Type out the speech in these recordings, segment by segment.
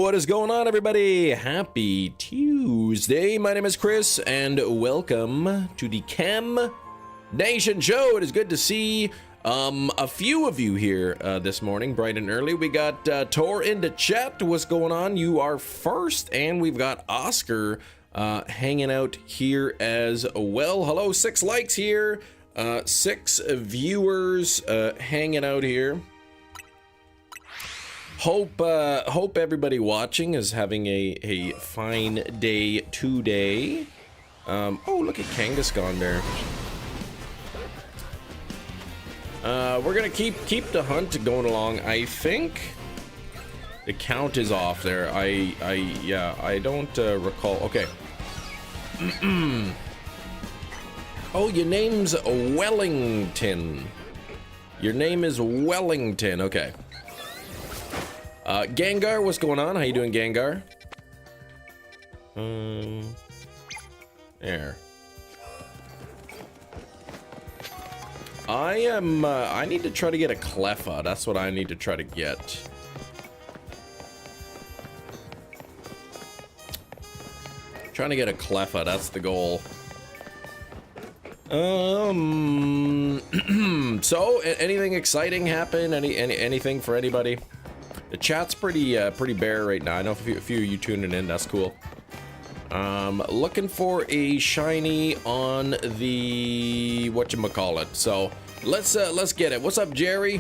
What is going on, everybody? Happy Tuesday. My name is Chris, and welcome to the Chem Nation Show. It is good to see a few of you here this morning, bright and early. We got Tor in the chat. What's going on? You are first, and we've got Oscar hanging out here as well. Hello, 6 likes here, 6 viewers hanging out here. Hope everybody watching is having a fine day today. Oh, look at Kangaskhan there. We're gonna keep the hunt going along. I think the count is off there. Yeah, I don't recall. Okay. Oh, your name's Wellington. Your name is Wellington. Okay. Gengar, what's going on? How you doing, Gengar? There. I need to try to get a Clefairy. That's what I need to try to get. Trying to get a Clefairy, that's the goal. So, anything exciting happen? Anything for anybody? The chat's pretty bare right now. I know a few of you tuning in. That's cool. Looking for a shiny on the whatchamacallit. So let's get it. What's up, Jerry?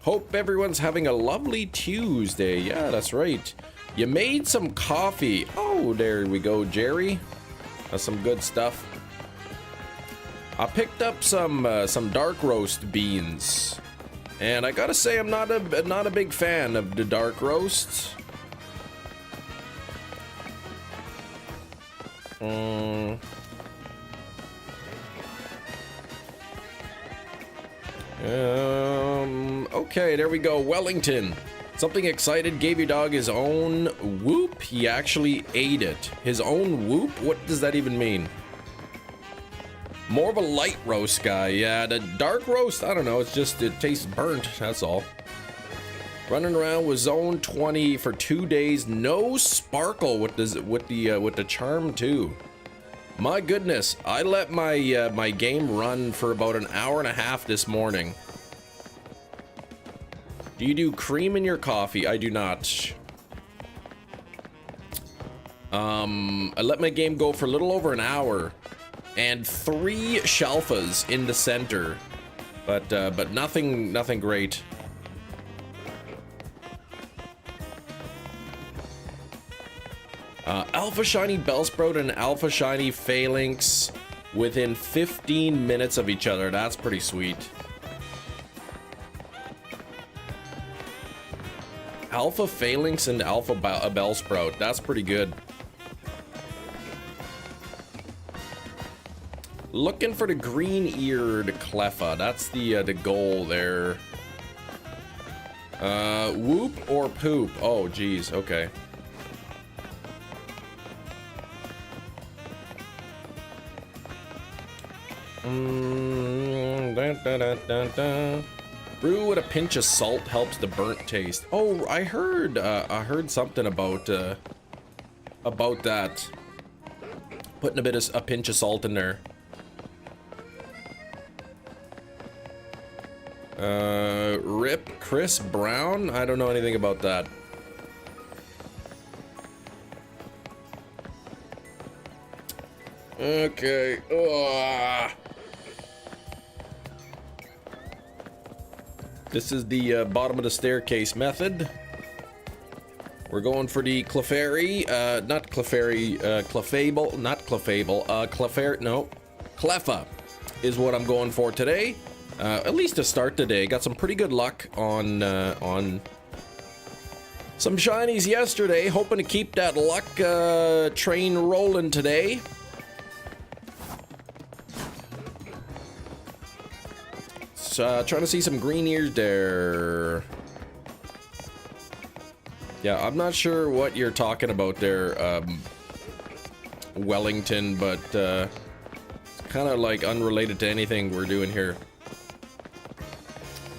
Hope everyone's having a lovely Tuesday. Yeah, that's right. You made some coffee. Oh, there we go, Jerry. That's some good stuff. I picked up some dark roast beans. And I gotta say, I'm not a big fan of the dark roasts. Okay, there we go. Wellington. Something excited. Gave your dog his own whoop. He actually ate it. His own whoop? What does that even mean? More of a light roast guy. Yeah, the dark roast, I don't know. It's just, it tastes burnt. That's all. Running around with zone 20 for 2 days. No sparkle with the charm too. My goodness, I let my my game run for about an hour and a half this morning. Do you do cream in your coffee? I do not. I let my game go for a little over an hour. And 3 shalfas in the center, but nothing great. Alpha Shiny Bellsprout and Alpha Shiny Phalanx within 15 minutes of each other. That's pretty sweet. Alpha Phalanx and Alpha Bellsprout. That's pretty good. Looking for the green-eared Clefairy. That's the goal there. Whoop or poop? Oh, geez. Okay. Brew with a pinch of salt helps the burnt taste. Oh, I heard something about that. Putting a pinch of salt in there. Rip Chris Brown? I don't know anything about that. Okay. Ugh. This is the bottom of the staircase method. We're going for the Clefairy, not Clefairy, Clefable, not Clefable, Clefairy, no, Clefairy is what I'm going for today. At least to start the day. Got some pretty good luck on some shinies yesterday. Hoping to keep that luck train rolling today. So, trying to see some green ears there. Yeah, I'm not sure what you're talking about there, Wellington, but it's kind of like unrelated to anything we're doing here.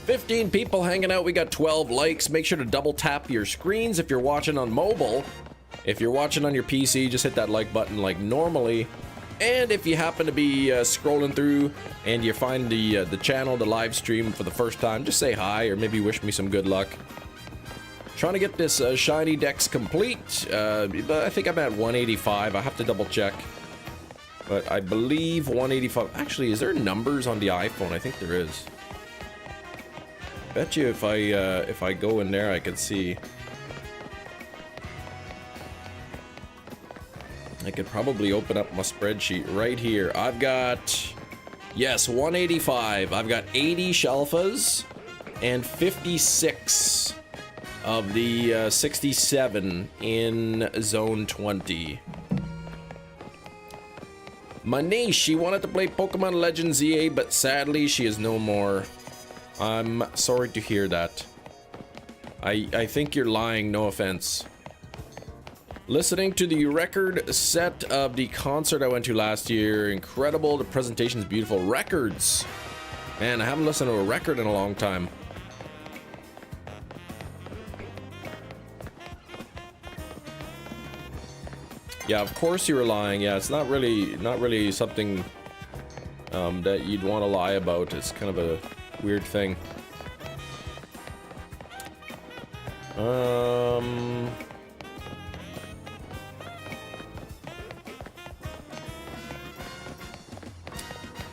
15 people hanging out. We got 12 likes. Make sure to double tap your screens if you're watching on mobile. If you're watching on your PC, just hit that like button like normally. And if you happen to be scrolling through and you find the channel, the live stream for the first time, just say hi or maybe wish me some good luck. Trying to get this shiny dex complete. But I think I'm at 185. I have to double check. But I believe 185. Actually, is there numbers on the iPhone? I think there is. Bet you if I go in there, I can see. I could probably open up my spreadsheet right here. I've got, yes, 185. I've got 80 Shelfas and 56 of the 67 in Zone 20. My niece, she wanted to play Pokemon Legends EA, but sadly she is no more. I'm sorry to hear that. I think you're lying, no offense. Listening to the record set of the concert I went to last year. Incredible. The presentation's beautiful. Records. Man, I haven't listened to a record in a long time. Yeah, of course you were lying. Yeah, it's not really something that you'd want to lie about. It's kind of a weird thing.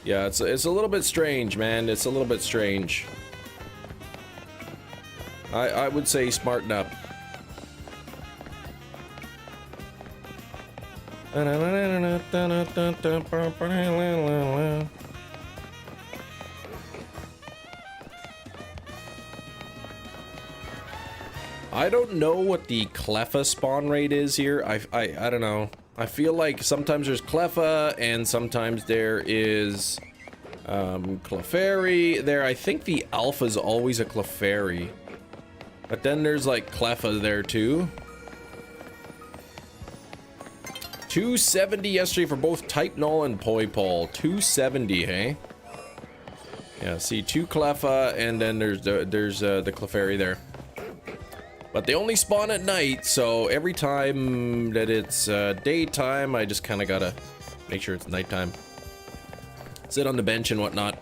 Yeah, it's a little bit strange, man. It's a little bit strange. I would say smarten up. I don't know what the Cleffa spawn rate is here. I don't know. I feel like sometimes there's Cleffa and sometimes there is Clefairy. There, I think the alpha is always a Clefairy. But then there's like Cleffa there too. 270 yesterday for both Type Null and Poipole. 270, hey? Yeah, see, 2 Cleffa and then there's the Clefairy there. But they only spawn at night, so every time that it's daytime, I just kind of gotta make sure it's nighttime. Sit on the bench and whatnot.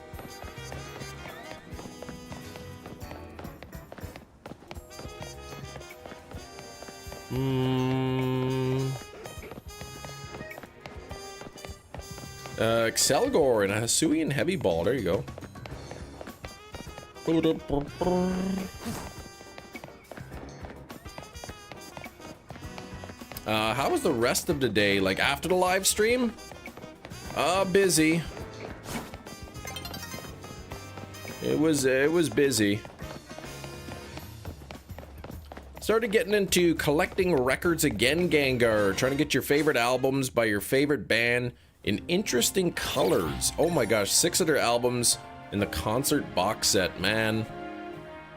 Excelgor and a Hisuian Heavy Ball. There you go. How was the rest of the day? Like after the live stream? Busy. It was busy. Started getting into collecting records again, Gengar. Trying to get your favorite albums by your favorite band in interesting colors. Oh my gosh, 6 of their albums in the concert box set, man.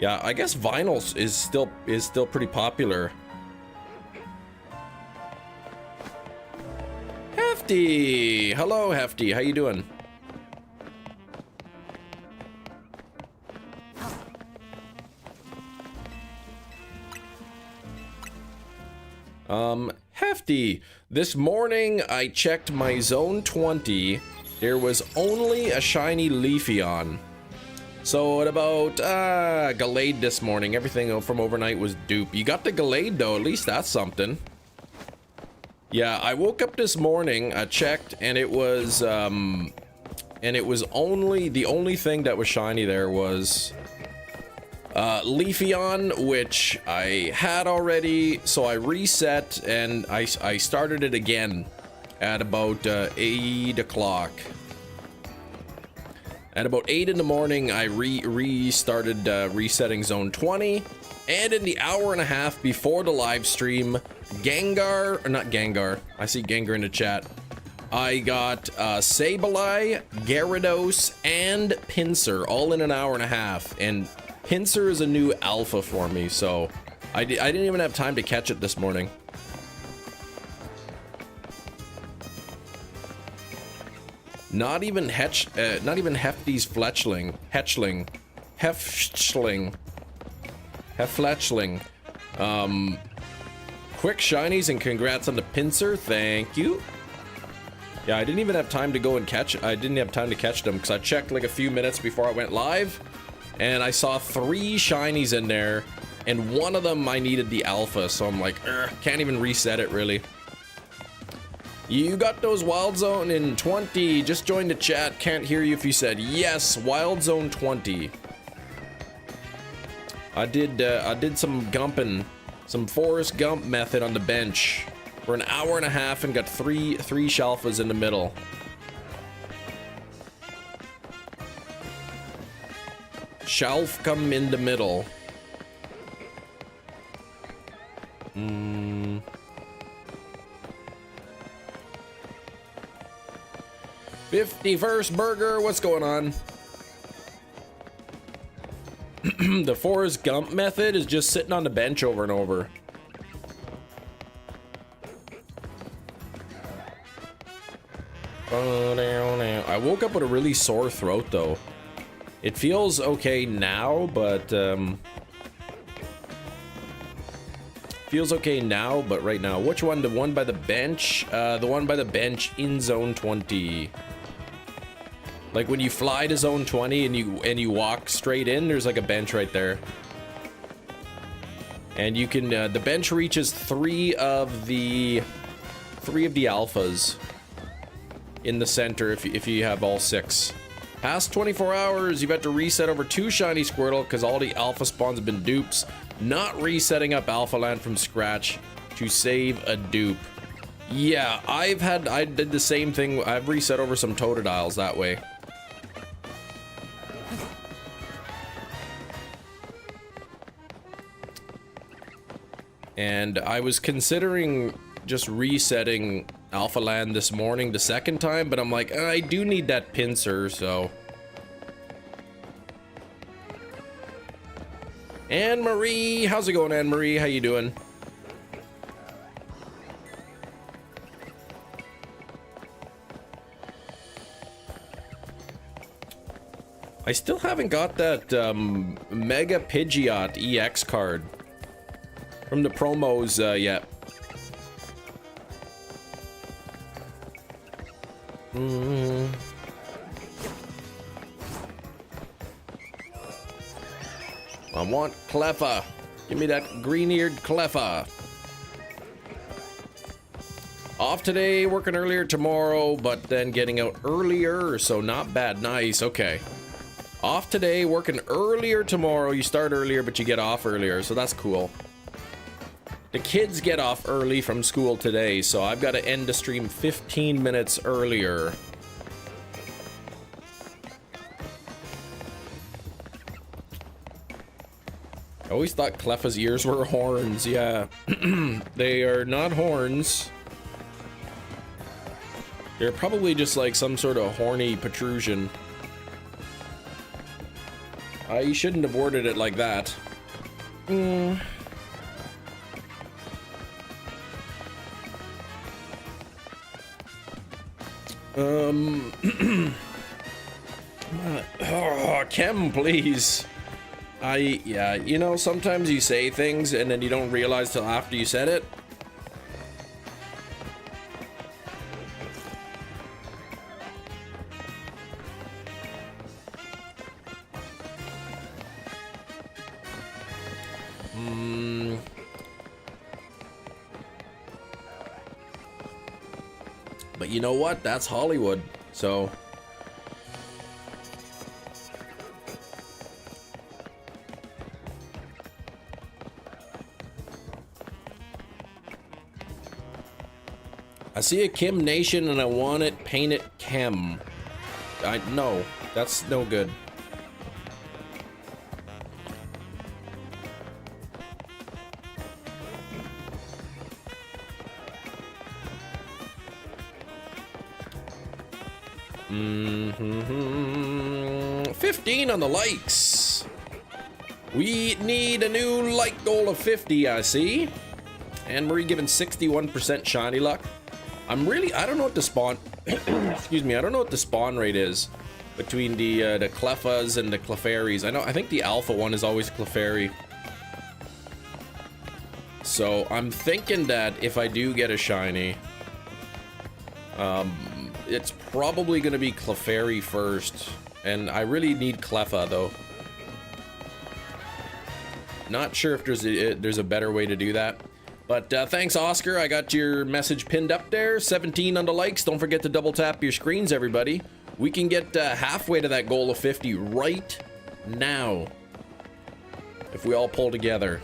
Yeah, I guess vinyl is still pretty popular. Hefty! Hello, Hefty. How you doing? Hefty. This morning, I checked my Zone 20. There was only a shiny Leafeon. So at about, Gallade this morning, everything from overnight was dupe. You got the Gallade though, at least that's something. Yeah, I woke up this morning, I checked, and it was only, the only thing that was shiny there was Leafeon, which I had already, so I reset, and I started it again at about 8 o'clock. At about 8 in the morning, I restarted resetting Zone 20, and in the hour and a half before the live stream, Gengar, or not Gengar, I see Gengar in the chat, I got Sableye, Gyarados, and Pinsir all in an hour and a half, and Pinsir is a new alpha for me, so I didn't even have time to catch it this morning. Not even Hefty's Fletchling Hefletchling. Quick shinies and congrats on the pincer. Thank you. Yeah, I didn't even have time to go and catch. I didn't have time to catch them because I checked like a few minutes before I went live, and I saw 3 shinies in there, and one of them I needed the alpha, so I'm like, can't even reset it really. You got those Wild Zone in 20. Just joined the chat. Can't hear you if you said yes. Wild Zone 20. I did some gumping, some Forrest Gump method on the bench for an hour and a half and got three shalfas in the middle. Shelf come in the middle. 51st burger, what's going on? The Forrest Gump method is just sitting on the bench over and over. I woke up with a really sore throat though. It feels okay now, but feels okay now, but right now, which one? The one by the bench? The one by the bench in zone 20. Like when you fly to zone 20 and you walk straight in, there's like a bench right there. And you can the bench reaches 3 of the alphas in the center if you have all 6. Past 24 hours, you've had to reset over 2 shiny Squirtle because all the alpha spawns have been dupes. Not resetting up Alpha Land from scratch to save a dupe. Yeah, I did the same thing. I've reset over some Totodiles that way. And I was considering just resetting Alpha Land this morning the 2nd time, but I'm like, I do need that pincer, so. Anne-Marie, how's it going, Anne-Marie? How you doing? I still haven't got that Mega Pidgeot EX card from the promos yet. I want Cleffa. Give me that green-eared Cleffa. Off today, working earlier tomorrow, but then getting out earlier, so not bad. Nice, okay. Off today, working earlier tomorrow. You start earlier, but you get off earlier, so that's cool. The kids get off early from school today, so I've got to end the stream 15 minutes earlier. I always thought Cleffa's ears were horns. Yeah, they are not horns. They're probably just like some sort of horny protrusion. I shouldn't have worded it like that. Oh, Chem, please. Yeah, you know, sometimes you say things and then you don't realize till after you said it. But you know what? That's Hollywood, so. I see a Kim Nation and I want it painted Chem. No, that's no good. Mm-hmm. 15 on the likes. We need a new like goal of 50, I see. Anne-Marie giving 61% shiny luck. I don't know what the spawn, excuse me, I don't know what the spawn rate is. between the Clefas and the Clefairies. I think the alpha one is always Clefairy. So I'm thinking that if I do get a shiny, it's probably gonna be Clefairy first, and I really need Clefa though. Not sure if there's a better way to do that. But thanks, Oscar. I got your message pinned up there. 17 on the likes. Don't forget to double tap your screens, everybody. We can get halfway to that goal of 50 right now if we all pull together.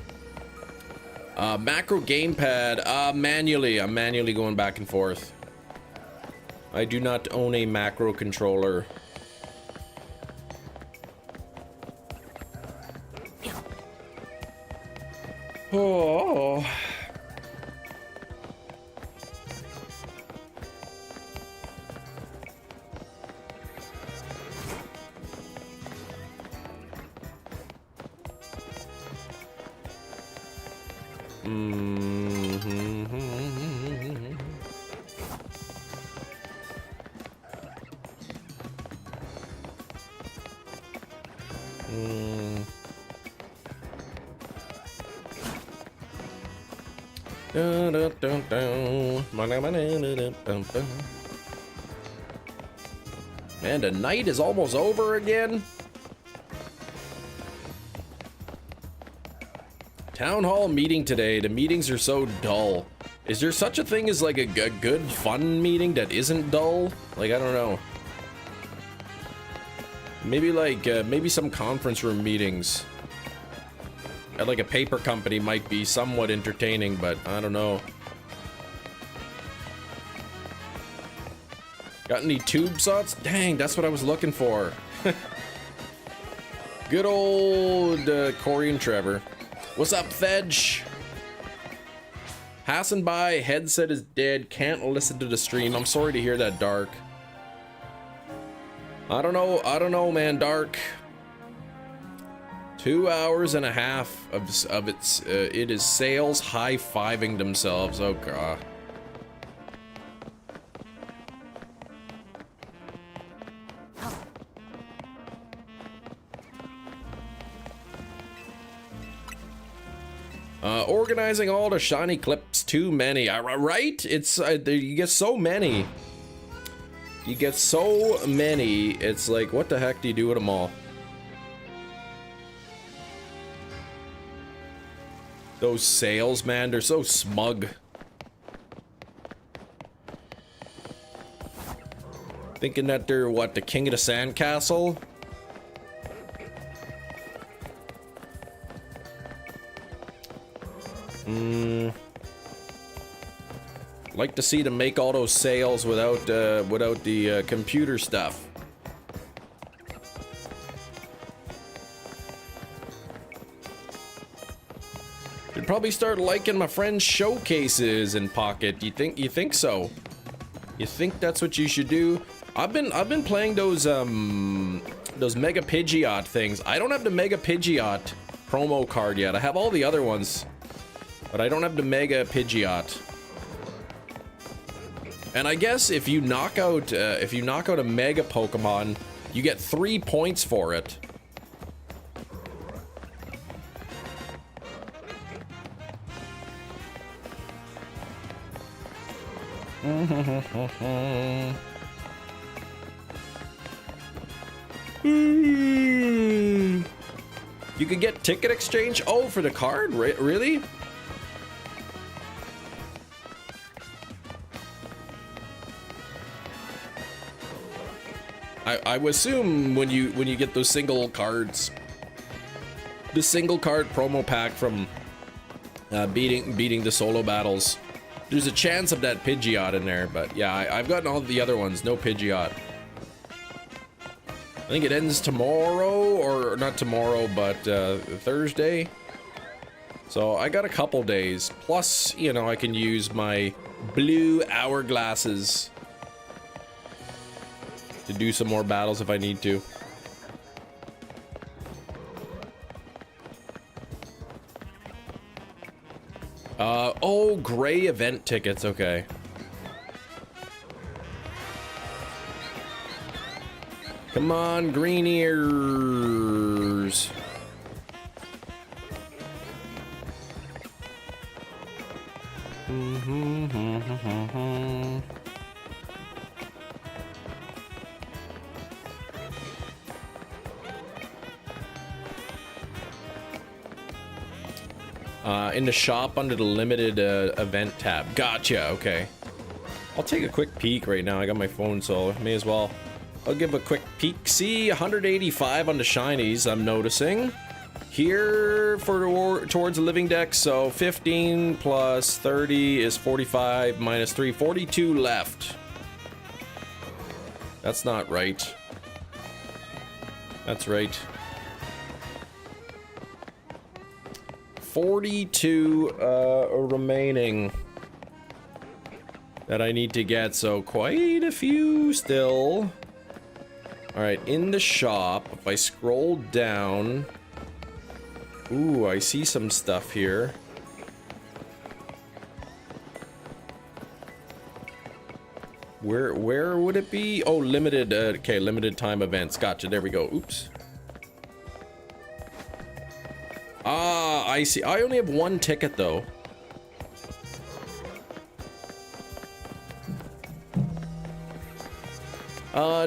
Macro gamepad. Manually. I'm manually going back and forth. I do not own a macro controller. Oh. Man, the night is almost over again. Town hall meeting today. The meetings are so dull. Is there such a thing as like a good fun meeting that isn't dull? Like, I don't know. Maybe like maybe some conference room meetings at like a paper company might be somewhat entertaining, but I don't know. Got any tube slots? Dang, that's what I was looking for. Good old Corey and Trevor. What's up, Fedge? Passing by, headset is dead, can't listen to the stream. I'm sorry to hear that, Dark. I don't know, man, Dark. 2 hours and a half of its, it is sales high-fiving themselves, oh god. Organizing all the shiny clips, too many, right? It's, you get so many. You get so many, it's like, what the heck do you do with them all? Those sales, man, they're so smug. Thinking that they're, what, the king of the sandcastle? Like to see them make all those sales without the computer stuff. Should probably start liking my friends' showcases in Pocket. You think so? You think that's what you should do? I've been playing those Mega Pidgeot things. I don't have the Mega Pidgeot promo card yet. I have all the other ones, but I don't have the Mega Pidgeot. And I guess if you knock out a Mega Pokemon, you get 3 points for it. You could get ticket exchange? Oh, for the card? Really? I would assume when you get those single cards, the single card promo pack from beating the solo battles, there's a chance of that Pidgeot in there. But yeah, I've gotten all the other ones, no Pidgeot. I think it ends tomorrow, or not tomorrow, but Thursday. So I got a couple days. Plus, you know, I can use my blue hourglasses to do some more battles if I need to. Oh, gray event tickets, okay. Come on, green ears. In the shop under the limited event tab. Gotcha, okay. I'll take a quick peek right now. I got my phone, so may as well. I'll give a quick peek. See, 185 on the shinies, I'm noticing. Here for towards the living deck, so 15 plus 30 is 45 minus 3, 42 left. That's not right. That's right. 42 remaining that I need to get, so quite a few still. Alright, in the shop, if I scroll down... Ooh, I see some stuff here. Where would it be? Oh, limited, okay, limited time events. Gotcha, there we go. Oops. Ah, I see. I only have one ticket, though.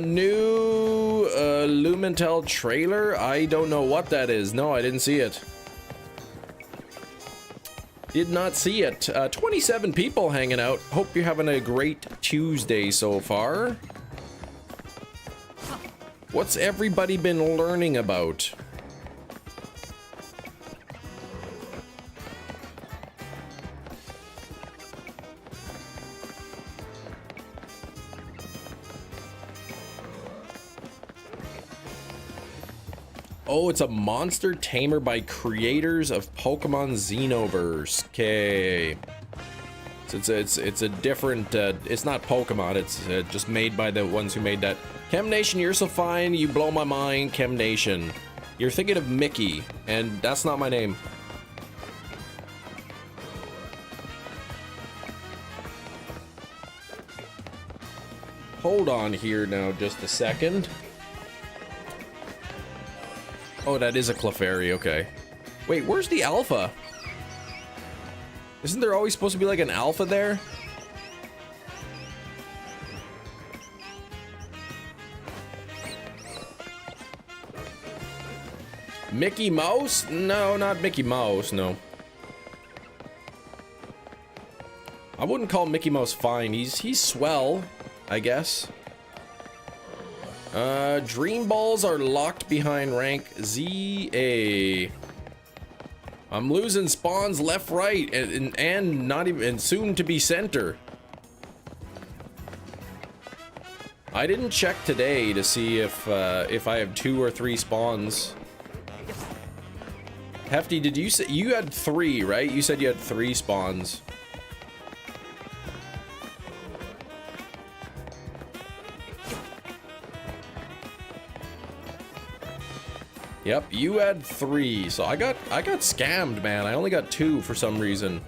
New Lumentel trailer? I don't know what that is. No, I didn't see it. Did not see it. 27 people hanging out. Hope you're having a great Tuesday so far. What's everybody been learning about? Oh, it's a monster tamer by creators of Pokemon Xenoverse. Okay. So it's a different, it's not Pokemon, it's just made by the ones who made that. Chem Nation, you're so fine, you blow my mind, Chem Nation. You're thinking of Mickey, and that's not my name. Hold on here now, just a second. Oh, that is a Clefairy, okay. Wait, where's the alpha? Isn't there always supposed to be like an alpha there? Mickey Mouse? No, not Mickey Mouse, no. I wouldn't call Mickey Mouse fine. He's swell, I guess. Dream balls are locked behind rank ZA. I'm losing spawns left, right, and not even, and soon to be center. I didn't check today to see if I have 2 or 3 spawns. Hefty, did you say you had 3, right? You said you had 3 spawns. Yep, you had 3, so I got scammed, man. I only got 2 for some reason.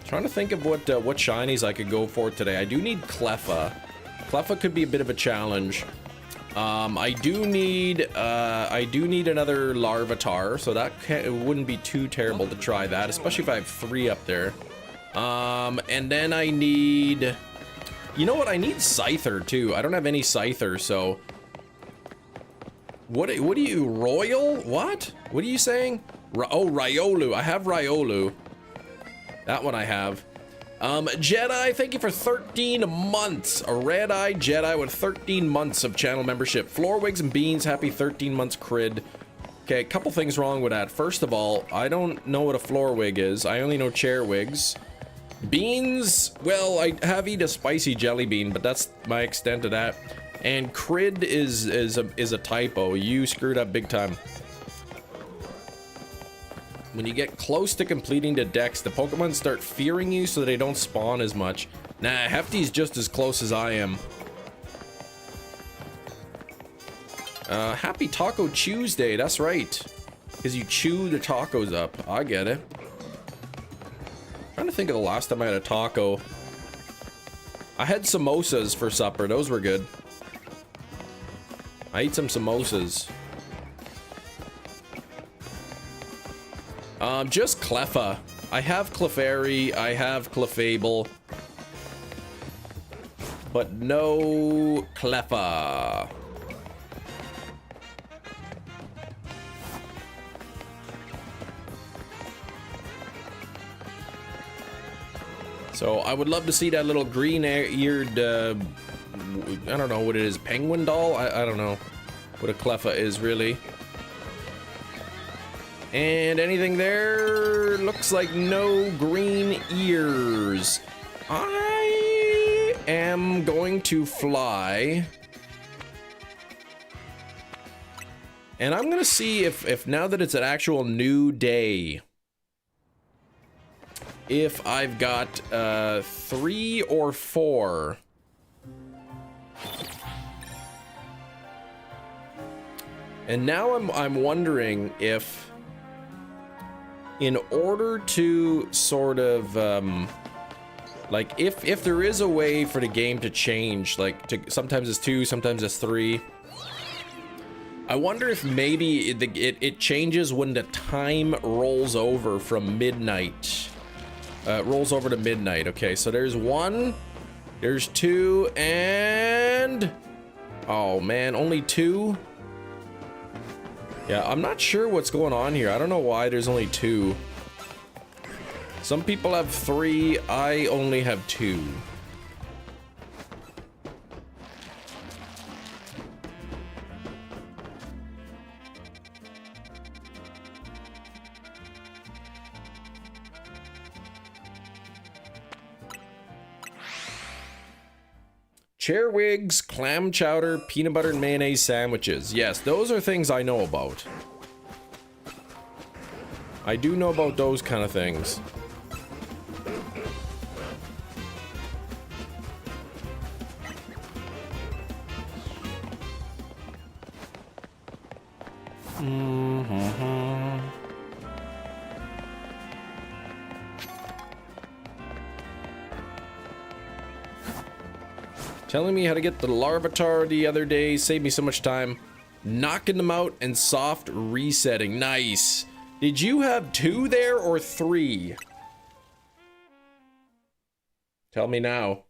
Trying to think of what shinies I could go for today. I do need Cleffa. Cleffa could be a bit of a challenge. I do need another Larvatar, so that it wouldn't be too terrible to try that, especially if I have 3 up there. And then I need, you know what? I need Scyther too. I don't have any Scyther, so. What do you, Royal? What? What are you saying? Oh, Riolu. I have Riolu. That one I have. Jedi, thank you for 13 months. A red-eyed Jedi with 13 months of channel membership. Floorwigs and Beans, happy 13 months crid. Okay, a couple things wrong with that. First of all, I don't know what a Floorwig is. I only know chair wigs. Beans, well, I have eaten a spicy jelly bean, but that's my extent of that. And crid is a typo. You screwed up big time. When you get close to completing the decks, the Pokemon start fearing you so they don't spawn as much. Nah, Hefty's just as close as I am. Happy Taco Tuesday, that's right. Because you chew the tacos up. I get it. Trying to think of the last time I had a taco. I had samosas for supper. Those were good. I ate some samosas. Just Cleffa. I have Clefairy. I have Clefable. But no Cleffa. So I would love to see that little green-eared, I don't know what it is, penguin doll? I don't know what a Cleffa is, really. And anything there? Looks like no green ears. I am going to fly. And I'm going to see if now that it's an actual new day, if I've got 3 or 4. And now I'm wondering if, in order to sort of like if there is a way for the game to change, like sometimes it's 2, sometimes it's 3. I wonder if maybe it changes when the time rolls over from midnight. Rolls over to midnight. Okay, so there's 1, there's 2, and... oh, man, only 2? Yeah, I'm not sure what's going on here. I don't know why there's only 2. Some people have 3. I only have 2. Chair wigs, clam chowder, peanut butter and mayonnaise sandwiches. Yes, those are things I know about. I do know about those kind of things. Telling me how to get the Larvatar the other day saved me so much time. Knocking them out and soft resetting. Nice. Did you have 2 there or 3? Tell me now.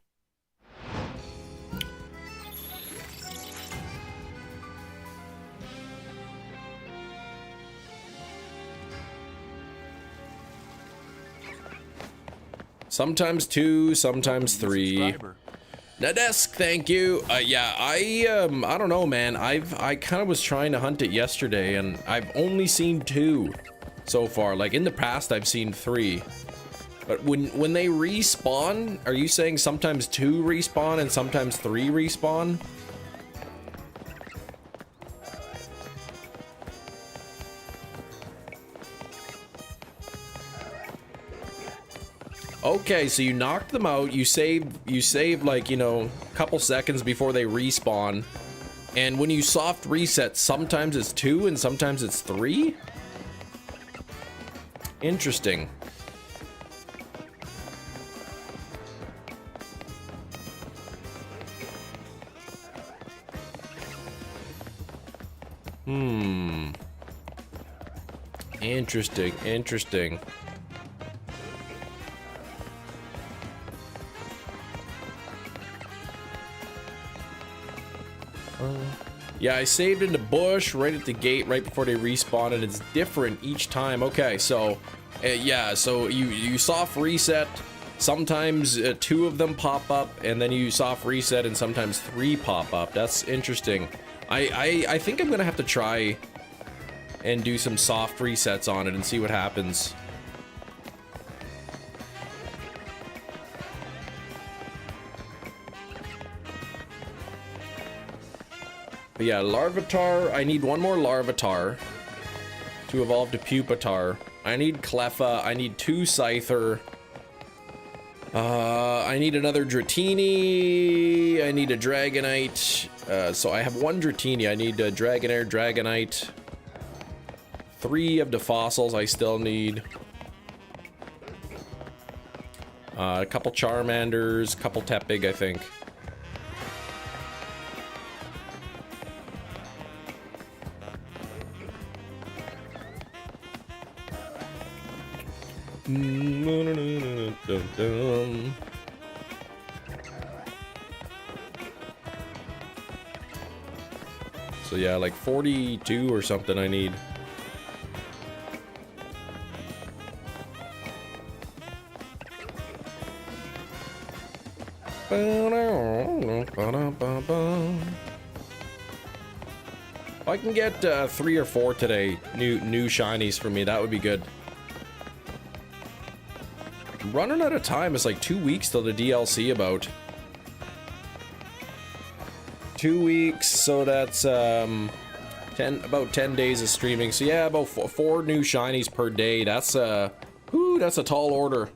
Sometimes 2, sometimes 3. Nadesk, thank you. Yeah, I don't know, man. I kind of was trying to hunt it yesterday, and I've only seen 2 so far. Like, in the past, I've seen 3. But when they respawn, are you saying sometimes 2 respawn and sometimes 3 respawn? Okay, so you knocked them out, you saved like, you know, a couple seconds before they respawn. And when you soft reset, sometimes it's 2 and sometimes it's 3? Interesting. Interesting, interesting. Yeah, I saved in the bush right at the gate right before they respawn, and it's different each time. Okay, so yeah, so you soft reset. Sometimes 2 of them pop up, and then you soft reset, and sometimes 3 pop up. That's interesting. I think I'm gonna have to try and do some soft resets on it and see what happens. But yeah, Larvatar, I need 1 more Larvatar to evolve to Pupitar. I need Cleffa, I need 2 Scyther. I need another Dratini, I need a Dragonite. So I have 1 Dratini, I need a Dragonair, Dragonite. 3 of the fossils I still need. A couple Charmanders, a couple Tepig, I think. So yeah, like 42 or something I need. If I can get 3 or 4 today, new shinies for me, that would be good. I'm running out of time. It's like 2 weeks till the DLC about. 2 weeks, so that's about 10 days of streaming. So yeah, about 4 new shinies per day. That's that's a tall order.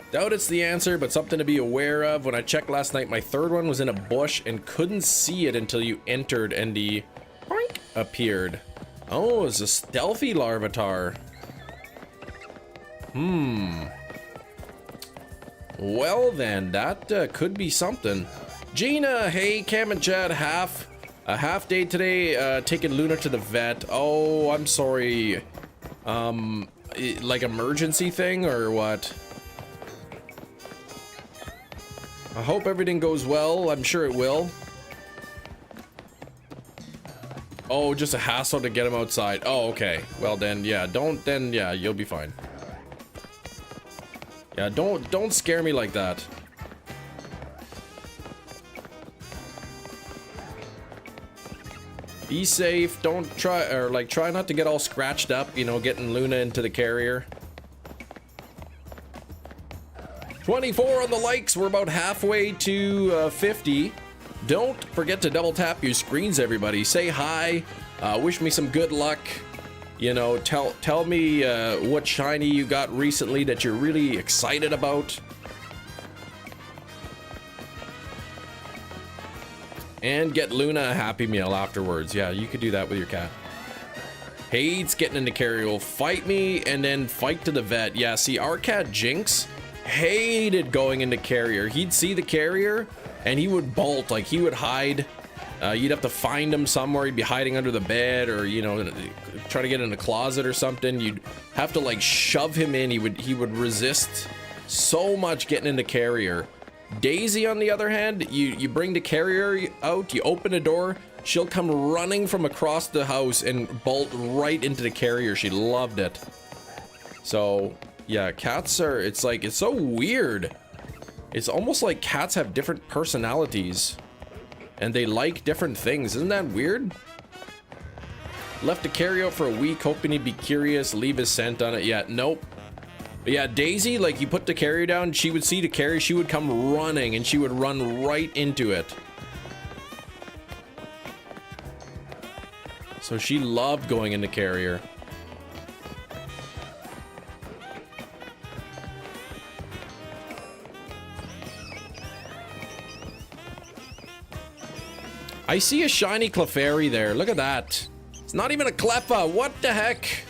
Doubt it's the answer, but something to be aware of. When I checked last night, my 3rd one was in a bush and couldn't see it until you entered and the boink appeared. Oh, it's a stealthy Larvatar. Well then, that could be something. Gina, hey, Cam and Chad, a half day today, taking Luna to the vet. Oh, I'm sorry. Like emergency thing or what? I hope everything goes well. I'm sure it will. Oh, just a hassle to get him outside. Oh, okay. Well then, yeah, yeah, you'll be fine. Yeah, don't scare me like that. Be safe. Don't try not to get all scratched up, you know, getting Luna into the carrier. 24 on the likes. We're about halfway to 50. Don't forget to double tap your screens, everybody. Say hi. Wish me some good luck. You know, tell me what shiny you got recently that you're really excited about. And get Luna a Happy Meal afterwards. Yeah, you could do that with your cat. Hates getting into carrier. Will fight me and then fight to the vet. Yeah, see, our cat Jinx hated going into carrier. He'd see the carrier and he would bolt, like he would hide. You'd have to find him somewhere. He'd be hiding under the bed or, you know, try to get in a closet or something. You'd have to like shove him in. He would resist so much getting into carrier. Daisy, on the other hand, you bring the carrier out, you open the door, she'll come running from across the house and bolt right into the carrier. She loved it. So yeah, cats are, it's so weird. It's almost like cats have different personalities and they like different things. Isn't that weird? Left the carrier out for a week, hoping he'd be curious, leave his scent on it. Yeah, nope. But yeah, Daisy, like you put the carrier down, she would see the carrier, she would come running and she would run right into it. So she loved going into carrier. I see a shiny Clefairy there. Look at that. It's not even a Cleffa. What the heck?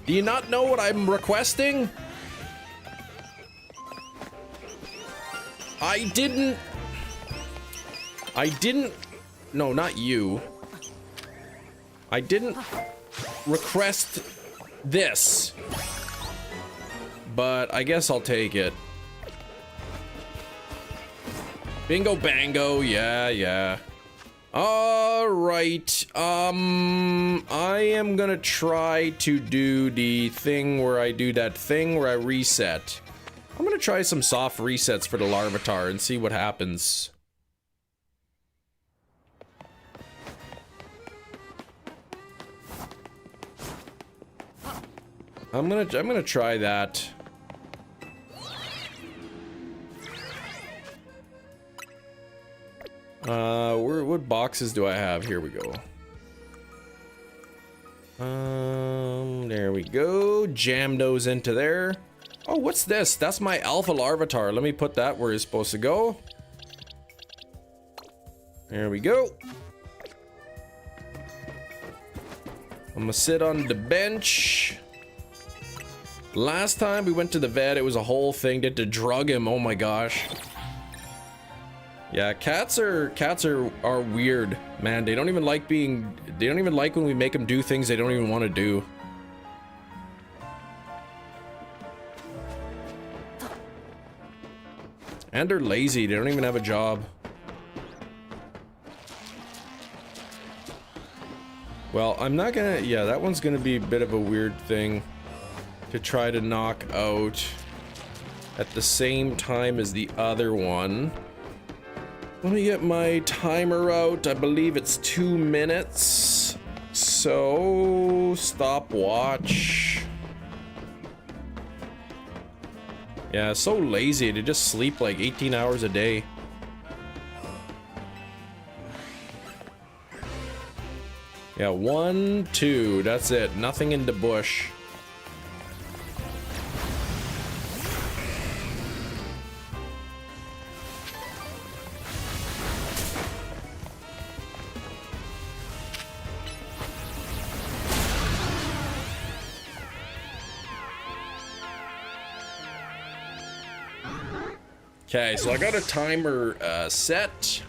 Do you not know what I'm requesting? I didn't. No, not you. I didn't request this. But I guess I'll take it. Bingo bango. Yeah. All right. I am gonna try to do the thing where I do that thing where I reset. I'm gonna try some soft resets for the Larvatar and see what happens. I'm gonna try that. What boxes do I have? Here we go. There we go. Jam those into there. Oh, what's this? That's my Alpha Larvatar. Let me put that where it's supposed to go. There we go. I'm gonna sit on the bench. Last time we went to the vet, it was a whole thing. Did to drug him. Oh my gosh. Yeah, cats are weird, man. They don't even like when we make them do things they don't even want to do. And they're lazy. They don't even have a job. Well, I'm not gonna... Yeah, that one's gonna be a bit of a weird thing to try to knock out at the same time as the other one. Let me get my timer out. I believe it's 2 minutes. So, stopwatch. Yeah, so lazy. They just sleep like 18 hours a day. Yeah, 1, 2. That's it. Nothing in the bush. Okay, so I got a timer set.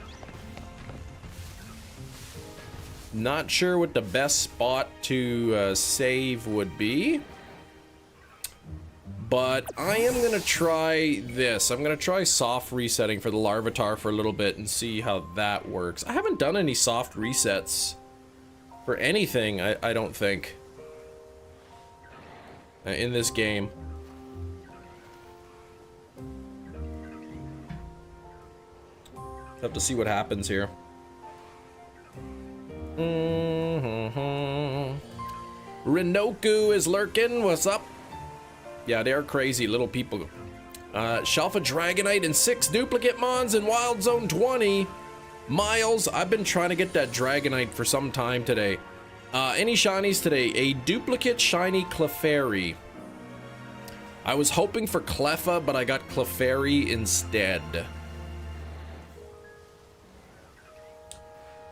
Not sure what the best spot to save would be. But I am gonna try this. I'm gonna try soft resetting for the Larvatar for a little bit and see how that works. I haven't done any soft resets for anything, I don't think, in this game. Have to see what happens here. Rinoku is lurking. What's up? Yeah, they are crazy little people. Shelf a Dragonite and 6 duplicate mons in Wild Zone 20. Miles, I've been trying to get that Dragonite for some time today. Any shinies today? A duplicate shiny Clefairy. I was hoping for Cleffa, but I got Clefairy instead.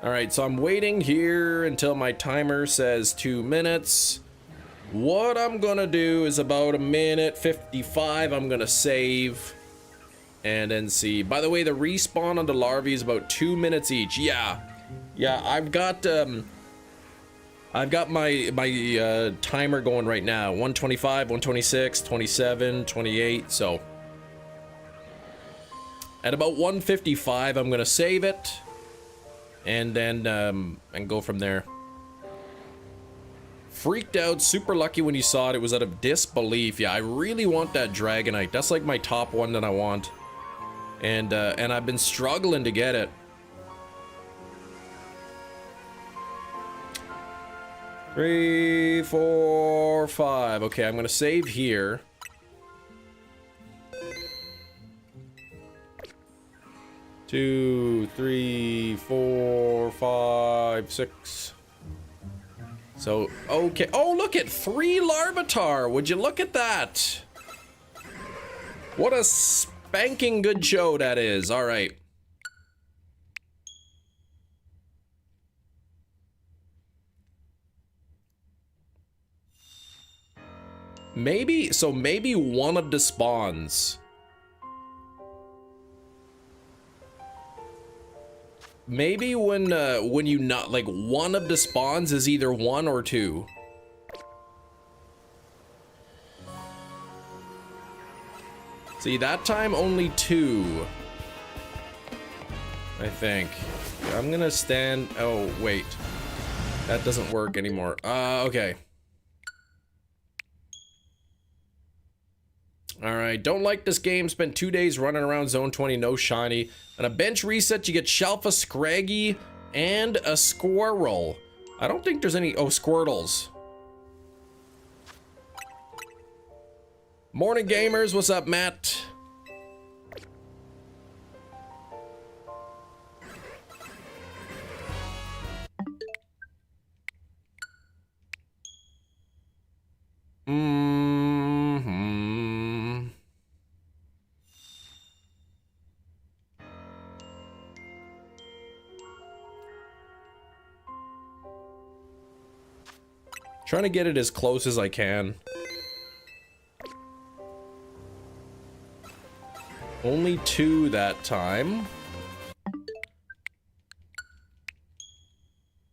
Alright, so I'm waiting here until my timer says 2 minutes. What I'm gonna do is about 1:55, I'm gonna save and then see. By the way, the respawn on the larvae is about 2 minutes each. Yeah, I've got my timer going right now. 125, 126, 27, 28. So at about 1:55, I'm gonna save it. And then, and go from there. Freaked out, super lucky when you saw it. It was out of disbelief. Yeah, I really want that Dragonite. That's like my top one that I want. And I've been struggling to get it. 3, 4, 5. Okay, I'm gonna save here. Two, 3, 4, 5, 6. So, okay. Oh, look at 3 Larvatar. Would you look at that? What a spanking good show that is. All right. Maybe one of the spawns. Maybe when you not like one of the spawns is either 1 or 2. See, that time only 2. I think. I'm gonna stand. Oh wait, that doesn't work anymore. Okay. Alright, don't like this game. Spent 2 days running around Zone 20, no shiny. And a bench reset, you get Shelfa, Scraggy, and a Squirrel. I don't think there's any... Oh, Squirtles. Morning, gamers. What's up, Matt? Trying to get it as close as I can. Only 2 that time.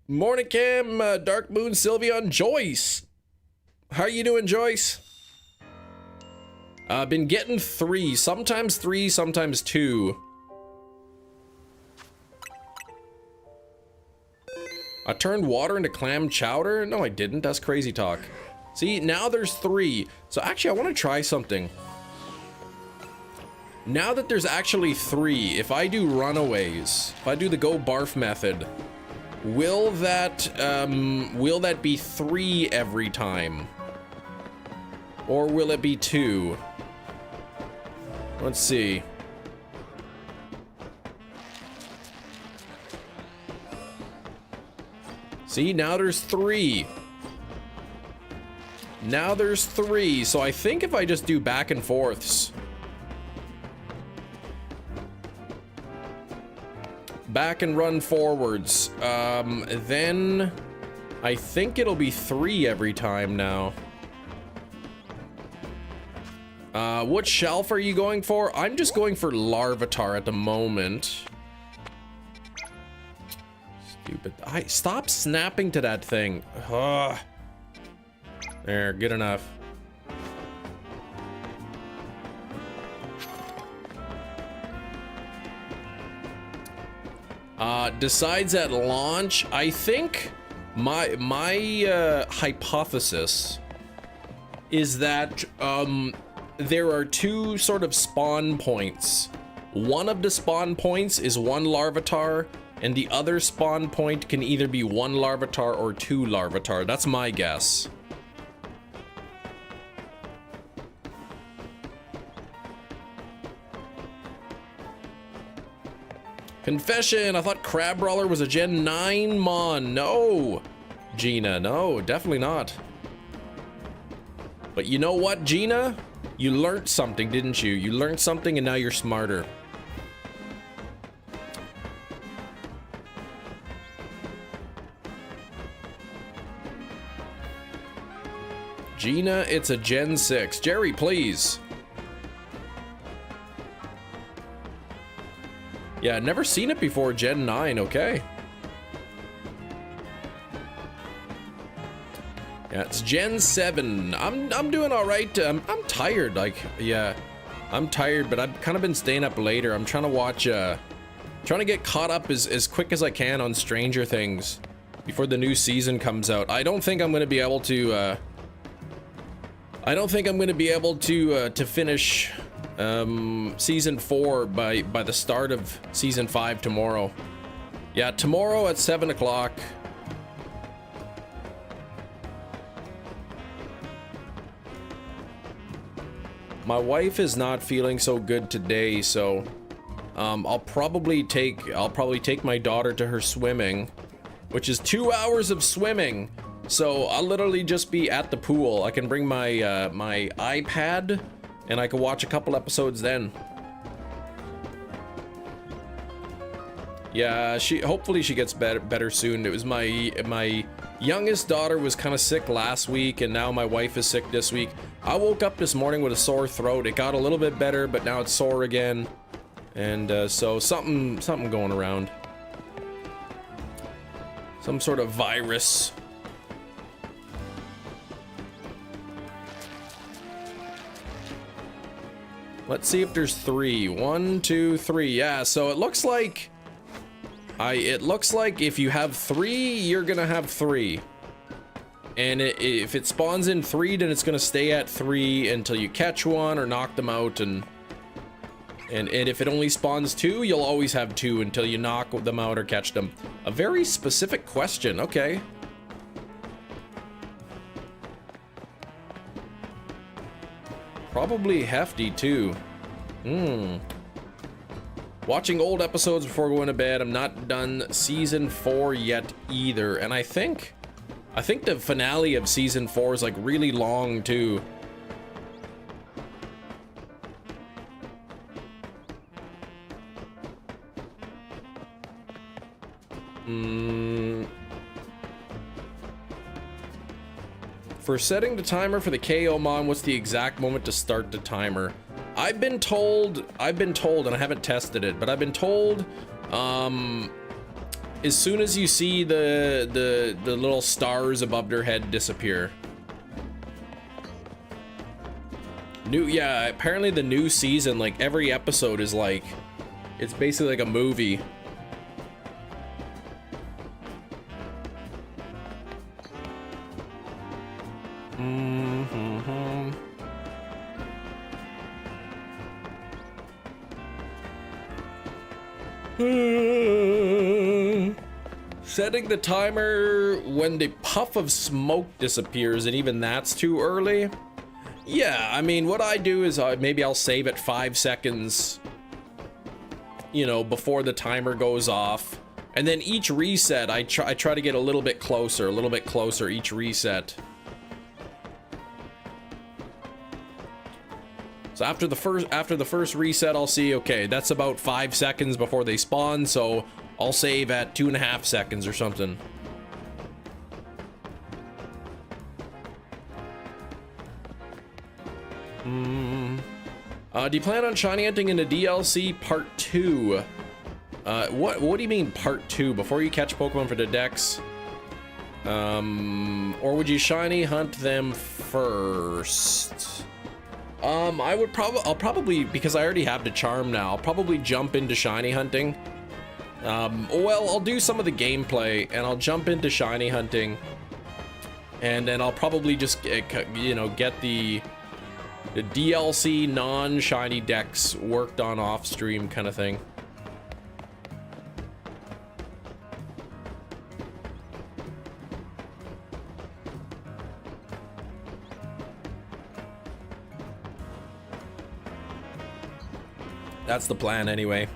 Morning, Cam, Dark Moon, Sylvia, and Joyce. How are you doing, Joyce? I've been getting 3, sometimes 2. I turned water into clam chowder? No, I didn't. That's crazy talk. See, now there's 3. So actually, I want to try something. Now that there's actually 3, if I do runaways, if I do the go barf method, will that be 3 every time? Or will it be 2? Let's see. See, now there's 3. Now there's 3. So I think if I just do back and forths. Back and run forwards. Then I think it'll be 3 every time now. What shelf are you going for? I'm just going for Larvatar at the moment. Stupid. Stop snapping to that thing. Ugh. There, good enough. Decides at launch. I think my hypothesis is that there are 2 sort of spawn points. One of the spawn points is 1 Larvatar, and the other spawn point can either be 1 Larvatar or 2 Larvatar. That's my guess. Confession, I thought Crab Brawler was a Gen 9 mon. No, Gina, no, definitely not. But you know what, Gina? You learned something, didn't you? You learned something and now you're smarter. Gina, it's a Gen 6. Jerry, please. Yeah, never seen it before, Gen 9, okay. Yeah, it's Gen 7. I'm doing all right. I'm tired, like, yeah. I'm tired, but I've kind of been staying up later. I'm trying to watch, trying to get caught up as quick as I can on Stranger Things before the new season comes out. I don't think I'm going to be able to, to finish season 4 by the start of season 5 tomorrow. Yeah, tomorrow at 7 o'clock. My wife is not feeling so good today, so I'll probably take my daughter to her swimming, which is 2 hours of swimming. So I'll literally just be at the pool. I can bring my my iPad and I can watch a couple episodes then. Yeah, hopefully she gets better soon. It was my youngest daughter was kind of sick last week, and now my wife is sick this week. I woke up this morning with a sore throat. It got a little bit better, but now it's sore again. And so something going around. Some sort of virus. Let's see if there's 3. 1, 2, 3. Yeah, so it looks like if you have 3, you're gonna have 3. And if it spawns in 3, then it's gonna stay at 3 until you catch one or knock them out, and if it only spawns 2, you'll always have 2 until you knock them out or catch them. A very specific question. Okay. Probably hefty too. Watching old episodes before going to bed. I'm not done season 4 yet either, and I think the finale of season 4 is like really long too. For setting the timer for the KO Mon, what's the exact moment to start the timer? I've been told, and I haven't tested it, but I've been told, as soon as you see the little stars above their head disappear. Yeah, apparently the new season, like every episode is like, it's basically like a movie. Setting the timer when the puff of smoke disappears, and even that's too early. Yeah, I mean, what I do is maybe I'll save it 5 seconds, you know, before the timer goes off. And then each reset, I try to get a little bit closer each reset. So after the first reset, I'll see, okay, that's about 5 seconds before they spawn, so I'll save at 2.5 seconds or something. Do you plan on shiny hunting in the DLC Part 2? What do you mean Part 2? Before you catch Pokemon for the Dex? Or would you shiny hunt them first? I'll probably, because I already have the charm now, I'll probably jump into shiny hunting. Well, I'll do some of the gameplay and I'll jump into shiny hunting, and then I'll probably just, you know, get the DLC non-shiny decks worked on off stream kind of thing. That's the plan anyway.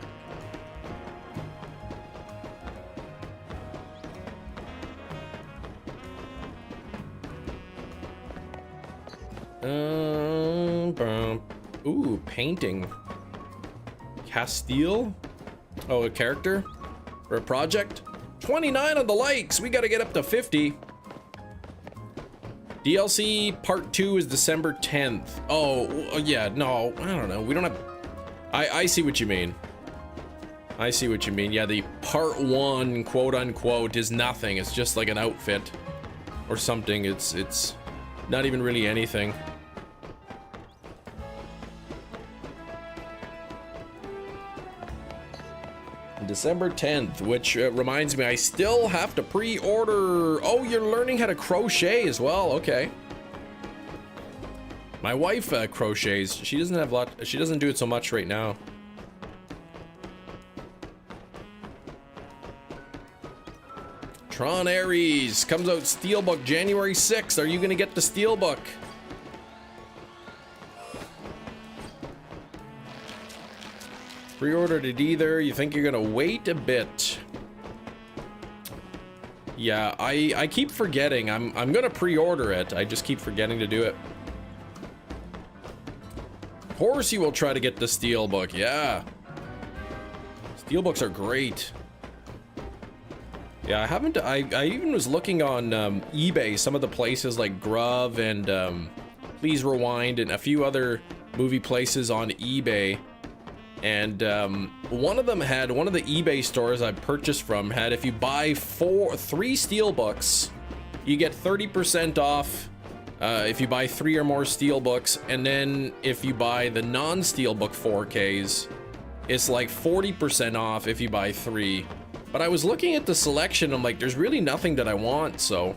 Ooh, painting. Castile? Oh, a character? Or a project? 29 on the likes! We gotta get up to 50. DLC Part 2 is December 10th. Oh, yeah, no, I don't know. We don't have... I see what you mean. I see what you mean. Yeah, the Part 1, quote-unquote, is nothing. It's just like an outfit. Or something. It's not even really anything. December 10th, which reminds me, I still have to pre-order. Oh, you're learning how to crochet as well. Okay. My wife crochets. She doesn't have a lot. She doesn't do it so much right now. Tron Ares comes out Steelbook January 6th. Are you gonna get the Steelbook? Pre-ordered it either. You think you're gonna wait a bit? Yeah, I keep forgetting. I'm gonna pre-order it. I just keep forgetting to do it. Of course you will try to get the Steelbook. Yeah. Steelbooks are great. Yeah, I even was looking on eBay, some of the places like Grub and Please Rewind and a few other movie places on eBay. And one of the eBay stores I purchased from had, if you buy 3 Steelbooks, you get 30% off if you buy 3 or more Steelbooks. And then if you buy the non-Steelbook 4Ks, it's like 40% off if you buy 3. But I was looking at the selection, I'm like, there's really nothing that I want, so.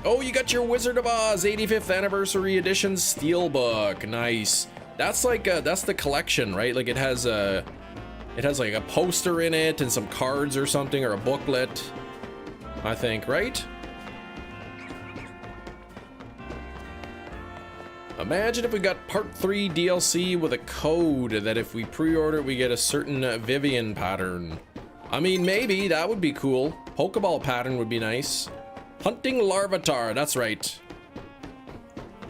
Oh, you got your Wizard of Oz 85th Anniversary Edition Steelbook. Nice. That's like that's the collection, right? Like it has like a poster in it and some cards or something, or a booklet, I think, right? Imagine if we got Part 3 DLC with a code that if we pre-order we get a certain Vivian pattern. I mean, maybe that would be cool. Pokeball pattern would be nice. Hunting Larvatar, that's right.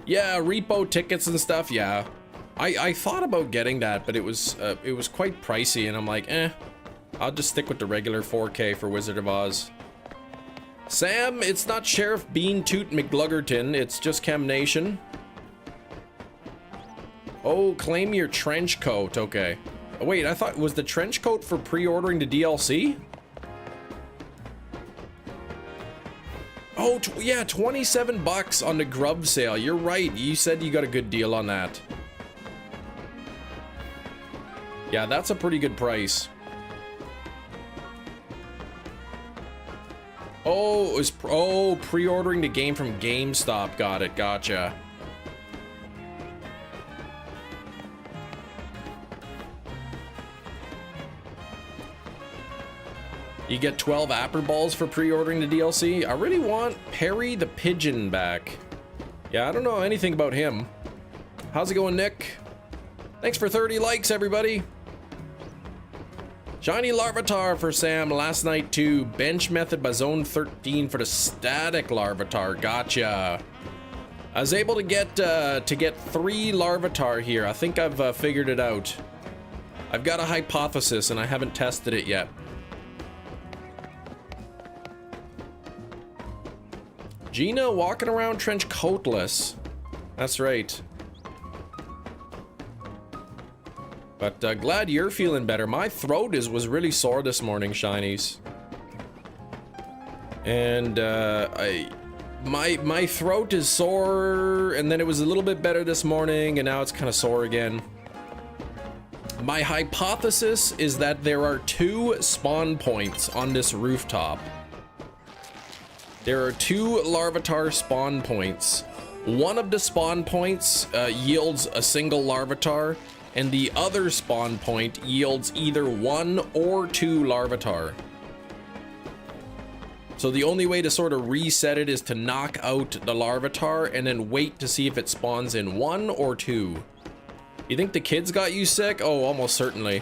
Yeah, repo tickets and stuff, yeah. I thought about getting that, but it was quite pricey, and I'm like, I'll just stick with the regular 4K for Wizard of Oz. Sam, it's not Sheriff Bean Toot McGluggerton, it's just Chem Nation. Oh, claim your trench coat, okay. Oh, wait, I thought, was the trench coat for pre-ordering the DLC? Oh, yeah, 27 bucks on the grub sale. You're right, you said you got a good deal on that. Yeah, that's a pretty good price. Oh, it was pre-ordering the game from GameStop. Got it. Gotcha. You get 12 Apple Balls for pre-ordering the DLC. I really want Perry the Pigeon back. Yeah, I don't know anything about him. How's it going, Nick? Thanks for 30 likes, everybody. Shiny Larvatar for Sam last night too. Bench method by zone 13 for the static Larvatar. Gotcha. I was able to get 3 Larvatar here. I think I've figured it out. I've got a hypothesis and I haven't tested it yet. Gina walking around trench coatless. That's right. But glad you're feeling better. My throat was really sore this morning, Shinies. And my throat is sore, and then it was a little bit better this morning, and now it's kind of sore again. My hypothesis is that there are 2 spawn points on this rooftop. There are 2 Larvatar spawn points. One of the spawn points yields a single Larvatar, and the other spawn point yields either 1 or 2 Larvatar. So the only way to sort of reset it is to knock out the Larvatar and then wait to see if it spawns in 1 or 2. You think the kids got you sick? Oh, almost certainly.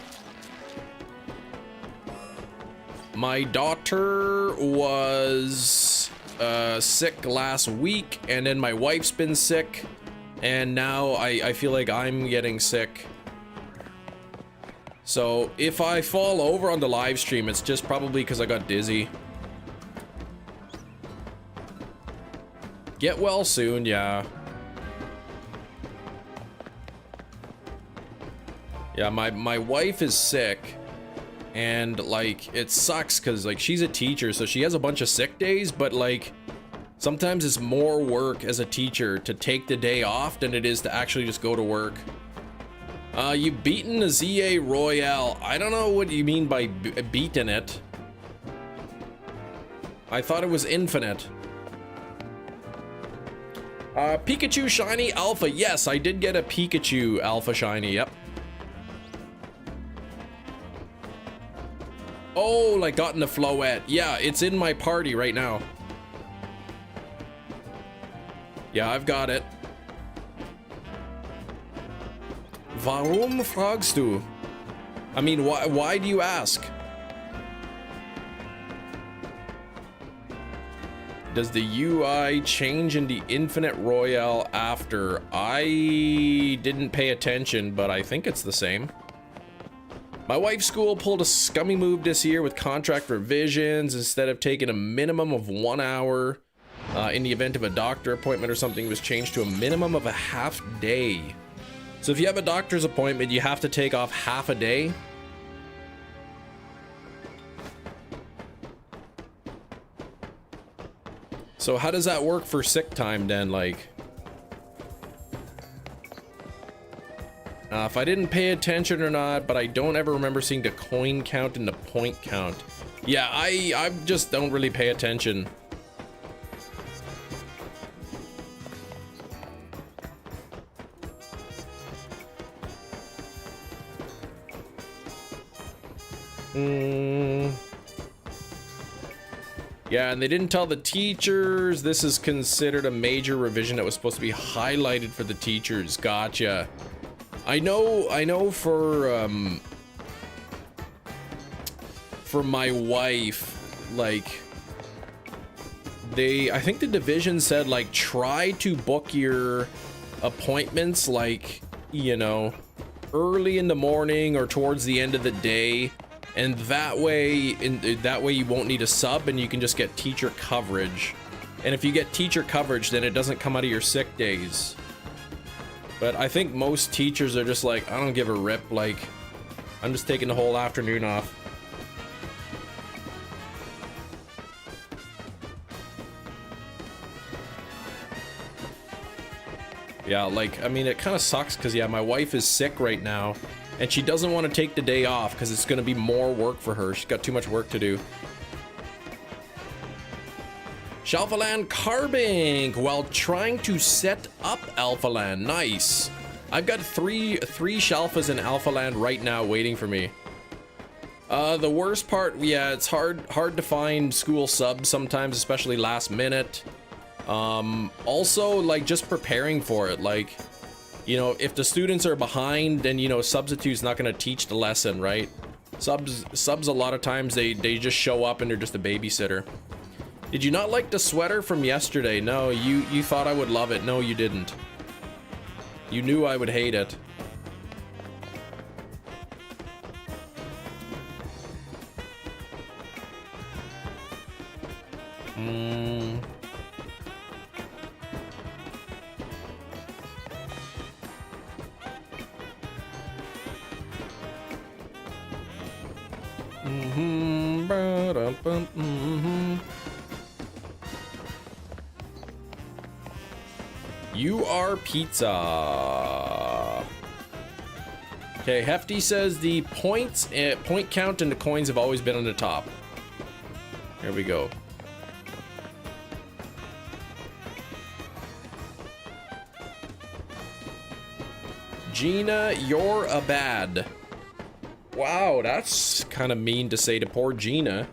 My daughter was sick last week, and then my wife's been sick, and now I feel like I'm getting sick. So if I fall over on the live stream, it's just probably because I got dizzy. Get well soon, yeah. Yeah, my wife is sick, and like it sucks because like she's a teacher, so she has a bunch of sick days, but like sometimes it's more work as a teacher to take the day off than it is to actually just go to work. You've beaten the ZA Royale. I don't know what you mean by beaten it. I thought it was infinite. Pikachu Shiny Alpha. Yes, I did get a Pikachu Alpha Shiny, yep. Oh, like got in the Floette. Yeah, it's in my party right now. Yeah, I've got it. Warum fragst du? I mean, why do you ask? Does the UI change in the Infinite Royale after? I didn't pay attention, but I think it's the same. My wife's school pulled a scummy move this year with contract revisions. Instead of taking a minimum of 1 hour in the event of a doctor appointment or something, it was changed to a minimum of a half day. So if you have a doctor's appointment, you have to take off half a day. So how does that work for sick time then, like? If I didn't pay attention or not, but I don't ever remember seeing the coin count and the point count. Yeah, I just don't really pay attention. Yeah, and they didn't tell the teachers. This is considered a major revision that was supposed to be highlighted for the teachers. Gotcha. I know for my wife, like I think the division said like try to book your appointments like, you know, early in the morning or towards the end of the day, And that way, you won't need a sub and you can just get teacher coverage. And if you get teacher coverage, then it doesn't come out of your sick days. But I think most teachers are just like, I don't give a rip, like, I'm just taking the whole afternoon off. Yeah, like, I mean, it kind of sucks because, yeah, my wife is sick right now, and she doesn't want to take the day off because it's going to be more work for her. She's got too much work to do. Shalphaland Carbink while trying to set up Alphaland. Nice. I've got three Shalfas in Alphaland right now waiting for me. The worst part, yeah, it's hard to find school subs sometimes, especially last minute. Also, like, just preparing for it, like, you know, if the students are behind, then, you know, substitute's not going to teach the lesson, right? Subs a lot of times they just show up and they're just a babysitter. Did you not like the sweater from yesterday? No, you thought I would love it. No, you didn't. You knew I would hate it. You are pizza. Okay, Hefty says the point count and the coins have always been on the top. Here we go. Gina, you're a bad. Wow, that's kind of mean to say to poor Gina.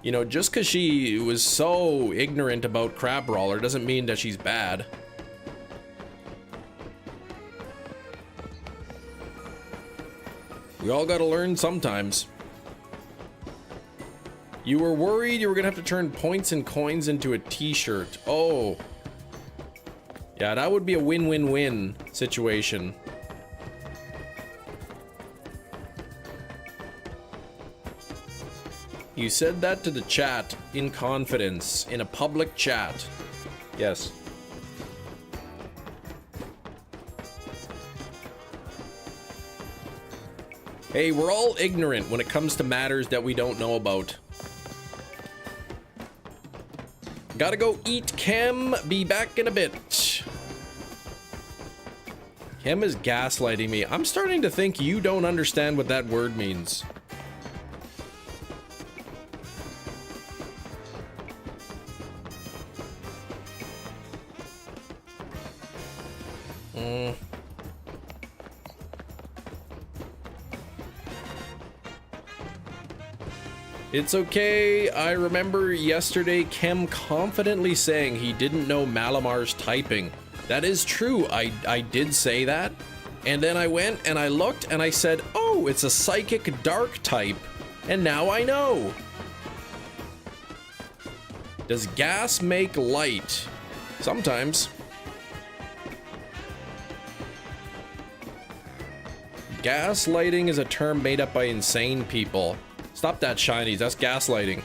You know, just because she was so ignorant about Crab Brawler doesn't mean that she's bad. We all gotta learn sometimes. You were worried you were gonna have to turn points and coins into a t-shirt. Oh. Yeah, that would be a win-win-win situation. You said that to the chat in confidence, in a public chat. Yes. Hey, we're all ignorant when it comes to matters that we don't know about. Gotta go eat, Chem. Be back in a bit. Chem is gaslighting me. I'm starting to think you don't understand what that word means. It's okay. I remember yesterday Chem confidently saying he didn't know Malamar's typing. That is true. I did say that. And then I went and I looked and I said, oh, it's a psychic dark type. And now I know. Does gas make light? Sometimes. Gaslighting is a term made up by insane people. Stop that, shinies. That's gaslighting.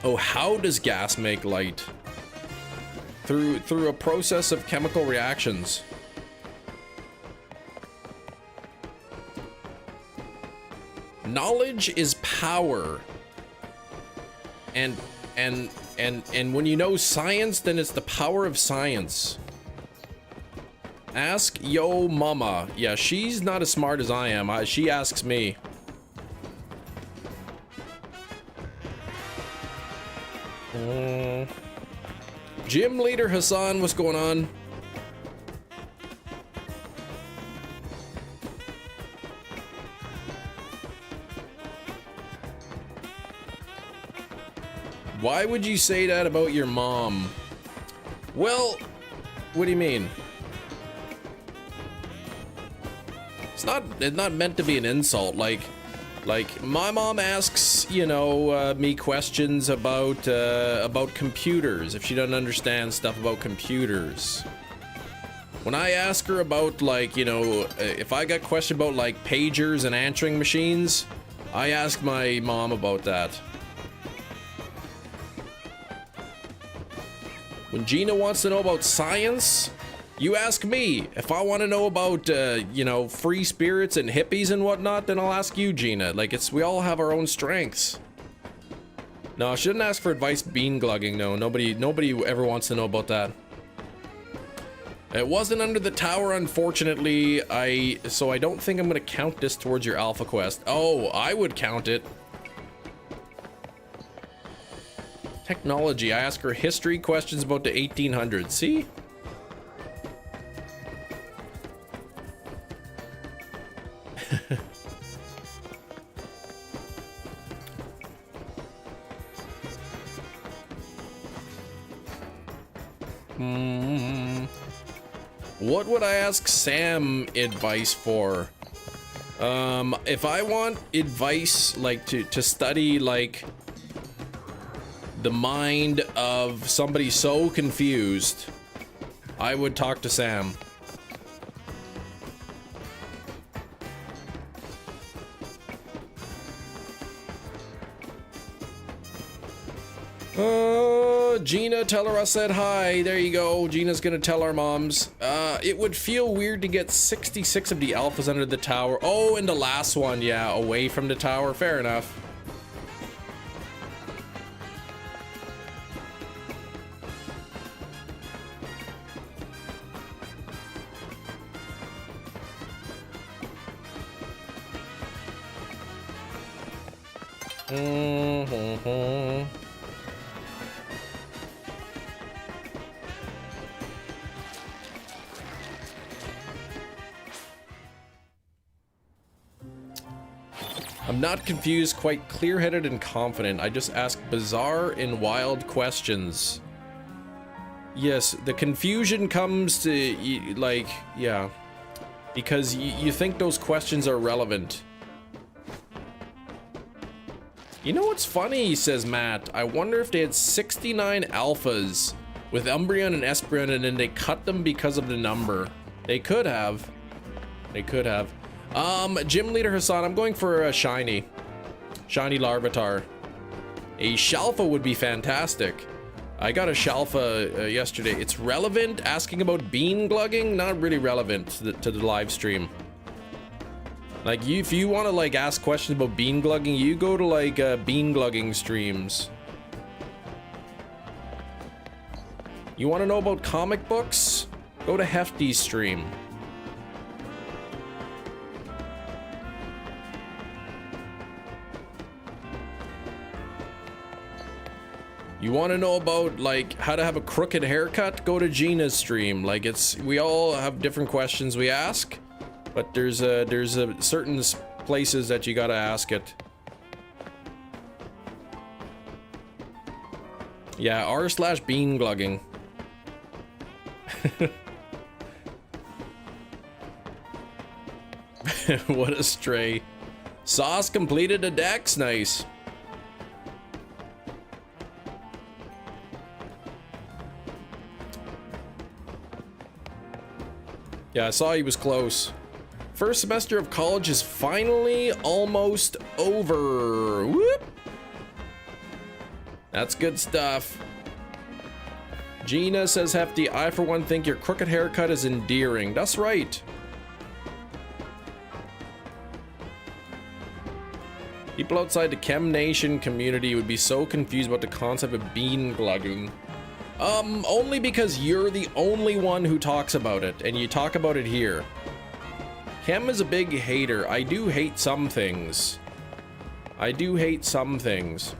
Oh, how does gas make light? Through a process of chemical reactions. Knowledge is power. And when you know science, then it's the power of science. Ask yo mama. Yeah, she's not as smart as I am. She asks me. Gym leader Hassan, what's going on? Why would you say that about your mom? Well, what do you mean? It's not meant to be an insult. Like my mom asks, you know, me questions about computers if she doesn't understand stuff about computers. When I ask her about, like, you know, if I got question about, like, pagers and answering machines, I ask my mom about that. When Gina wants to know about science, you ask me. If I want to know about, you know, free spirits and hippies and whatnot, then I'll ask you, Gina. Like, we all have our own strengths. No, I shouldn't ask for advice bean glugging. No, nobody ever wants to know about that. It wasn't under the tower, unfortunately. So I don't think I'm gonna count this towards your alpha quest. Oh, I would count it. Technology. I ask her history questions about the 1800s. See? What would I ask Sam advice for? If I want advice, like to study, like the mind of somebody so confused, I would talk to Sam. Gina, tell her I said hi. There you go. Gina's gonna tell our moms. It would feel weird to get 66 of the alphas under the tower. Oh, and the last one, yeah, away from the tower. Fair enough. I'm not confused, quite clear-headed and confident. I just ask bizarre and wild questions. Yes, the confusion comes to, like, yeah. Because you think those questions are relevant. You know what's funny, says Matt? I wonder if they had 69 alphas with Umbreon and Espeon and then they cut them because of the number. They could have. They could have. Gym Leader Hassan, I'm going for a shiny Larvatar. A Shalfa would be fantastic. I got a Shalfa yesterday. It's relevant. Asking about bean glugging, not really relevant to the live stream. Like, if you want to like ask questions about bean glugging, you go to like bean glugging streams. You want to know about comic books? Go to Hefty's stream. You want to know about like how to have a crooked haircut? Go to Gina's stream. Like, we all have different questions we ask, but there's a certain places that you gotta ask it. Yeah, r/bean glugging. What a stray. Sauce completed a dex. Nice. Yeah, I saw he was close. First semester of college is finally almost over. Whoop! That's good stuff. Gina says, Hefty, I for one think your crooked haircut is endearing. That's right. People outside the Chem Nation community would be so confused about the concept of bean glugging. Only because you're the only one who talks about it, and you talk about it here. Chem is a big hater. I do hate some things. I do hate some things.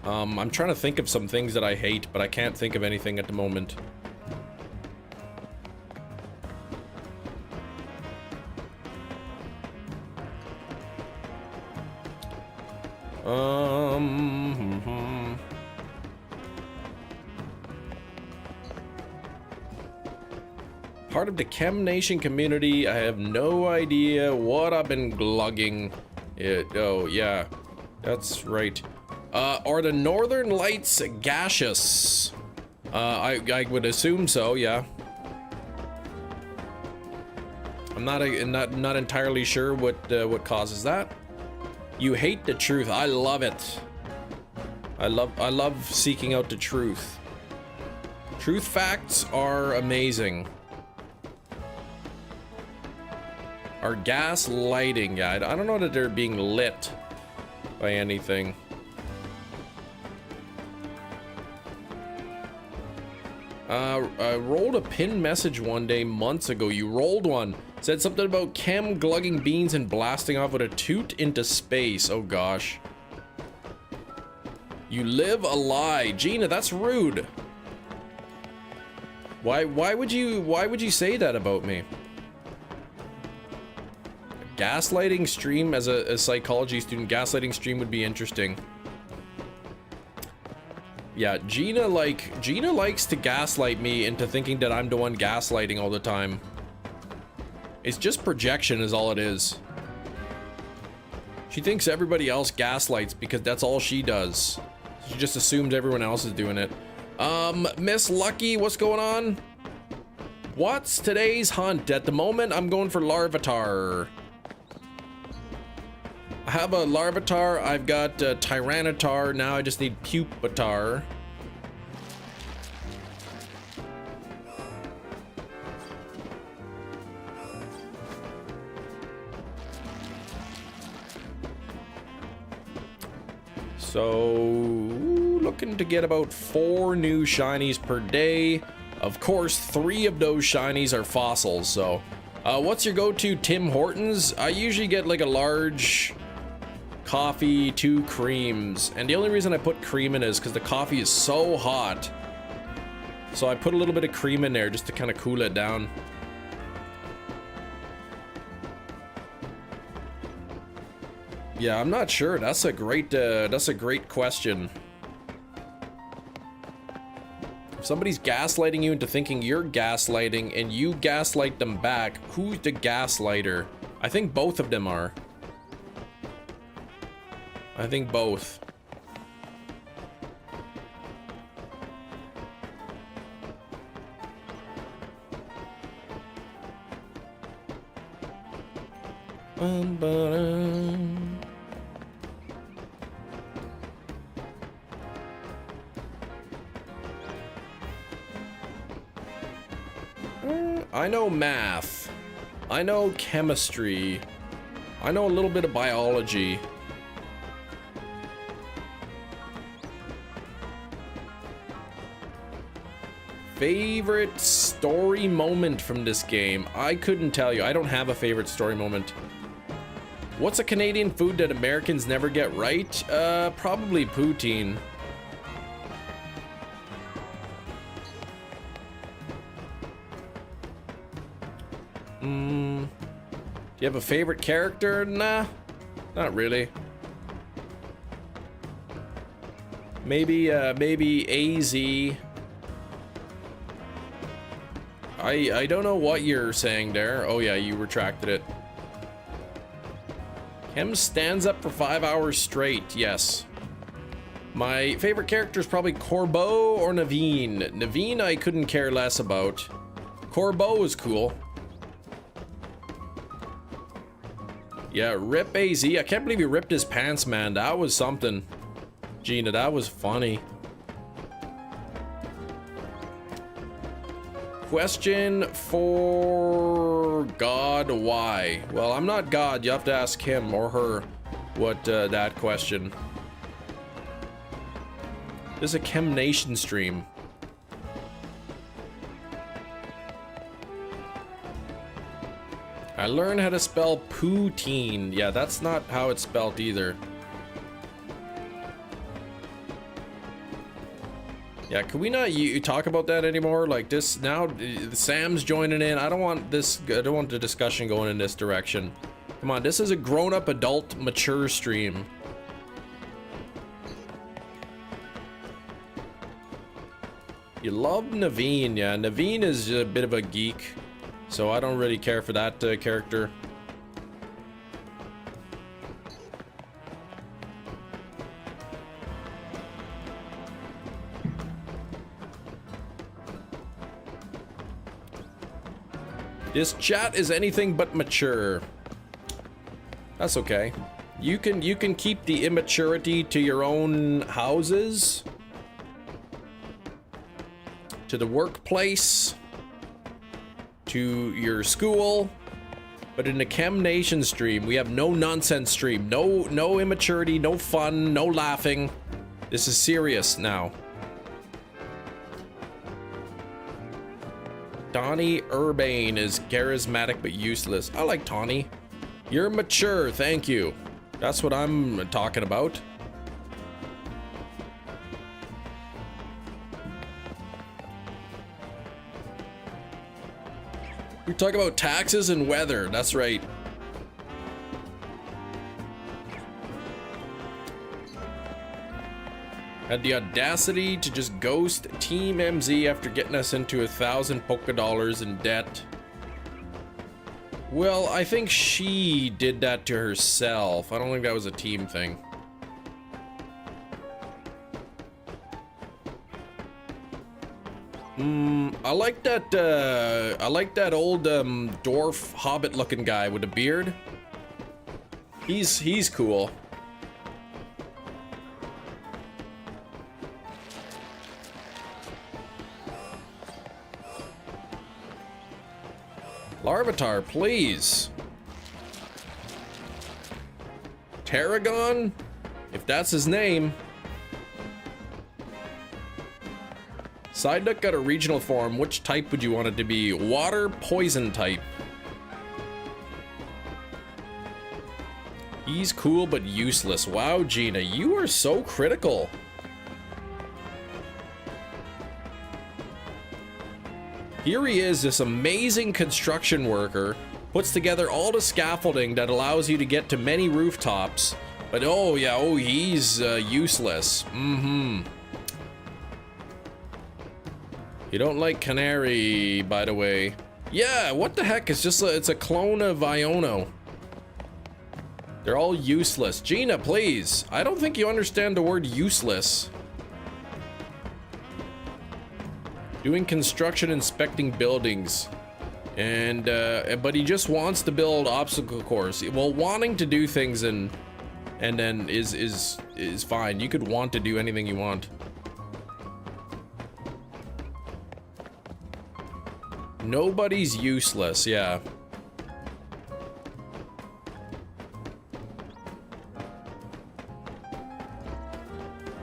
I'm trying to think of some things that I hate, but I can't think of anything at the moment. Part of the Chem Nation community, I have no idea what I've been glugging. Oh, yeah, that's right. Are the Northern Lights gaseous? I would assume so, yeah. I'm not entirely sure what causes that. You hate the truth. I love it. I love seeking out the truth. Truth facts are amazing. Are gas lighting? Yeah, I don't know that they're being lit by anything. I rolled a pinned message one day months ago. You rolled one. Said something about Chem glugging beans and blasting off with a toot into space. Oh gosh. You live a lie. Gina, that's rude. Why would you say that about me? A gaslighting stream as a psychology student, gaslighting stream would be interesting. Yeah, Gina likes to gaslight me into thinking that I'm the one gaslighting all the time. It's just projection is all it is. She thinks everybody else gaslights because that's all she does. She just assumes everyone else is doing it. Miss Lucky, what's going on? What's today's hunt? At the moment, I'm going for Larvatar. I have a Larvatar, I've got Tyranitar, now I just need Pupatar. So, looking to get about 4 new shinies per day. Of course, 3 of those shinies are fossils, so. What's your go-to Tim Hortons? I usually get like a large coffee, 2 creams, and the only reason I put cream in is because the coffee is so hot, so I put a little bit of cream in there just to kind of cool it down. Yeah, I'm not sure. That's a great question. If somebody's gaslighting you into thinking you're gaslighting and you gaslight them back, who's the gaslighter? I think both of them are. I think both. I know math. I know chemistry. I know a little bit of biology. Favorite story moment from this game? I couldn't tell you. I don't have a favorite story moment. What's a Canadian food that Americans never get right? Probably poutine. Do you have a favorite character? Nah, not really. Maybe AZ. I don't know what you're saying there. Oh yeah, you retracted it. Chem stands up for 5 hours straight. Yes. My favorite character is probably Corbeau or Naveen. Naveen I couldn't care less about. Corbeau is cool. Yeah, rip AZ. I can't believe he ripped his pants, man. That was something. Gina, that was funny. Question for God, why? Well, I'm not God. You have to ask him or her what that question. This is a Chem Nation stream. I learned how to spell poutine. Yeah, that's not how it's spelled either. Yeah, can we not talk about that anymore? Like this now, Sam's joining in. I don't want this. I don't want the discussion going in this direction. Come on, this is a grown-up, adult, mature stream. You love Naveen, yeah. Naveen is a bit of a geek, so I don't really care for that character. This chat is anything but mature. That's okay. You can keep the immaturity to your own houses, to the workplace, to your school, but in the Chem Nation stream, we have no nonsense stream. No immaturity, no fun, no laughing. This is serious now. Donnie Urbane is charismatic but useless. I like Tawny. You're mature, thank you. That's what I'm talking about. We're talking about taxes and weather, that's right. Had the audacity to just ghost Team MZ after getting us into 1,000 Poké Dollars in debt. Well, I think she did that to herself. I don't think that was a team thing. I like that old dwarf hobbit looking guy with a beard. He's cool. Larvatar, please. Tarragon? If that's his name. Psyduck got a regional form. Which type would you want it to be? Water, poison type. He's cool but useless. Wow, Gina, you are so critical. Here he is, this amazing construction worker, puts together all the scaffolding that allows you to get to many rooftops. But oh yeah, oh he's useless. You don't like Canary, by the way. Yeah, what the heck? It's just it's a clone of Iono. They're all useless. Gina, please. I don't think you understand the word useless. Doing construction, inspecting buildings, and but he just wants to build obstacle course. Well, wanting to do things and then is fine. You could want to do anything you want. Nobody's useless, yeah.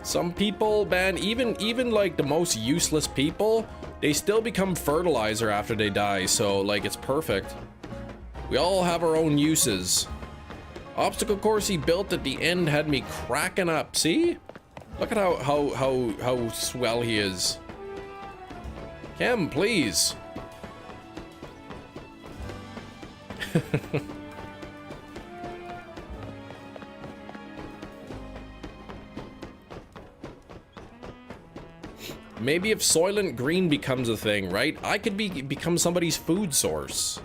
Some people, man, even like the most useless people, they still become fertilizer after they die, so like it's perfect. We all have our own uses. Obstacle course he built at the end had me cracking up. See? Look at how swell he is. Chem, please. Maybe if Soylent Green becomes a thing, right? I could become somebody's food source.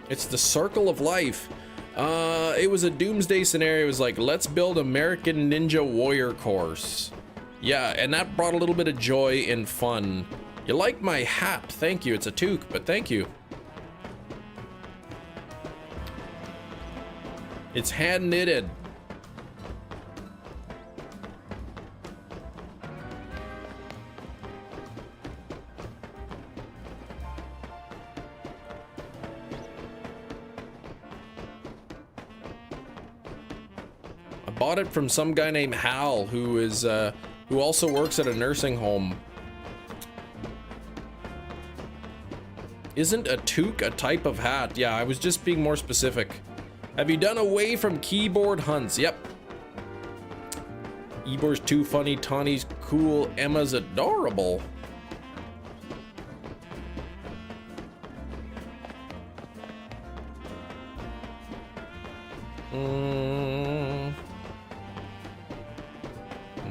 It's the circle of life. It was a doomsday scenario. It was like, let's build American Ninja Warrior course. Yeah, and that brought a little bit of joy and fun. You like my hat? Thank you. It's a toque, but thank you. It's hand knitted. Bought it from some guy named Hal, who is who also works at a nursing home. Isn't a toque a type of hat? Yeah, I was just being more specific. Have you done away from keyboard hunts? Yep. Ebor's too funny, Tawny's cool, Emma's adorable.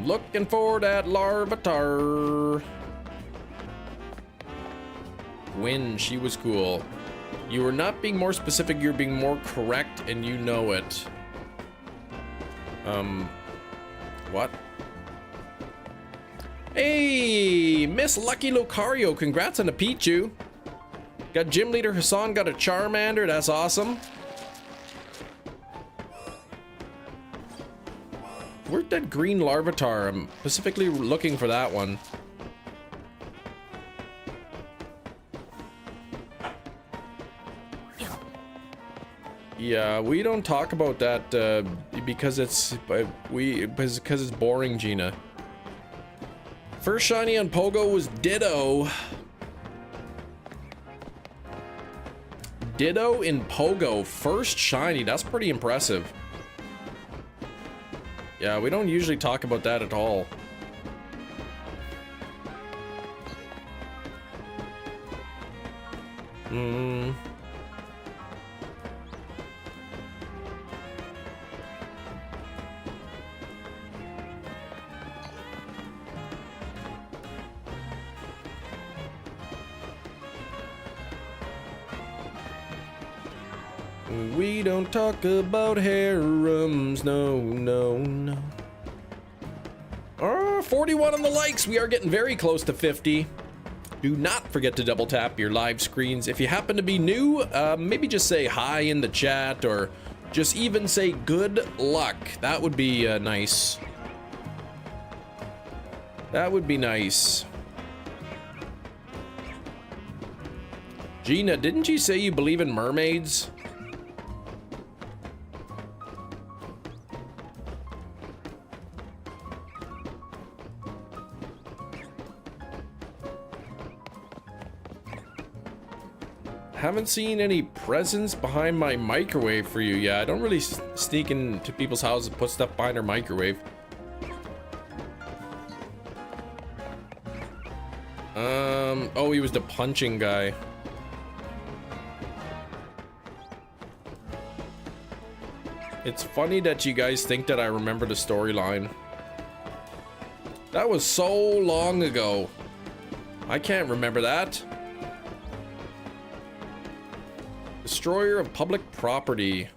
Looking for that Larvatar. When she was cool. You were not being more specific, you're being more correct, and you know it. What? Hey, Miss Lucky Lucario, congrats on the Pichu. Got Gym Leader Hassan, got a Charmander, that's awesome. Where'd that green Larvatar? I'm specifically looking for that one. Yeah, we don't talk about that because it's boring, Gina. First shiny on Pogo was Ditto. Ditto in Pogo, first shiny. That's pretty impressive. Yeah, we don't usually talk about that at all. We don't talk about harems, no, no, no. 41 on the likes. We are getting very close to 50. Do not forget to double tap your live screens. If you happen to be new, maybe just say hi in the chat or just even say good luck. That would be nice. That would be nice. Gina, didn't you say you believe in mermaids? Haven't seen any presents behind my microwave for you. Yeah, I don't really sneak into people's houses and put stuff behind their microwave. Oh, he was the punching guy. It's funny that you guys think that I remember the storyline. That was so long ago. I can't remember that. Destroyer of public property.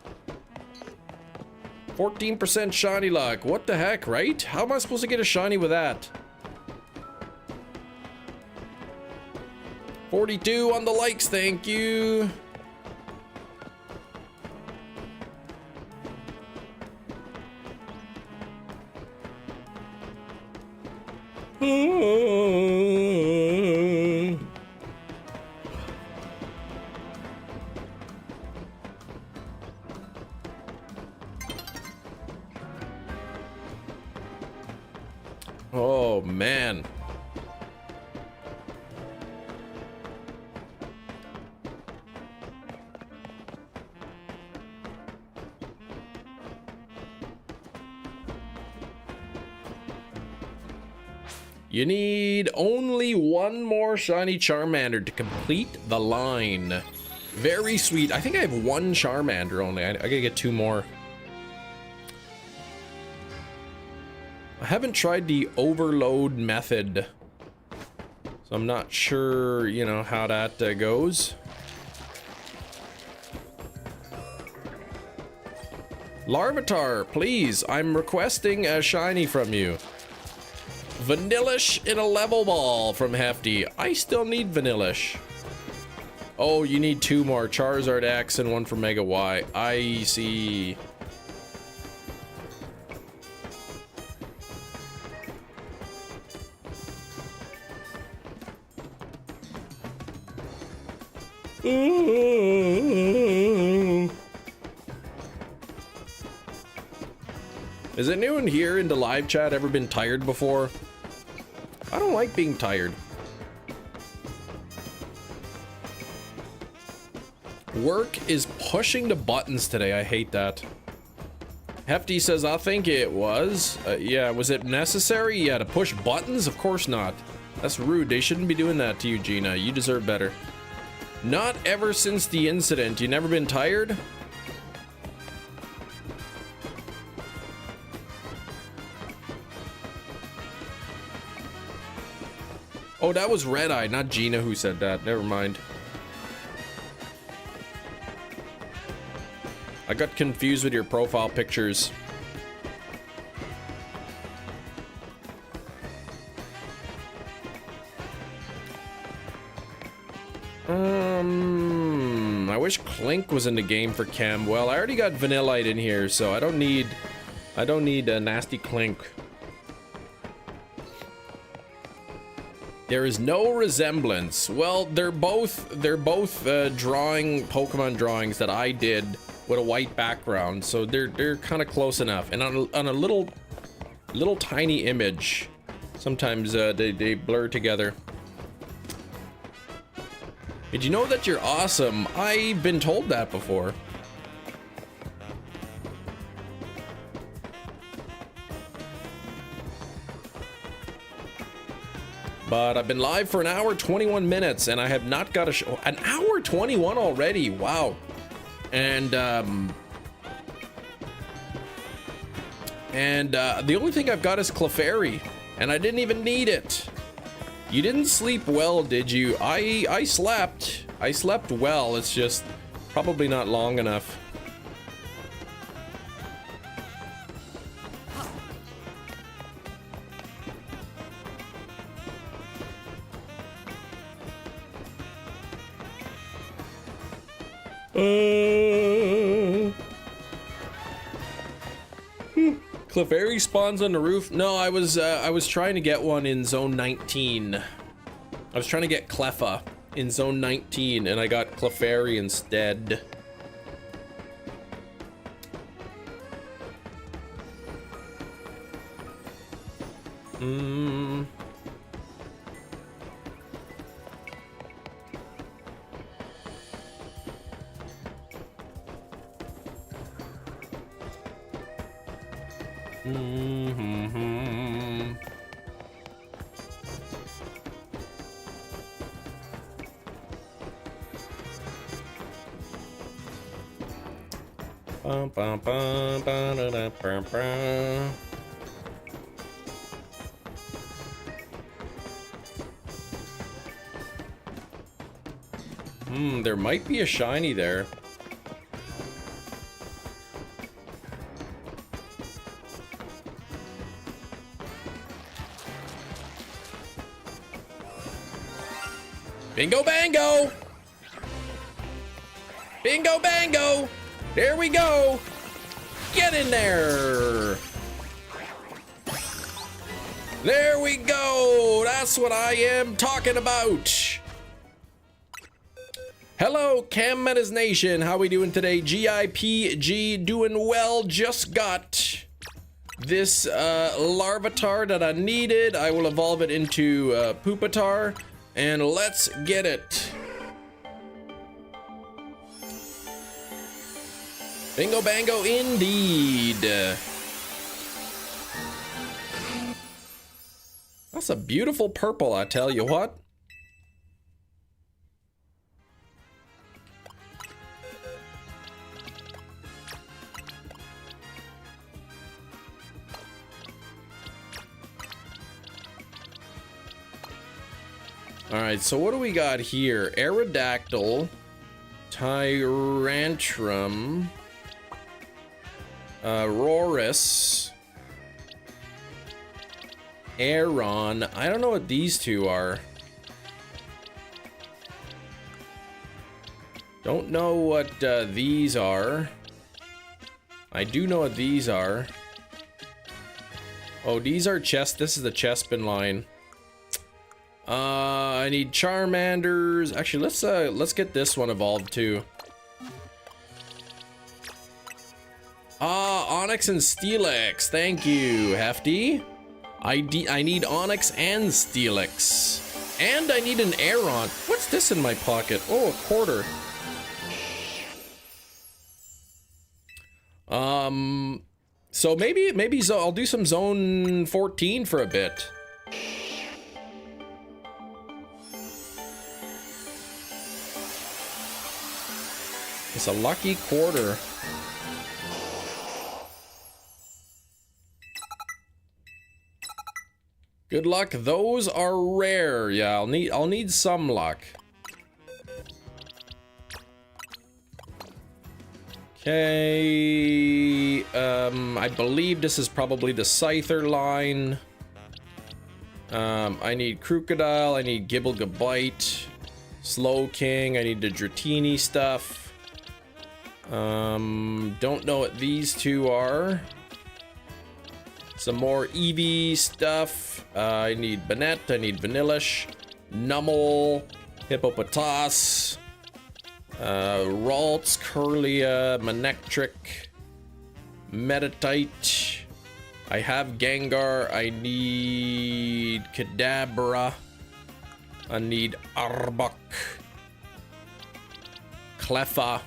14% shiny luck. What the heck, right? How am I supposed to get a shiny with that? 42 on the likes, thank you. Oh, man. You need only one more shiny Charmander to complete the line. Very sweet. I think I have one Charmander only. I gotta get two more. I haven't tried the overload method, so I'm not sure, you know, how that goes. Larvatar, please, I'm requesting a shiny from you. Vanillish in a level ball from Hefty. I still need Vanillish. Oh, you need two more. Charizard X and one for Mega Y. I see. Has anyone here in the live chat ever been tired before? I don't like being tired. Work is pushing the buttons today. I hate that. Hefty says, I think it was. Yeah, was it necessary? Yeah, to push buttons? Of course not. That's rude. They shouldn't be doing that to you, Gina. You deserve better. Not ever since the incident. You never been tired? Oh, that was Red Eye, not Gina who said that. Never mind. I got confused with your profile pictures. Clink was in the game for Chem. Well, I already got Vanillite in here, so I don't need a nasty Clink. There is no resemblance. Well, they're both drawing Pokemon drawings that I did with a white background, so they're kind of close enough. And on a little tiny image, sometimes they blur together. Did you know that you're awesome? I've been told that before. But I've been live for an hour 21 minutes and I have not got a show. An hour 21 already. Wow. And the only thing I've got is Clefairy, and I didn't even need it. You didn't sleep well, did you? I slept. I slept well. It's just probably not long enough. Clefairy spawns on the roof. No, I was trying to get one in zone 19. I was trying to get Cleffa in zone 19 and I got Clefairy instead. There might be a shiny there. Bingo bango! Bingo bango! There we go! Get in there! There we go! That's what I am talking about! Hello, Cam Metas Nation. How we doing today? GIPG doing well. Just got this Larvatar that I needed. I will evolve it into Pupitar, and let's get it. Bingo bango indeed. That's a beautiful purple, I tell you what. Alright, so what do we got here? Aerodactyl, Tyrantrum, Rorus, Aeron. I don't know what these two are. Don't know what these are. I do know what these are. Oh, these are chest. This is the Chespin line. I need Charmanders. Actually, let's get this one evolved too. Onyx and Steelix. Thank you, Hefty. I need Onyx and Steelix. And I need an Aeron. What's this in my pocket? Oh, a quarter. So maybe I'll do some zone 14 for a bit. It's a lucky quarter. Good luck. Those are rare. Yeah, I'll need some luck. Okay. I believe this is probably the Scyther line. I need Crocodile. I need Gibblegabite. Slow King. I need the Dratini stuff. Don't know what these two are. Some more Eevee stuff. I need Banette, I need Vanillish, Numel, Hippopotas, Ralts, Curlia, Manectric, Meditite. I have Gengar. I need Kadabra. I need Arbok, Clefairy.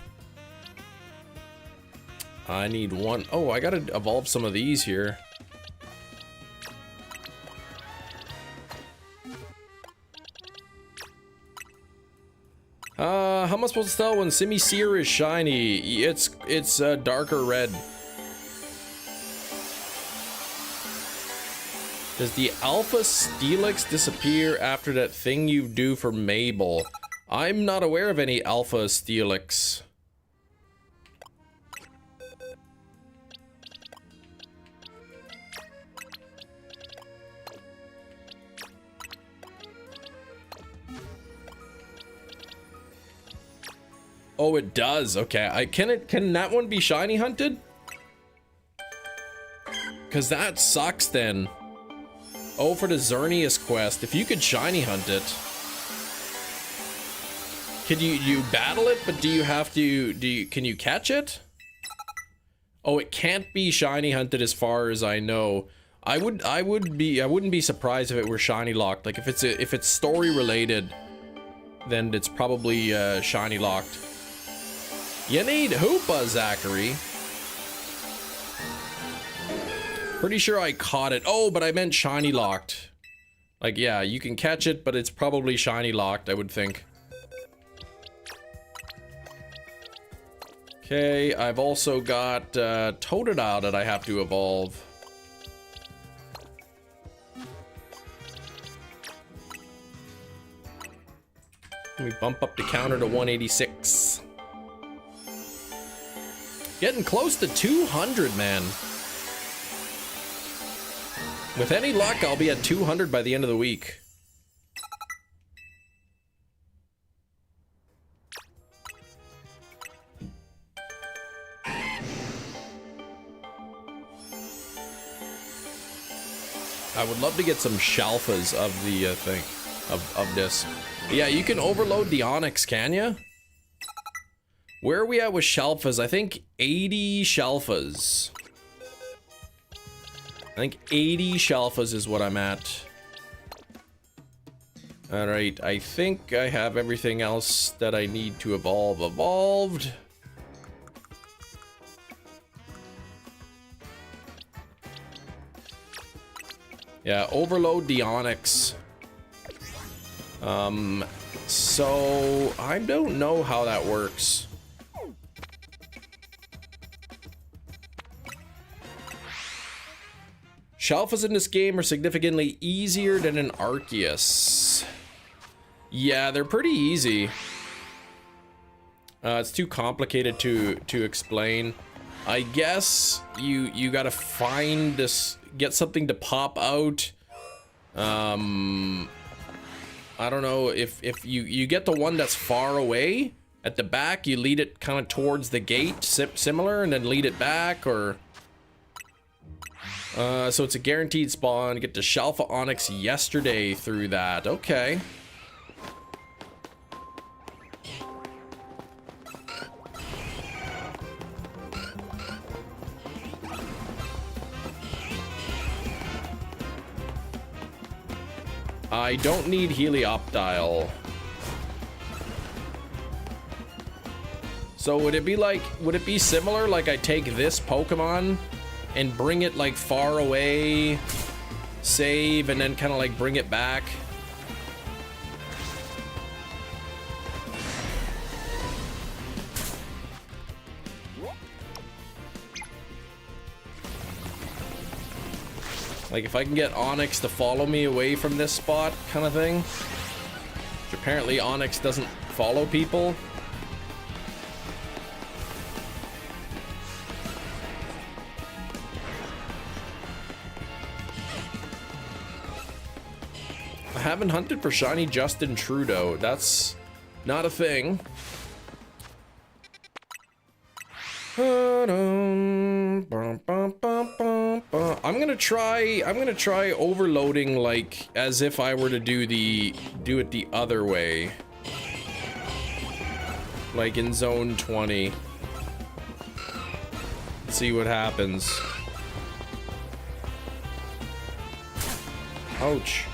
I need one. Oh, I gotta evolve some of these here. How am I supposed to tell when Simisear is shiny? It's darker red. Does the Alpha Steelix disappear after that thing you do for Mabel? I'm not aware of any Alpha Steelix. Oh, it does. Okay, can that one be shiny hunted? Cause that sucks then. Oh, for the Xerneas quest, if you could shiny hunt it, could you battle it? But do you have to? Can you catch it? Oh, it can't be shiny hunted as far as I know. I wouldn't be surprised if it were shiny locked. Like if it's story related, then it's probably shiny locked. You need Hoopa, Zachary. Pretty sure I caught it. Oh, but I meant shiny locked. Like, yeah, you can catch it, but it's probably shiny locked, I would think. Okay, I've also got Totodile that I have to evolve. Let me bump up the counter to 186. Getting close to 200, man. With any luck, I'll be at 200 by the end of the week. I would love to get some Shalfas of the thing, of this. Yeah, you can overload the Onyx, can ya? Where are we at with Shalfas? I think 80 Shalfas. I think 80 Shalfas is what I'm at. Alright, I think I have everything else that I need to evolve evolved. Yeah, overload the Onyx. So I don't know how that works. Shalfas in this game are significantly easier than an Arceus. Yeah, they're pretty easy. It's too complicated to explain. I guess you gotta find this, get something to pop out. I don't know if you get the one that's far away at the back, you lead it kind of towards the gate, similar, and then lead it back, or. So it's a guaranteed spawn. Get to Shalfa Onyx yesterday through that. Okay. I don't need Helioptile. So would it be similar, like I take this Pokemon and bring it like far away, save, and then kind of like bring it back? Like if I can get Onyx to follow me away from this spot kind of thing. Which apparently Onyx doesn't follow people. I haven't hunted for shiny Justin Trudeau. That's not a thing. I'm gonna try overloading like as if I were to do it the other way. Like in zone 20. See what happens. Ouch.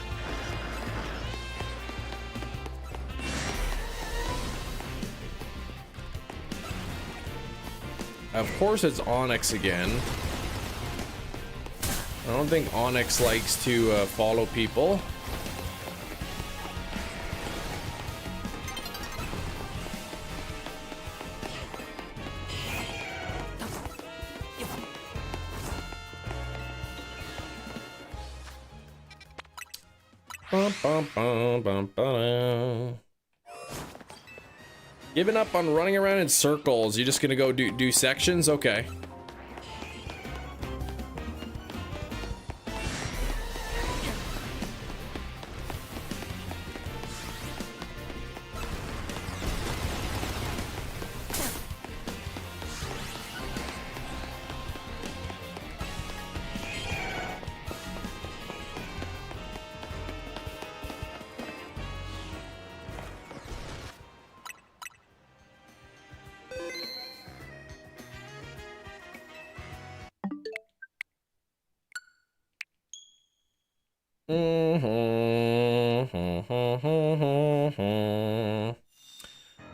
Of course it's Onyx again. I don't think Onyx likes to follow people. Giving up on running around in circles. You're just gonna go do sections? Okay.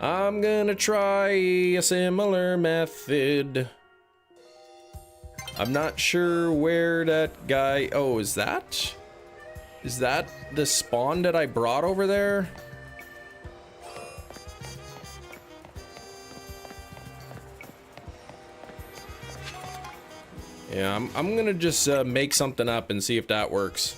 I'm gonna try a similar method. I'm not sure where that guy... Oh, is that the spawn that I brought over there? Yeah, I'm gonna just make something up and see if that works.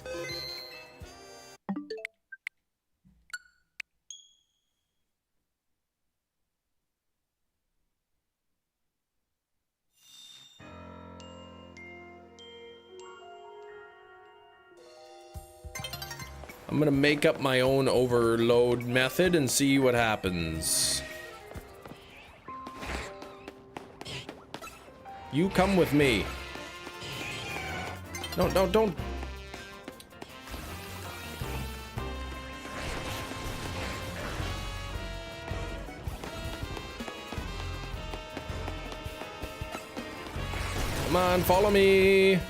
I'm gonna make up my own overload method and see what happens. You come with me. No, don't. Come on, follow me.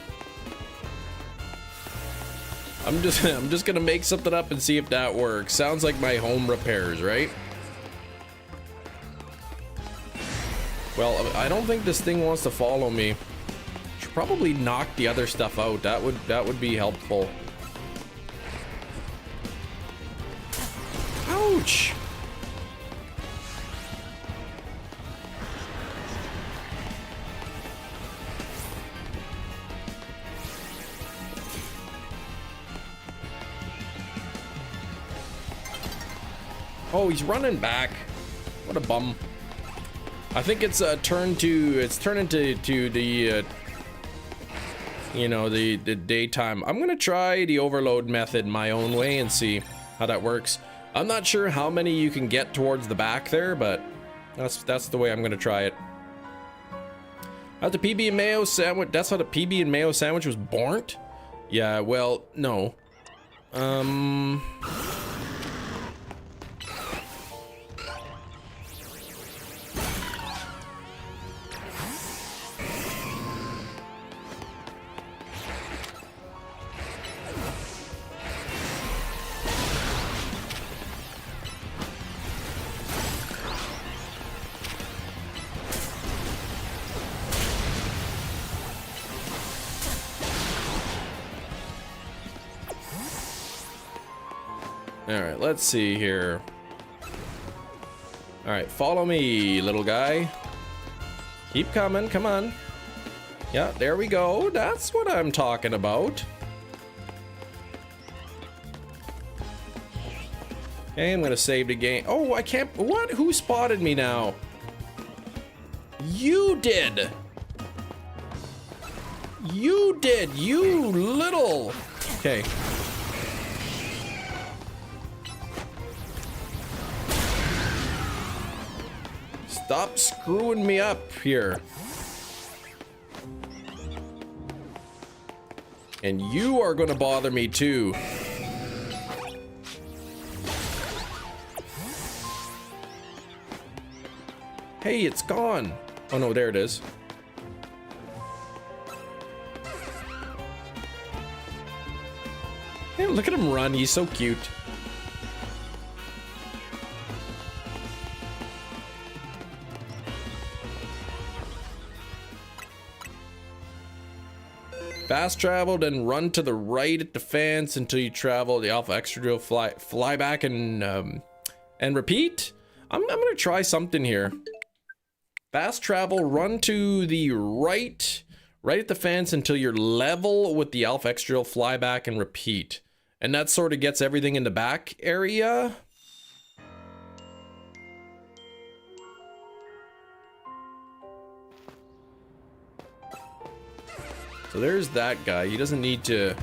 I'm just gonna make something up and see if that works. Sounds like my home repairs, right? Well, I don't think this thing wants to follow me. Should probably knock the other stuff out. That would be helpful. Ouch! Oh, he's running back. What a bum. I think it's turned into the you know, the daytime. I'm gonna try the overload method my own way and see how that works. I'm not sure how many you can get towards the back there, but that's the way I'm gonna try it. How the PB and mayo sandwich? That's how the PB and mayo sandwich was born? Yeah. Well, no. Alright, let's see here. Alright, follow me, little guy. Keep coming, come on. Yeah, there we go. That's what I'm talking about. Okay, I'm gonna save the game. Oh, I can't. What? Who spotted me now? You did. You did, you little. Okay. Stop screwing me up here. And you are gonna bother me too. Hey, it's gone. Oh no, there it is. Hey, look at him run, he's so cute. Fast travel, then run to the right at the fence until you travel the Alpha Extra Drill, fly back and repeat. I'm gonna try something here. Fast travel, run to the right at the fence until you're level with the Alpha Extra Drill, fly back and repeat. And that sort of gets everything in the back area. So there's that guy. He doesn't need to...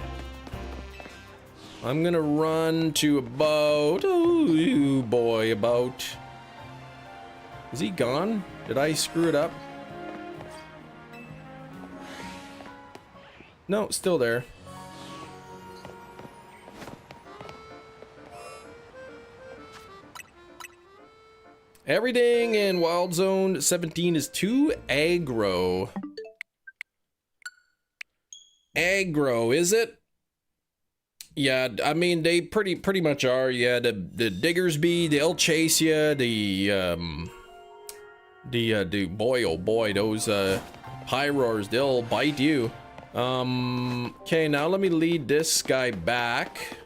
I'm gonna run to about... Oh boy, about... Is he gone? Did I screw it up? No, still there. Everything in Wild Zone 17 is too aggro. Aggro, is it? Yeah, I mean they pretty much are. Yeah, the diggers bee, they'll chase you. The boy, oh boy, those high roars, they'll bite you. Okay, now let me lead this guy back.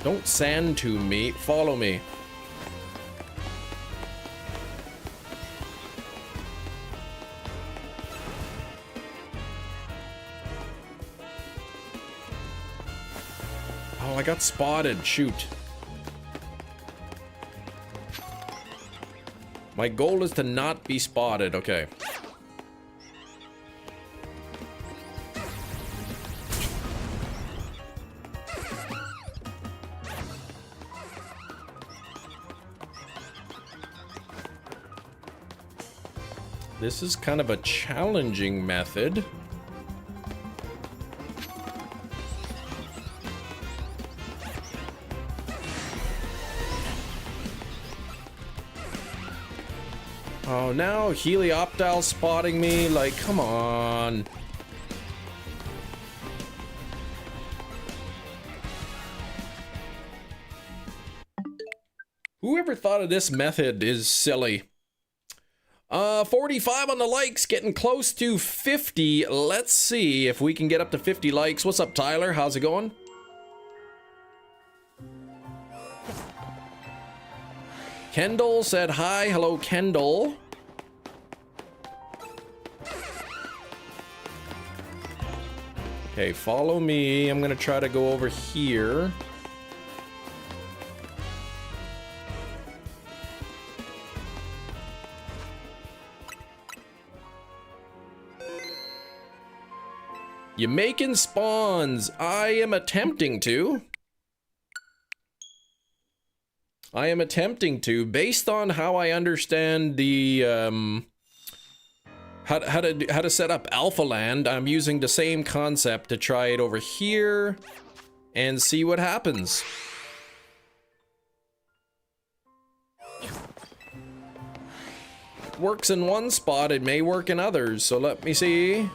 Don't sand to me. Follow me. Oh, I got spotted. Shoot. My goal is to not be spotted. Okay. This is kind of a challenging method. Oh, now Helioptile spotting me, like, come on. Whoever thought of this method is silly. 45 on the likes, getting close to 50. Let's see if we can get up to 50 likes. What's up, Tyler? How's it going? Kendall said hi. Hello, Kendall. Okay, follow me. I'm gonna try to go over here. You making spawns? I am attempting to. I am attempting to, based on how I understand the how to set up Alpha Land. I'm using the same concept to try it over here and see what happens. Works in one spot, it may work in others. So let me see.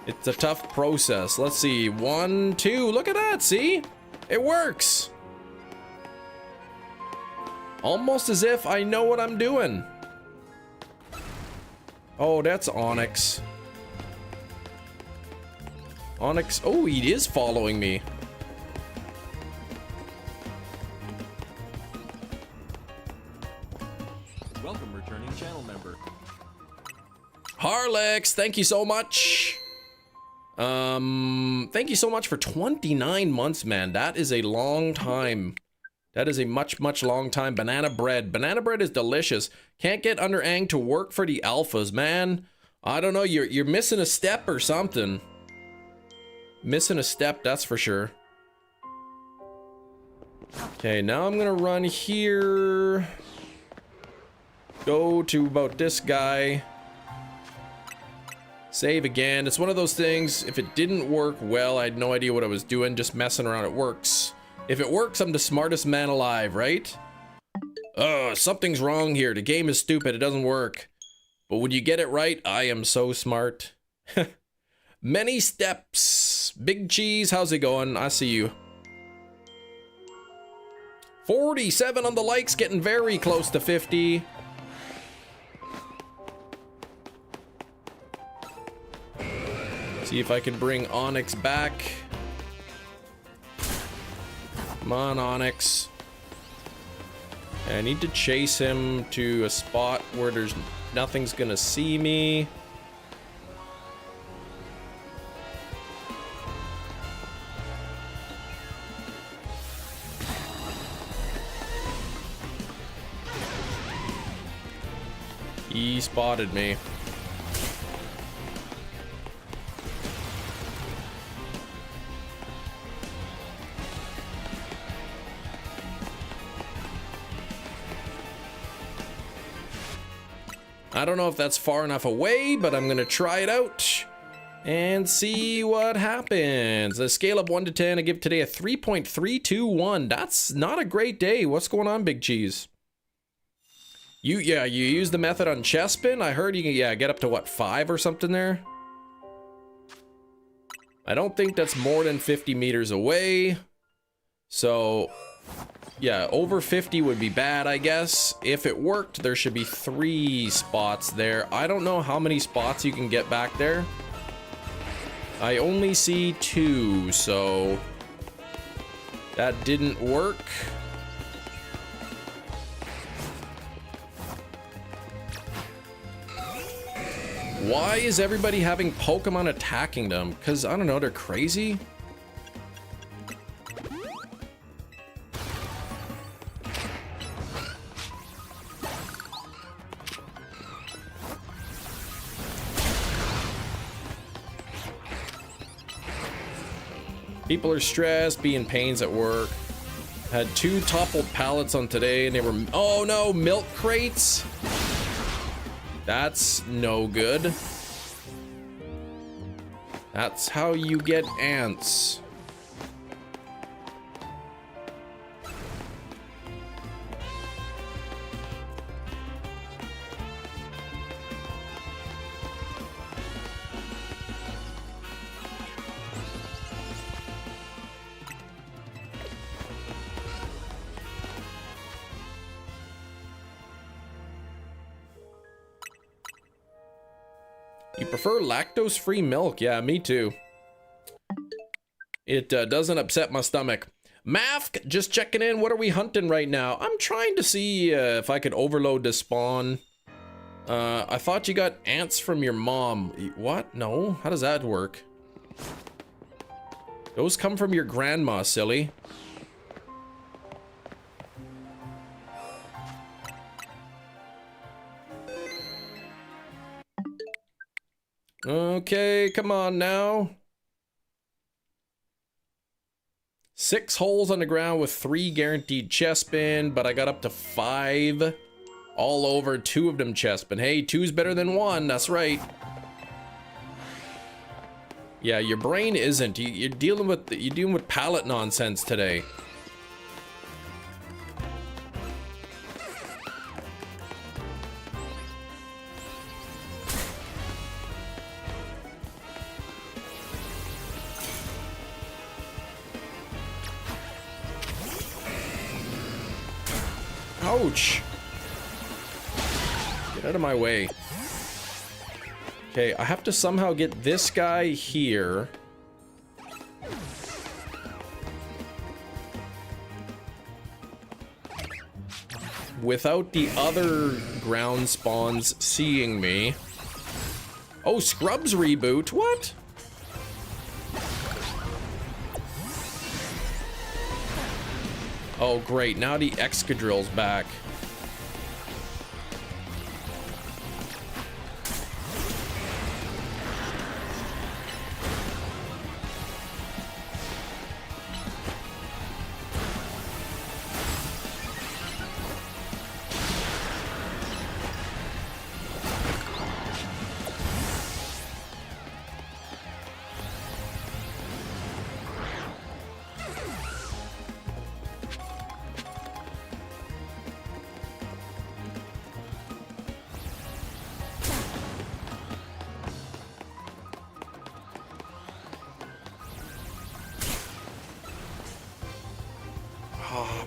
It's a tough process. Let's see. 1, 2. Look at that. See? It works. Almost as if I know what I'm doing. Oh, that's Onyx. Onyx. Oh, he is following me. Welcome, returning channel member. Harlex, thank you so much. Thank you so much for 29 months, man. That is a long time. That is a much long time. Banana bread. Banana bread is delicious. Can't get Under Ang to work for the alphas, man. I don't know. You're missing a step or something. Missing a step, that's for sure. Okay, now I'm gonna run here. Go to about this guy. Save again. It's one of those things, if it didn't work well, I had no idea what I was doing, just messing around. It works. If it works, I'm the smartest man alive, right? Something's wrong here. The game is stupid. It doesn't work. But when you get it right, I am so smart. Many steps. Big Cheese, how's it going? I see you. 47 on the likes, getting very close to 50. See if I can bring Onyx back. Come on, Onyx. I need to chase him to a spot where there's nothing's gonna see me. He spotted me. I don't know if that's far enough away, but I'm gonna try it out and see what happens. The scale of 1 to 10, I give today a 3.321. That's not a great day. What's going on, Big Cheese? You use the method on Chespin? I heard you can, get up to what, 5 or something there? I don't think that's more than 50 meters away. So, yeah, over 50 would be bad, I guess. If it worked, there should be 3 spots there. I don't know how many spots you can get back there. I only see 2, so that didn't work. Why is everybody having Pokemon attacking them? Because, I don't know, they're crazy? People are stressed, being pains at work. Had 2 toppled pallets on today and they were, oh no, milk crates? That's no good. That's how you get ants. You prefer lactose-free milk? Yeah, me too. It doesn't upset my stomach. Mafk, just checking in. What are we hunting right now? I'm trying to see if I could overload the spawn. I thought you got ants from your mom. What? No? How does that work? Those come from your grandma, silly. Okay, come on now. 6 holes on the ground with 3 guaranteed Chespin, but I got up to 5 all over, 2 of them Chespin. Hey, 2's better than 1, that's right. Yeah, your brain isn't. You're dealing with palate nonsense today. Ouch! Get out of my way. Okay, I have to somehow get this guy here. Without the other ground spawns seeing me. Oh, Scrubs reboot? What? Oh, great. Now the Excadrill's back.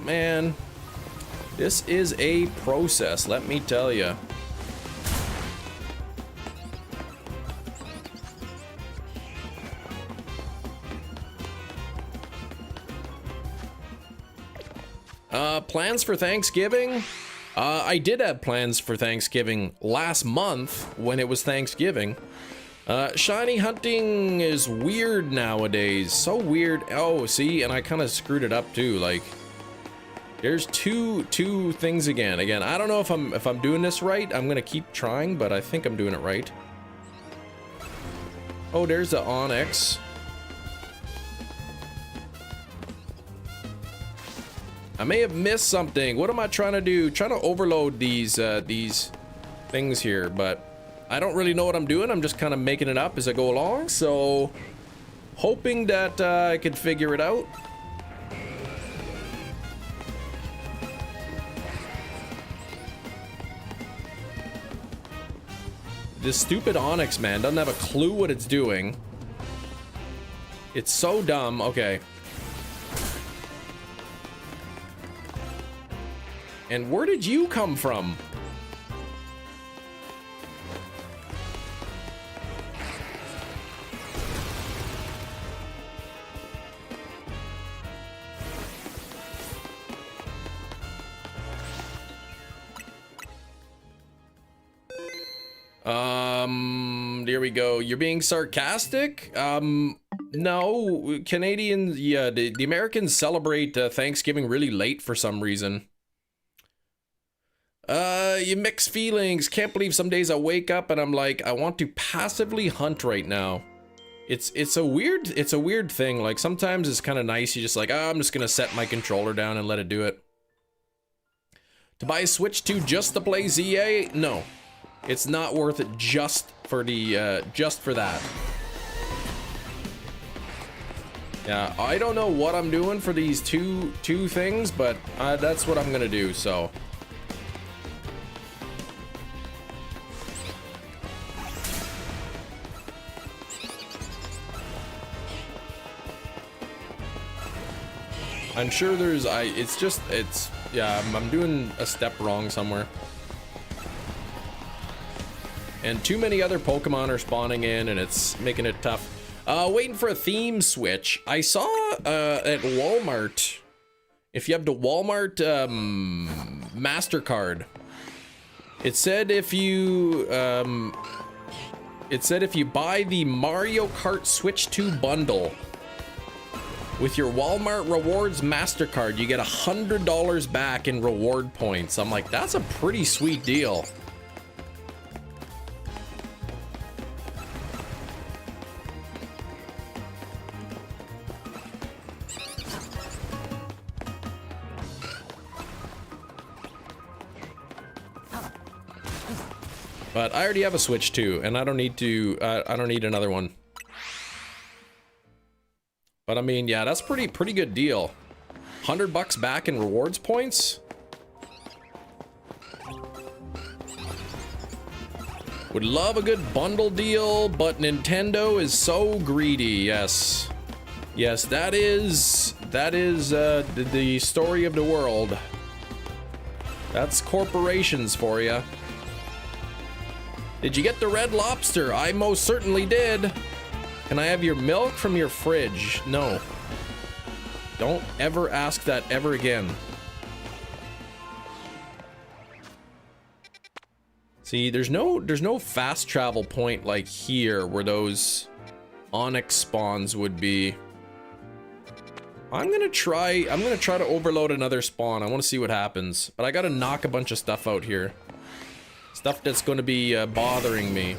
man. This is a process, let me tell you. Plans for Thanksgiving? I did have plans for Thanksgiving last month when it was Thanksgiving. Shiny hunting is weird nowadays. So weird. Oh, see, and I kind of screwed it up too. Like, there's two things again. I don't know if I'm doing this right. I'm gonna keep trying, but I think I'm doing it right. Oh, there's the Onyx. I may have missed something. What am I trying to do? Trying to overload these things here, but I don't really know what I'm doing. I'm just kind of making it up as I go along. So, hoping that I can figure it out. This stupid Onyx, man, doesn't have a clue what it's doing. It's so dumb. Okay. And where did you come from? There we go. You're being sarcastic? No. Canadians, yeah, the Americans celebrate Thanksgiving really late for some reason. You mix feelings. Can't believe some days I wake up and I'm like, I want to passively hunt right now. It's a weird thing. Like, sometimes it's kind of nice. You just like, oh, I'm just gonna set my controller down and let it do it. To buy a Switch 2 just to play ZA? No. It's not worth it just for the, just for that. Yeah, I don't know what I'm doing for these two things, but that's what I'm gonna do, so. I'm sure there's, yeah, I'm doing a step wrong somewhere. And too many other Pokemon are spawning in and it's making it tough. Waiting for a theme switch. I saw, at Walmart, if you have the Walmart, MasterCard, it said if you buy the Mario Kart Switch 2 bundle, with your Walmart Rewards MasterCard, you get $100 back in reward points. I'm like, that's a pretty sweet deal. But I already have a Switch 2, and I don't need to, I don't need another one. But I mean, yeah, that's pretty good deal. $100 back in rewards points. Would love a good bundle deal, but Nintendo is so greedy. Yes, yes, that is the story of the world. That's corporations for you. Did you get the Red Lobster? I most certainly did. Can I have your milk from your fridge? No. Don't ever ask that ever again. See, there's no fast travel point like here where those Onyx spawns would be. I'm gonna try to overload another spawn. I want to see what happens. But I gotta knock a bunch of stuff out here. Stuff that's gonna be bothering me.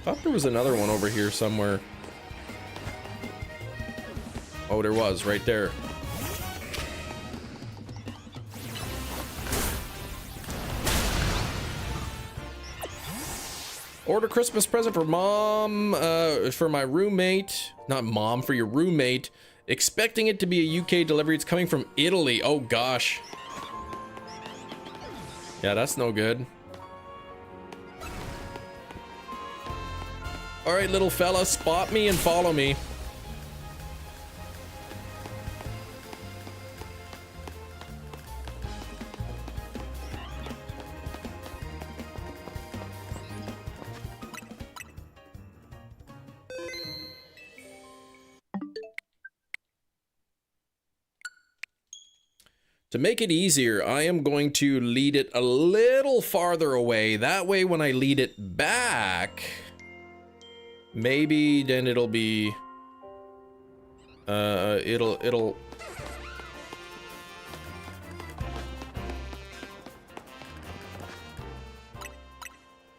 Thought there was another one over here somewhere. Oh, there was, right there. Order Christmas present for mom, for my roommate. Not mom, for your roommate. Expecting it to be a UK delivery. It's coming from Italy. Oh gosh. Yeah, that's no good. All right, little fella, spot me and follow me. To make it easier, I am going to lead it a little farther away. That way, when I lead it back, maybe then it'll be, it'll.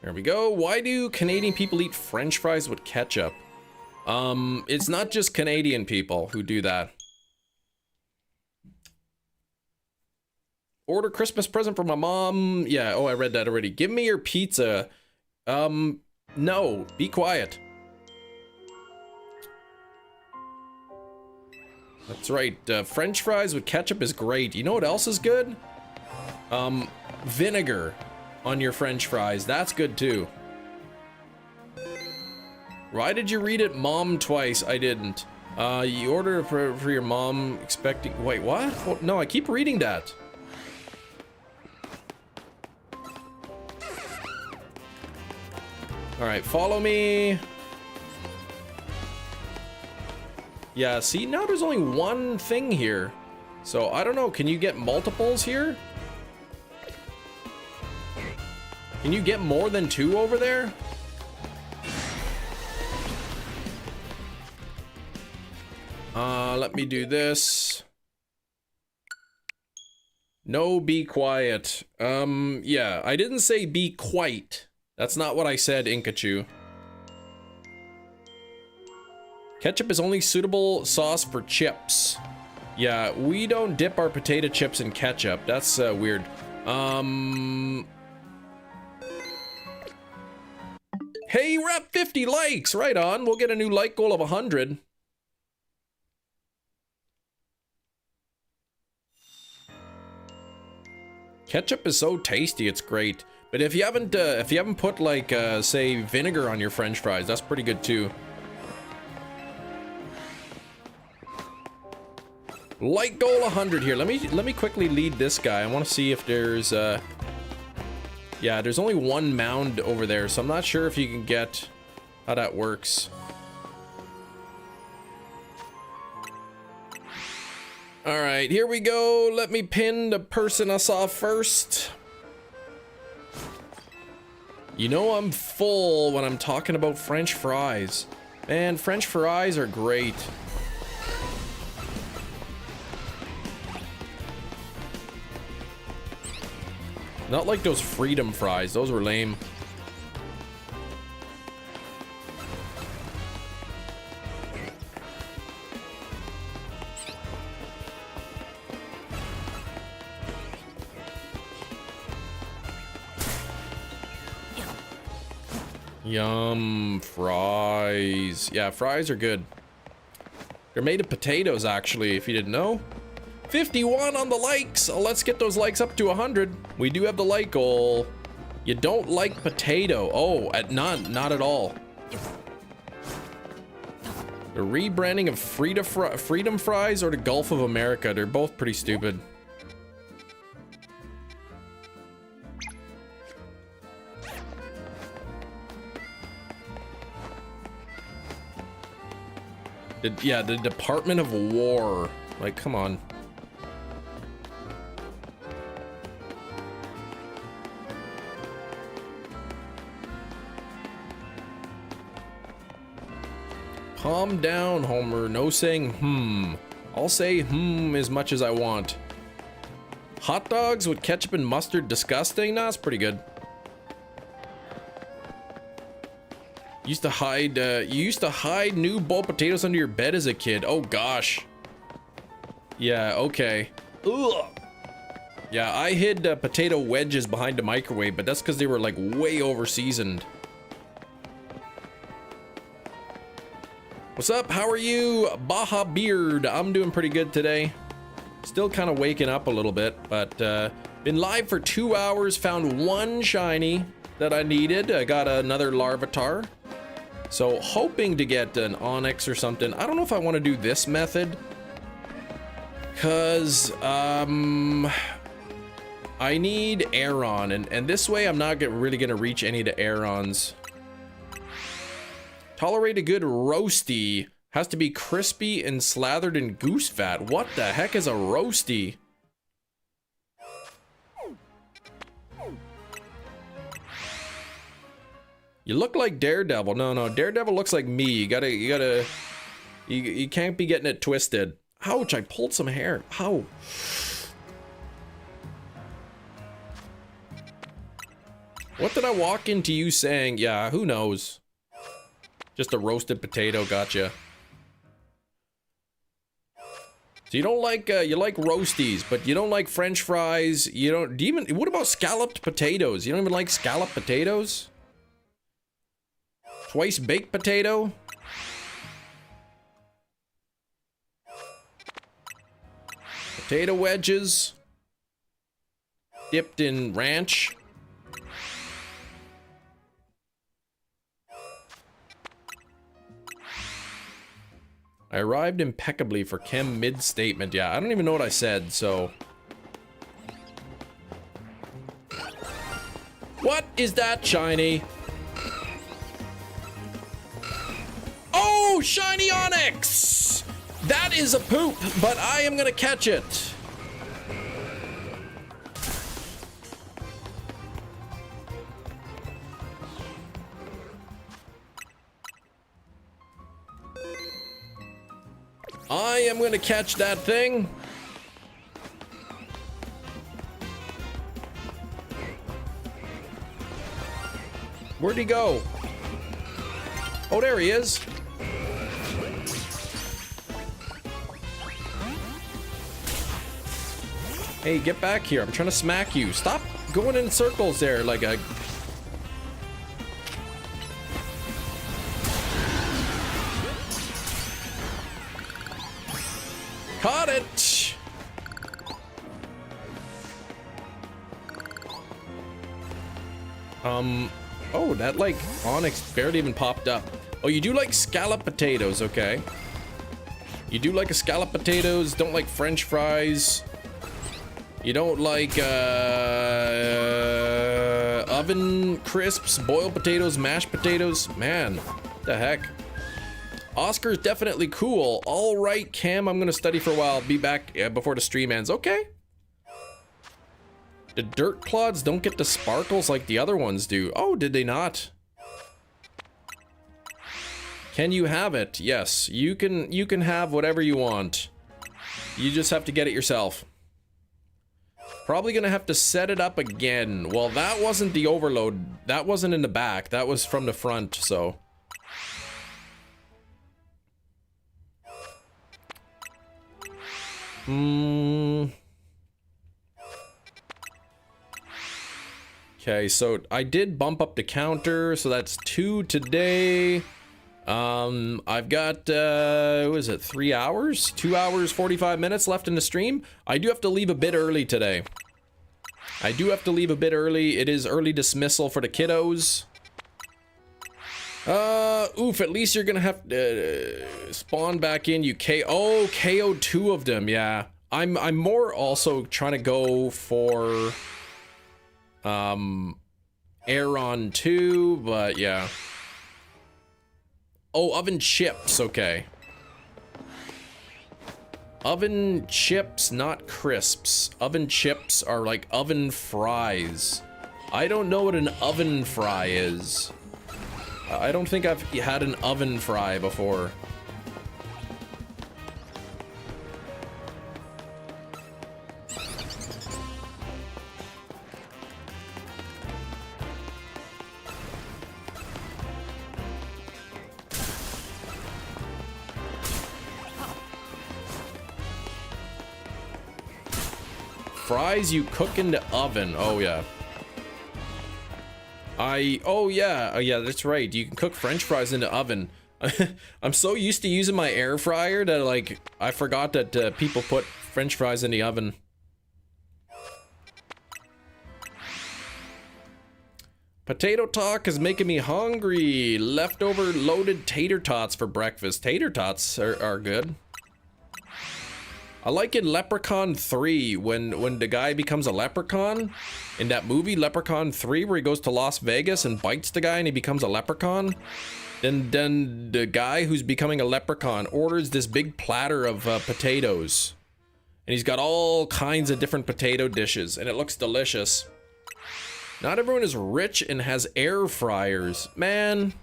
There we go. Why do Canadian people eat French fries with ketchup? It's not just Canadian people who do that. Order Christmas present for my mom. Yeah, oh, I read that already. Give me your pizza. No, be quiet. That's right. French fries with ketchup is great. You know what else is good? Vinegar on your French fries. That's good too. Why did you read it mom twice? I didn't. You order for your mom expecting... Wait, what? Oh, no, I keep reading that. All right, follow me. Yeah, see, now there's only one thing here. So, I don't know, can you get multiples here? Can you get more than 2 over there? Let me do this. No, be quiet. Yeah, I didn't say be quite. That's not what I said, Inkachu. Ketchup is only suitable sauce for chips. Yeah, we don't dip our potato chips in ketchup. That's weird. Hey, we're at 50 likes. Right on. We'll get a new like goal of 100. Ketchup is so tasty. It's great. But if you haven't put like say vinegar on your French fries, that's pretty good too. Like goal 100 here. Let me quickly lead this guy. I want to see if there's yeah, there's only one mound over there, so I'm not sure if you can get how that works. All right, here we go. Let me pin the person I saw first. You know I'm full when I'm talking about French fries. Man, French fries are great. Not like those freedom fries. Those were lame. Yum, fries. Yeah, fries are good. They're made of potatoes, actually, if you didn't know. 51 on the likes. Let's get those likes up to 100. We do have the like goal. You don't like potato. Oh, not at all. The rebranding of Freedom Fries or the Gulf of America. They're both pretty stupid. Yeah, the Department of War. Like, come on. Calm down, Homer. No saying hmm. I'll say hmm as much as I want. Hot dogs with ketchup and mustard, disgusting? Nah, it's pretty good. You used to hide new boiled potatoes under your bed as a kid. Oh gosh. Yeah, okay. Ugh. Yeah, I hid potato wedges behind the microwave, but that's because they were like way over seasoned. What's up? How are you, Baja Beard? I'm doing pretty good today. Still kind of waking up a little bit, but been live for 2 hours. Found one shiny that I needed. I got another Larvatar. So hoping to get an Onyx or something. I don't know if I want to do this method. Cause I need Aeron, and this way I'm not really gonna reach any of the Aerons. Tolerate a good roasty. Has to be crispy and slathered in goose fat. What the heck is a roasty? You look like Daredevil. No, Daredevil looks like me. You can't be getting it twisted. Ouch, I pulled some hair. Ow. What did I walk into you saying? Yeah, who knows? Just a roasted potato, gotcha. So you don't like, you like roasties, but you don't like French fries. You don't, do you even, what about scalloped potatoes? You don't even like scalloped potatoes? Twice baked potato? Potato wedges. Dipped in ranch. I arrived impeccably for chem mid-statement. Yeah, I don't even know what I said, so... What is that, shiny? Oh, shiny Onyx! That is a poop, but I am gonna catch it. I am gonna catch that thing. Where'd he go? Oh, there he is. Hey, get back here. I'm trying to smack you. Stop going in circles there like a... Caught it! Oh, that like Onyx barely even popped up. Oh, you do like scalloped potatoes, okay. You do like a scalloped potatoes, don't like French fries. You don't like, oven crisps, boiled potatoes, mashed potatoes. Man, what the heck. Oscar's definitely cool. All right, Cam, I'm gonna study for a while. Be back before the stream ends. Okay. The dirt clods don't get the sparkles like the other ones do. Oh, did they not? Can you have it? Yes, you can have whatever you want. You just have to get it yourself. Probably gonna have to set it up again. Well, that wasn't the overload. That wasn't in the back. That was from the front, so... Okay, so I did bump up the counter, so that's 2 today. I've got, what is it, 3 hours? 2 hours, 45 minutes left in the stream. I do have to leave a bit early today. It is early dismissal for the kiddos. Oof, at least you're gonna have to spawn back in. You KO'd 2 of them, yeah. I'm more also trying to go for Aeron 2, but yeah. Oh, oven chips, okay. Oven chips, not crisps. Oven chips are like oven fries. I don't know what an oven fry is. I don't think I've had an oven fry before. Fries you cook in the oven. Oh yeah. Oh yeah, that's right. You can cook French fries in the oven. I'm so used to using my air fryer that like I forgot that people put French fries in the oven. Potato talk is making me hungry. Leftover loaded tater tots for breakfast. Tater tots are good. I like in Leprechaun 3 when the guy becomes a leprechaun in that movie Leprechaun 3 where he goes to Las Vegas and bites the guy and he becomes a leprechaun. Then the guy who's becoming a leprechaun orders this big platter of potatoes. And he's got all kinds of different potato dishes and it looks delicious. Not everyone is rich and has air fryers. Man.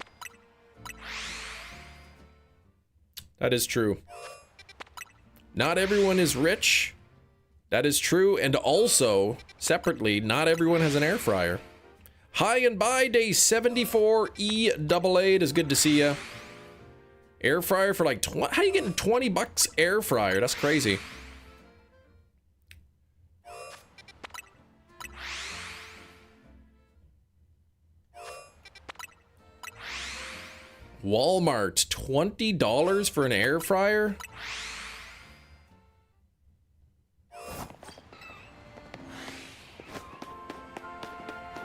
That is true. Not everyone is rich. That is true. And also, separately, not everyone has an air fryer. Hi and bye, day 74 E88 is good to see ya. Air fryer for like how are you getting 20 bucks air fryer? That's crazy. Walmart, $20 for an air fryer?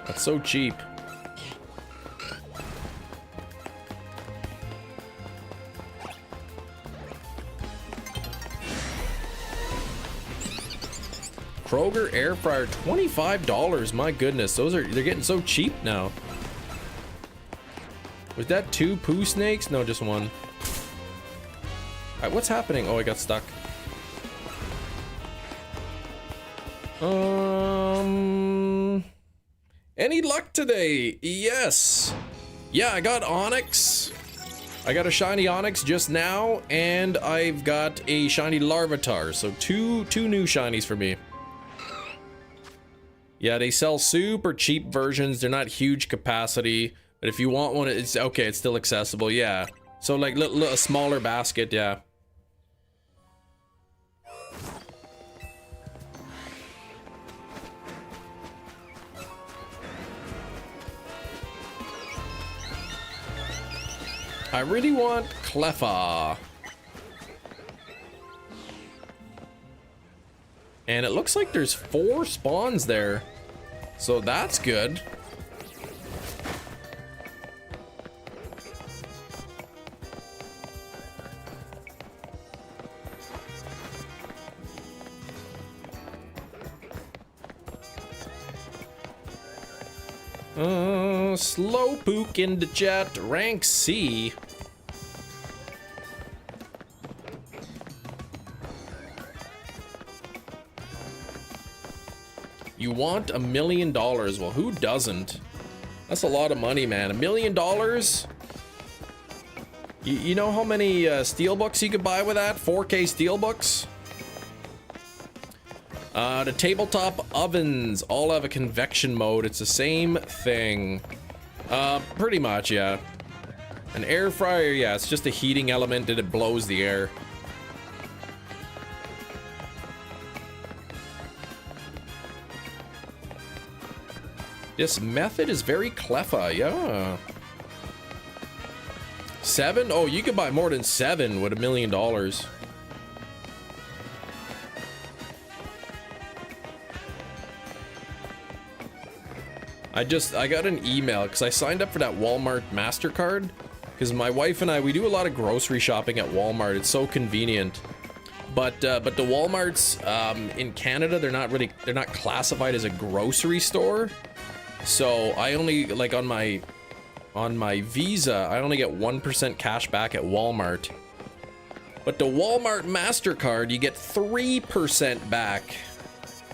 That's so cheap. Kroger air fryer, $25. My goodness, they're getting so cheap now. Was that 2 poo snakes? No, just 1. Alright, what's happening? Oh, I got stuck. Any luck today? Yes. Yeah, I got Onyx. I got a shiny Onyx just now, and I've got a shiny Larvatar. So two new shinies for me. Yeah, they sell super cheap versions. They're not huge capacity. But if you want one, it's okay. It's still accessible. Yeah. So like a smaller basket. Yeah. I really want Clefairy. And it looks like there's 4 spawns there. So that's good. Slowpoke in the chat, rank C. You want $1 million? Well, who doesn't? That's a lot of money, man. $1 million? You know how many steelbooks you could buy with that? 4K steelbooks? The tabletop ovens all have a convection mode. It's the same thing. Pretty much, yeah. An air fryer, yeah, it's just a heating element and it blows the air. This method is very clever, yeah. 7? Oh, you could buy more than 7 with $1 million. I got an email because I signed up for that Walmart MasterCard because my wife and I, we do a lot of grocery shopping at Walmart. It's so convenient. But the Walmarts in Canada, they're not classified as a grocery store. So I only, like on my Visa, I only get 1% cash back at Walmart. But the Walmart MasterCard, you get 3% back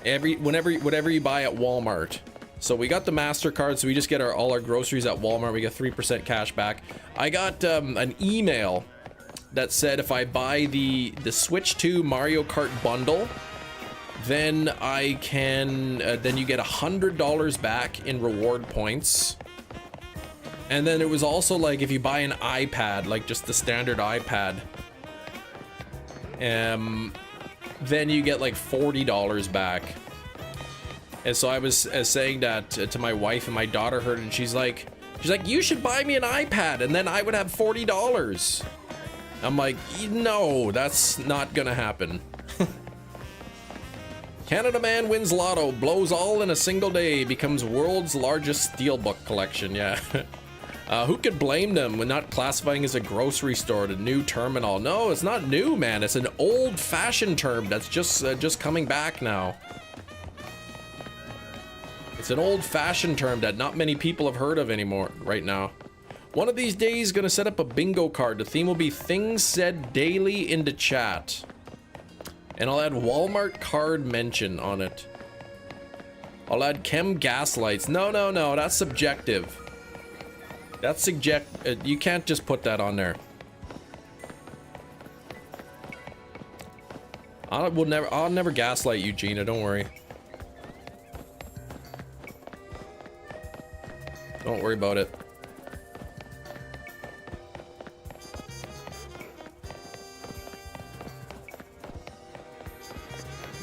whenever you buy at Walmart. So we got the MasterCard, so we just get all our groceries at Walmart. We get 3% cash back. I got an email that said if I buy the Switch 2 Mario Kart bundle, then I can then you get $100 back in reward points. And then it was also like if you buy an iPad, like just the standard iPad, then you get like $40 back. And so I was saying that to my wife, and my daughter heard it, and she's like, She's like, you should buy me an iPad and then I would have $40. I'm like, no, that's not gonna happen. Canada man wins lotto, blows all in a single day, becomes world's largest steelbook collection. Yeah. Who could blame them when not classifying as a grocery store, the new term and all? No, it's not new, man. It's an old-fashioned term that's just coming back now. It's an old-fashioned term that not many people have heard of anymore right now. One of these days, gonna set up a bingo card. The theme will be things said daily into chat. And I'll add Walmart card mention on it. I'll add chem gaslights. No, no, no, that's subjective. That's you can't just put that on there. I'll never gaslight you, Gina, don't worry. Don't worry about it.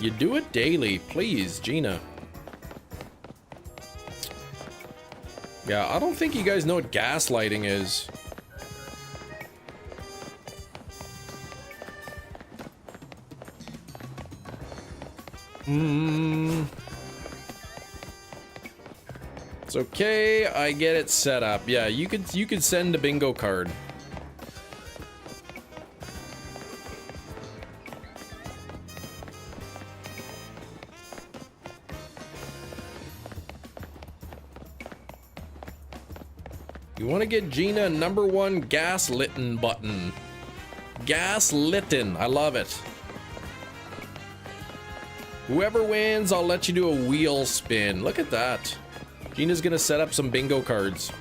You do it daily, please, Gina. Yeah, I don't think you guys know what gaslighting is. It's okay, I get it set up. Yeah, you could send a bingo card. You want to get Gina a #1 gaslitten button. Gaslitten, I love it. Whoever wins, I'll let you do a wheel spin. Look at that. Gina's gonna set up some bingo cards.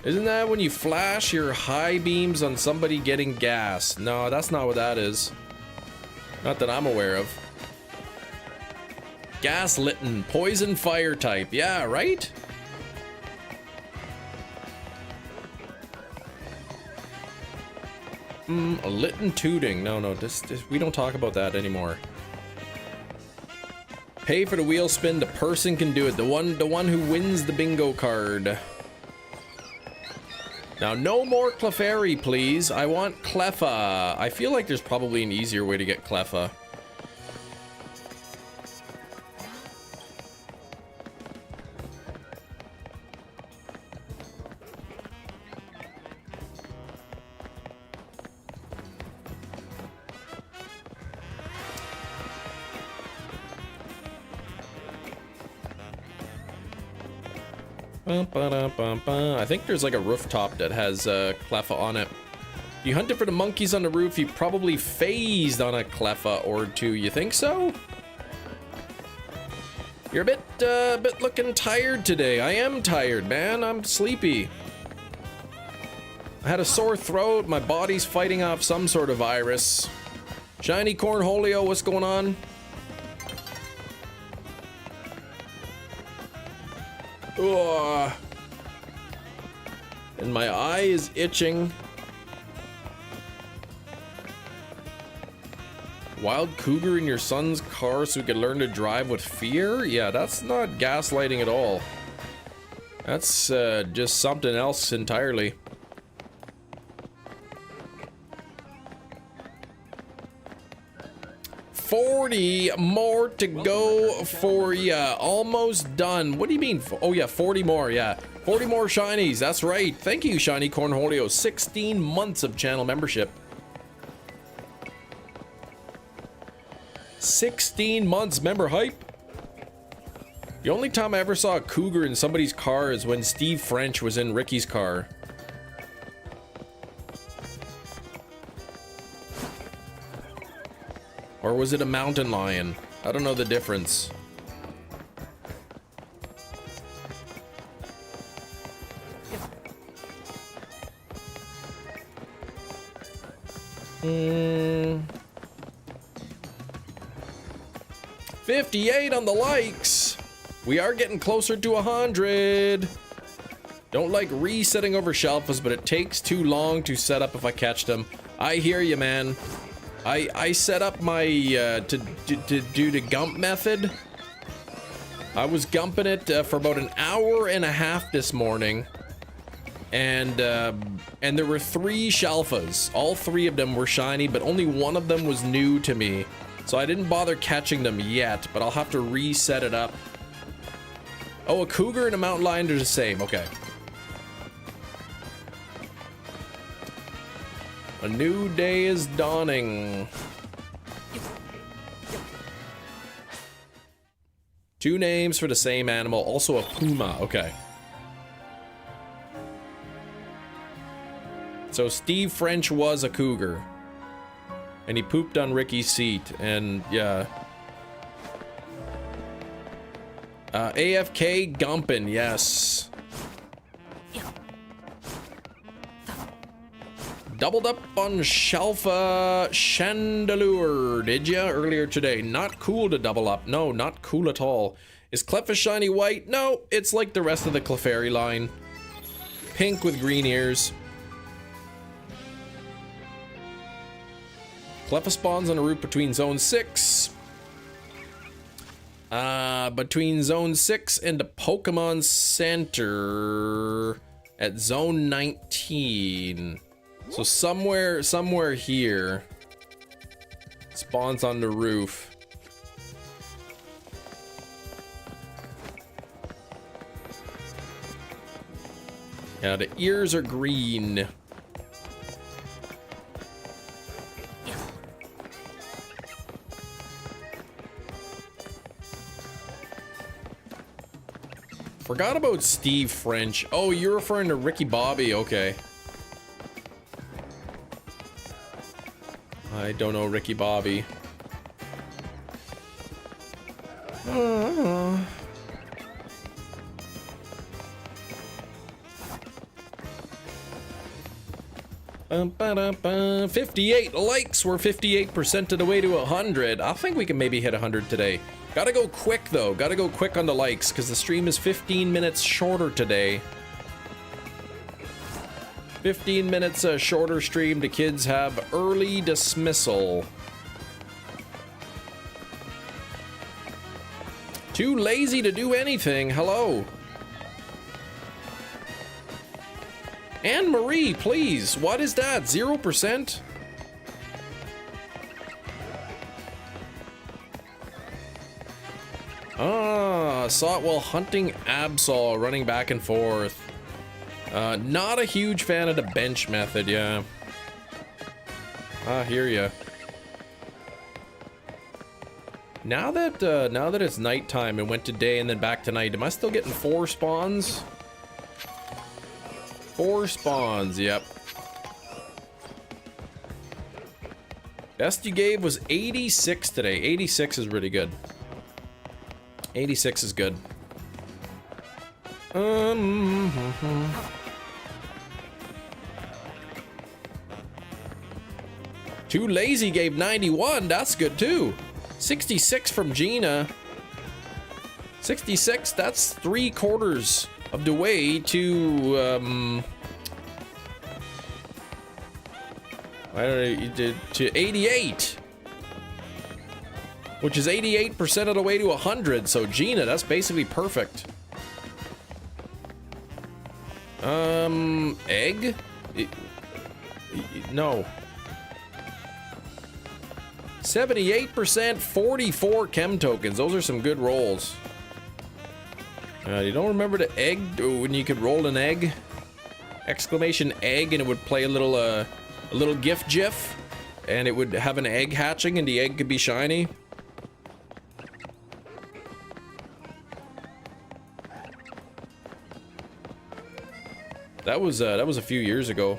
Isn't that when you flash your high beams on somebody getting gas? No, that's not what that is. Not that I'm aware of. Gaslitten, poison fire type. Yeah, right? A litten tooting. No, this we don't talk about that anymore. Pay for the wheel spin. The person can do it. The one who wins the bingo card. Now, no more Clefairy, please. I want Clefa. I feel like there's probably an easier way to get Clefa. I think there's like a rooftop that has Clefa on it. If you hunted for the monkeys on the roof, you probably phased on a Clefa or two. You think so? You're a bit looking tired today. I am tired, man. I'm sleepy. I had a sore throat. My body's fighting off some sort of virus. Shiny Cornholio, what's going on? Ugh. And my eye is itching. Wild cougar in your son's car so he could learn to drive with fear? Yeah, that's not gaslighting at all. That's just something else entirely. $40 more to go for ya. Almost done. What do you mean? Oh yeah, 40 more. Yeah, 40 more shinies. That's right. Thank you, Shiny Cornholio. 16 months of channel membership. 16 months member hype. The only time I ever saw a cougar in somebody's car is when Steve French was in Ricky's car. Or was it a mountain lion? I don't know the difference. Hmm. 58 on the likes. We are getting closer to 100. Don't like resetting over shelfers, but it takes too long to set up if I catch them. I hear you, man. I set up my to do the Gump method, I was gumping it for about an hour and a half this morning, and there were 3 Shalfas. All 3 of them were shiny, but only one of them was new to me, so I didn't bother catching them yet, but I'll have to reset it up. Oh, a cougar and a mountain lion are the same. Okay. A new day is dawning. 2 names for the same animal, also a puma. Okay. So Steve French was a cougar, and he pooped on Ricky's seat, and yeah. AFK Gumpin, yes. Doubled up on Shalfa Chandelure, did ya? Earlier today. Not cool to double up. No, not cool at all. Is Clef shiny white? No, it's like the rest of the Clefairy line. Pink with green ears. Clef spawns on a route between Zone 6. Between Zone 6 and the Pokémon Center at Zone 19. So somewhere here. Spawns on the roof. Yeah, the ears are green. Forgot about Steve French. Oh, you're referring to Ricky Bobby. Okay. I don't know Ricky Bobby. Uh. 58 likes. We're 58% of the way to 100. I think we can maybe hit 100 today. Gotta go quick though. Gotta go quick on the likes because the stream is 15 minutes shorter today. 15 minutes shorter stream. The kids have early dismissal. Too lazy to do anything. Hello. Anne Marie, please. What is that? 0%? Ah, saw it while hunting Absol, running back and forth. Not a huge fan of the bench method, yeah. I hear ya. Now that it's nighttime and went to day and then back to night, am I still getting 4 spawns? 4 spawns, yep. Best you gave was 86 today. 86 is really good. 86 is good. Too Lazy gave 91. That's good too. 66 from Gina. 66, that's 3/4 of the way to I don't know, to 88, which is 88% of the way to 100. So Gina, that's basically perfect. Egg? No. 78%, 44 chem tokens. Those are some good rolls. You don't remember the egg when you could roll an egg? Exclamation egg, and it would play a little GIF, and it would have an egg hatching, and the egg could be shiny. That was a few years ago.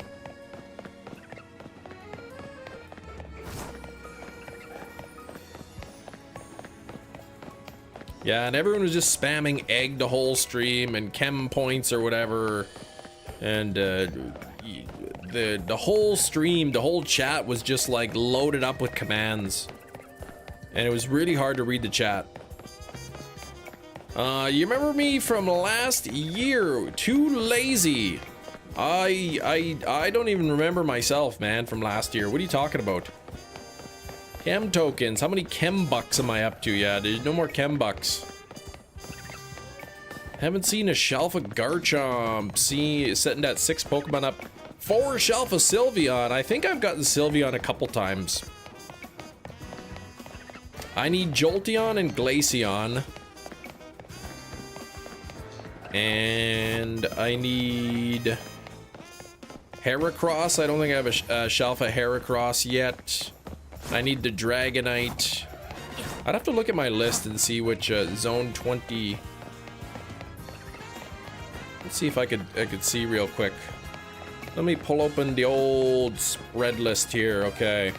Yeah, and everyone was just spamming egg the whole stream and chem points or whatever, and the whole stream, the whole chat was just like loaded up with commands, and it was really hard to read the chat. You remember me from last year? Too Lazy. I don't even remember myself, man, from last year. What are you talking about? Chem tokens. How many chem bucks am I up to? Yeah, there's no more chem bucks. Haven't seen a Shalfa Garchomp. Setting that 6 Pokemon up. 4 Shalfa Sylveon. I think I've gotten Sylveon a couple times. I need Jolteon and Glaceon. And I need Heracross. I don't think I have a Shalfa Heracross yet. I need the Dragonite. I'd have to look at my list and see which Zone 20. Let's see if I could see real quick. Let me pull open the old spread list here. Okay.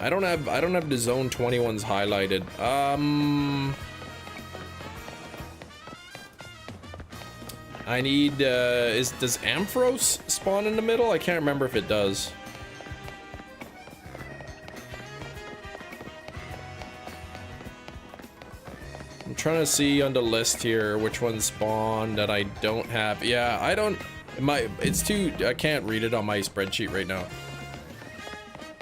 I don't have the Zone 21s highlighted. I need does Ampharos spawn in the middle? I can't remember if it does. I'm trying to see on the list here which ones spawn that I don't have. Yeah, I don't. It's too. I can't read it on my spreadsheet right now.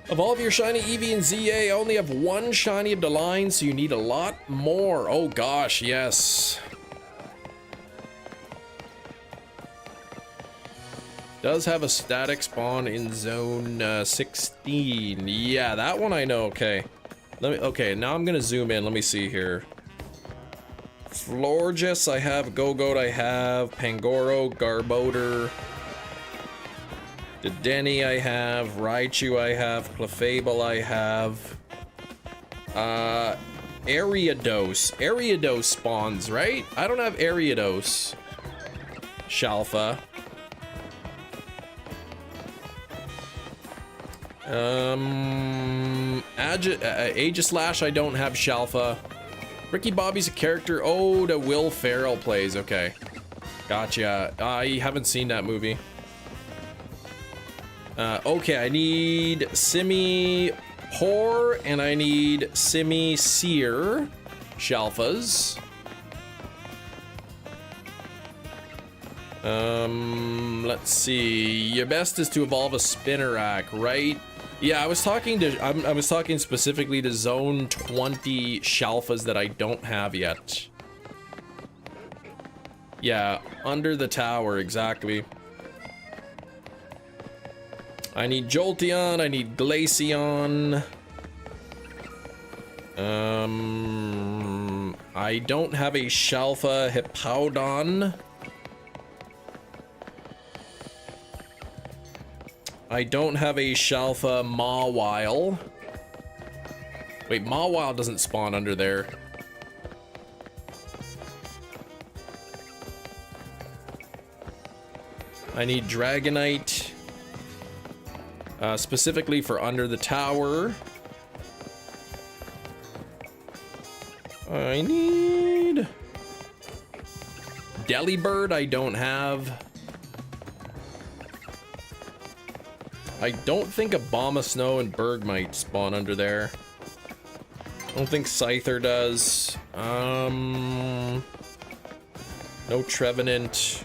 Evolve your shiny Eevee and ZA. I only have 1 shiny of the line, so you need a lot more. Oh gosh, yes. Does have a static spawn in zone 16. Yeah, that one I know. Okay. Okay, now I'm gonna zoom in. Let me see here. Florges, I have. Gogoat, I have. Pangoro, Garbodor. Dedenne, I have. Raichu, I have. Clefable, I have. Ariados. Ariados spawns, right? I don't have Ariados. Shalfa. Aegislash, I don't have Shalfa. Ricky Bobby's a character. Oh, the Will Ferrell plays. Okay. Gotcha. I haven't seen that movie. Okay, I need Simi-Por and I need Simi-Seer Shalfas. Let's see. Your best is to evolve a Spinarak, right? Yeah, I was talking specifically to Zone 20 Shalfas that I don't have yet. Yeah, under the tower, exactly. I need Jolteon, I need Glaceon. I don't have a Shalfa Hippowdon. I don't have a Shalfa Mawile. Wait, Mawile doesn't spawn under there. I need Dragonite. Specifically for under the tower. I need Delibird, I don't have. I don't think Abomasnow and Bergmite spawn under there. I don't think Scyther does. No Trevenant.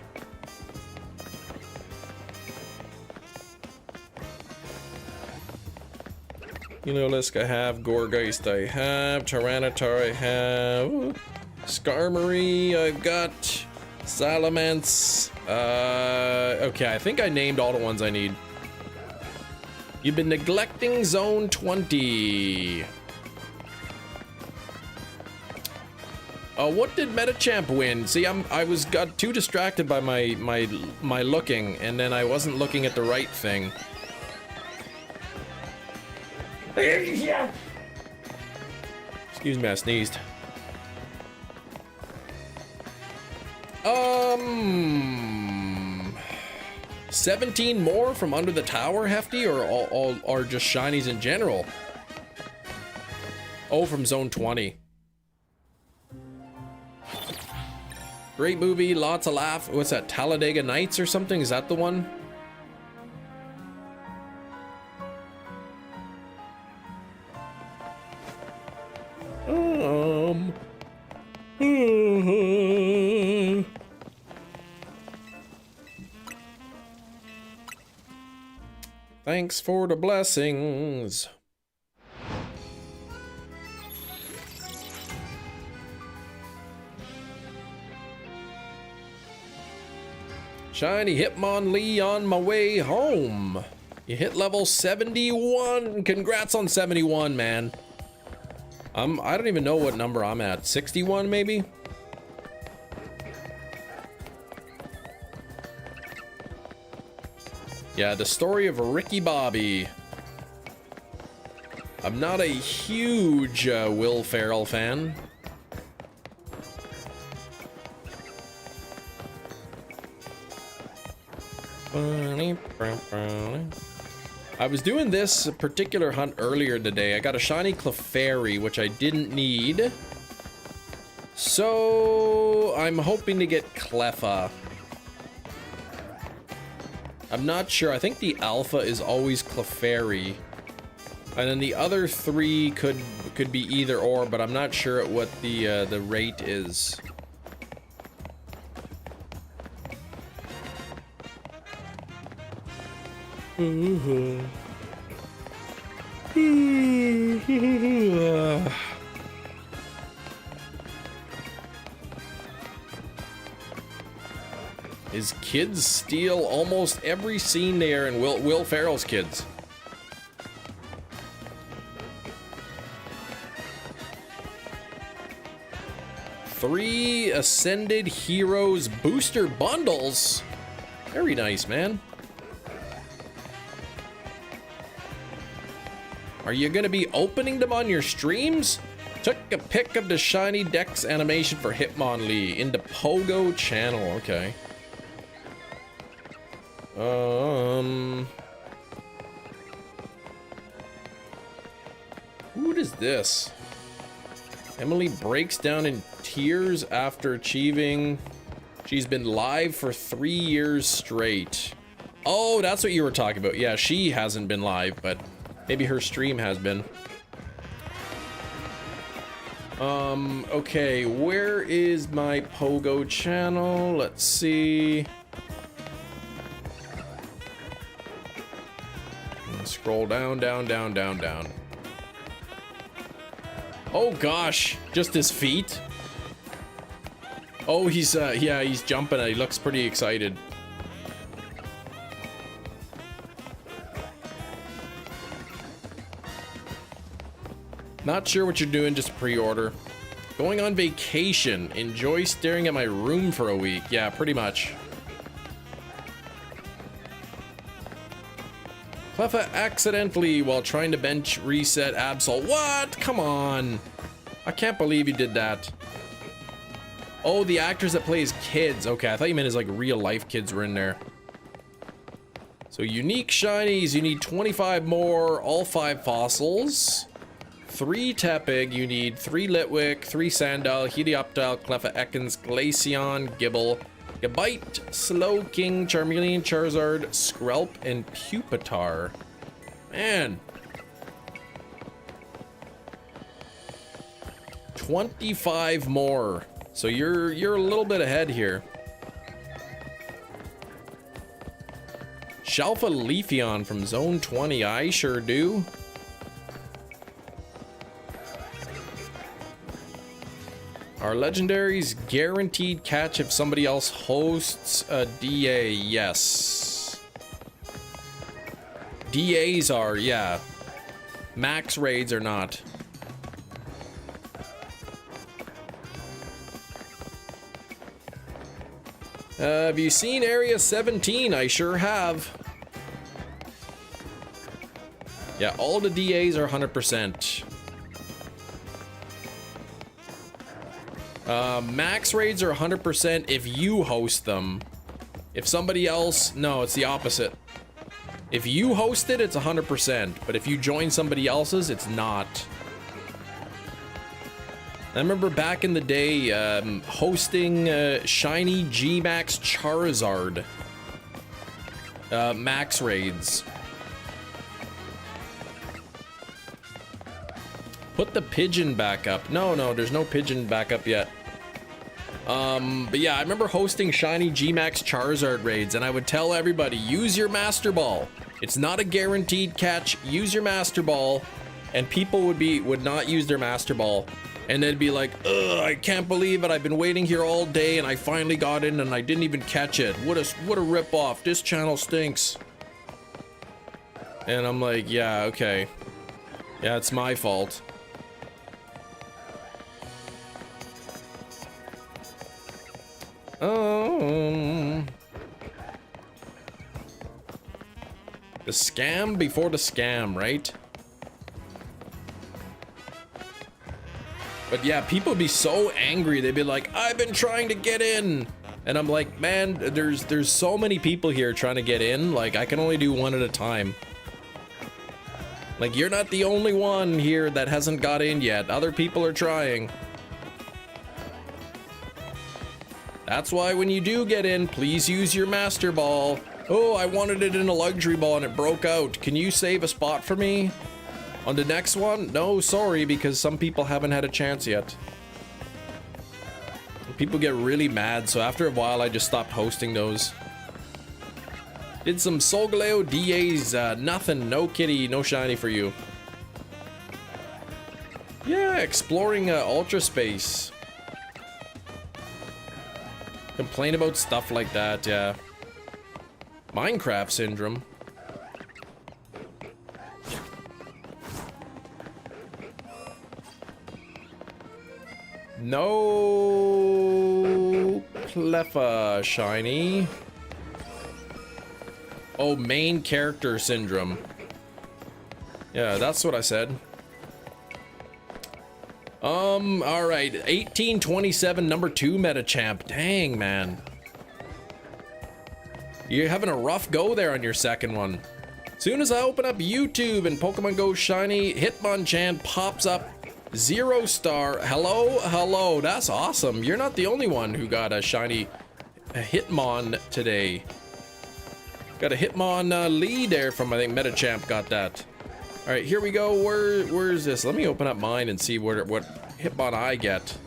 Lisk I have, Gorgeist I have, Tyranitar I have, Skarmory I've got, Salamence. Okay, I think I named all the ones I need. You've been neglecting Zone 20. What did Metachamp win? See, I got too distracted by my looking, and then I wasn't looking at the right thing. Excuse me, I sneezed. 17 more from under the tower, Hefty, or just shinies in general? Oh, from Zone 20. Great movie, lots of laugh. What's that, Talladega Nights or something? Is that the one? Thanks for the blessings. Shiny Hitmonlee on my way home. You hit level 71. Congrats on 71, man. I don't even know what number I'm at. 61 maybe? Yeah, the story of Ricky Bobby. I'm not a huge Will Ferrell fan. I was doing this particular hunt earlier today. I got a shiny Clefairy, which I didn't need. So I'm hoping to get Clefa. I'm not sure. I think the alpha is always Clefairy. And then the other three could be either or, but I'm not sure at what the rate is. His kids steal almost every scene there in Will Ferrell's kids. Three Ascended Heroes booster bundles. Very nice, man. Are you gonna be opening them on your streams? Took a pic of the shiny Dex animation for Hitmonlee in the Pogo channel. Okay. What is this? Emily breaks down in tears after achieving. She's been live for 3 years straight. Oh, that's what you were talking about. Yeah, she hasn't been live, but maybe her stream has been. Okay, where is my Pogo channel? Let's see. Scroll down, down, down, down, down. Oh gosh, just his feet. Oh, he's yeah, he's jumping. He looks pretty excited. Not sure what you're doing, just pre-order. Going on vacation. Enjoy staring at my room for a week. Yeah, pretty much. Clefa accidentally while trying to bench reset Absol. What? Come on. I can't believe you did that. Oh, the actors that play as kids. Okay, I thought you meant as like real life kids were in there. So unique shinies, you need 25 more, all 5 fossils. 3 Tepig, you need 3 Litwick, 3 Sandile, Helioptile, Cleffa Ekans, Glaceon, Gibble, Gabite, Slowking, Charmeleon, Charizard, Skrelp, and Pupitar. Man. 25 more. So you're a little bit ahead here. Shalfa Leafeon from Zone 20. I sure do. Are legendaries guaranteed catch if somebody else hosts a DA? Yes. DAs are, yeah. Max raids are not. Have you seen Area 17? I sure have. Yeah, all the DAs are 100%. Max raids are 100% if you host them. If somebody else, no, it's the opposite. If you host it, it's 100%, but if you join somebody else's, it's not. I remember back in the day, hosting shiny G-Max Charizard max raids. Put the pigeon back up. No, there's no pigeon back up yet. But yeah, I remember hosting shiny G-Max Charizard raids, and I would tell everybody, use your Master Ball. It's not a guaranteed catch. Use your Master Ball, and people would not use their Master Ball. And then be like, ugh, I can't believe it. I've been waiting here all day and I finally got in and I didn't even catch it. What a rip-off. This channel stinks. And I'm like, yeah, okay. Yeah, it's my fault. The scam before the scam, right? But yeah, people be so angry. They'd be like, I've been trying to get in. And I'm like, man, there's so many people here trying to get in. Like, I can only do one at a time. Like, you're not the only one here that hasn't got in yet. Other people are trying. That's why when you do get in, please use your master ball. Oh, I wanted it in a luxury ball and it broke out. Can you save a spot for me? On the next one? No, sorry, because some people haven't had a chance yet. People get really mad, so after a while I just stopped hosting those. Did some Solgaleo DAs, nothing, no kitty, no shiny for you. Yeah, exploring Ultra Space. Complain about stuff like that, yeah. Minecraft syndrome. No Clefairy shiny. Oh, main character syndrome. Yeah, that's what I said. All right, 1827, number 2 meta champ. Dang, man. You're having a rough go there on your second one. Soon as I open up YouTube and Pokemon Go shiny, Hitmonchan pops up. 0 star. Hello, hello. That's awesome. You're not the only one who got a shiny Hitmon today. Got a Hitmon lead there from, I think, Metachamp got that. All right, here we go. Where's this? Let me open up mine and see what Hitmon I get.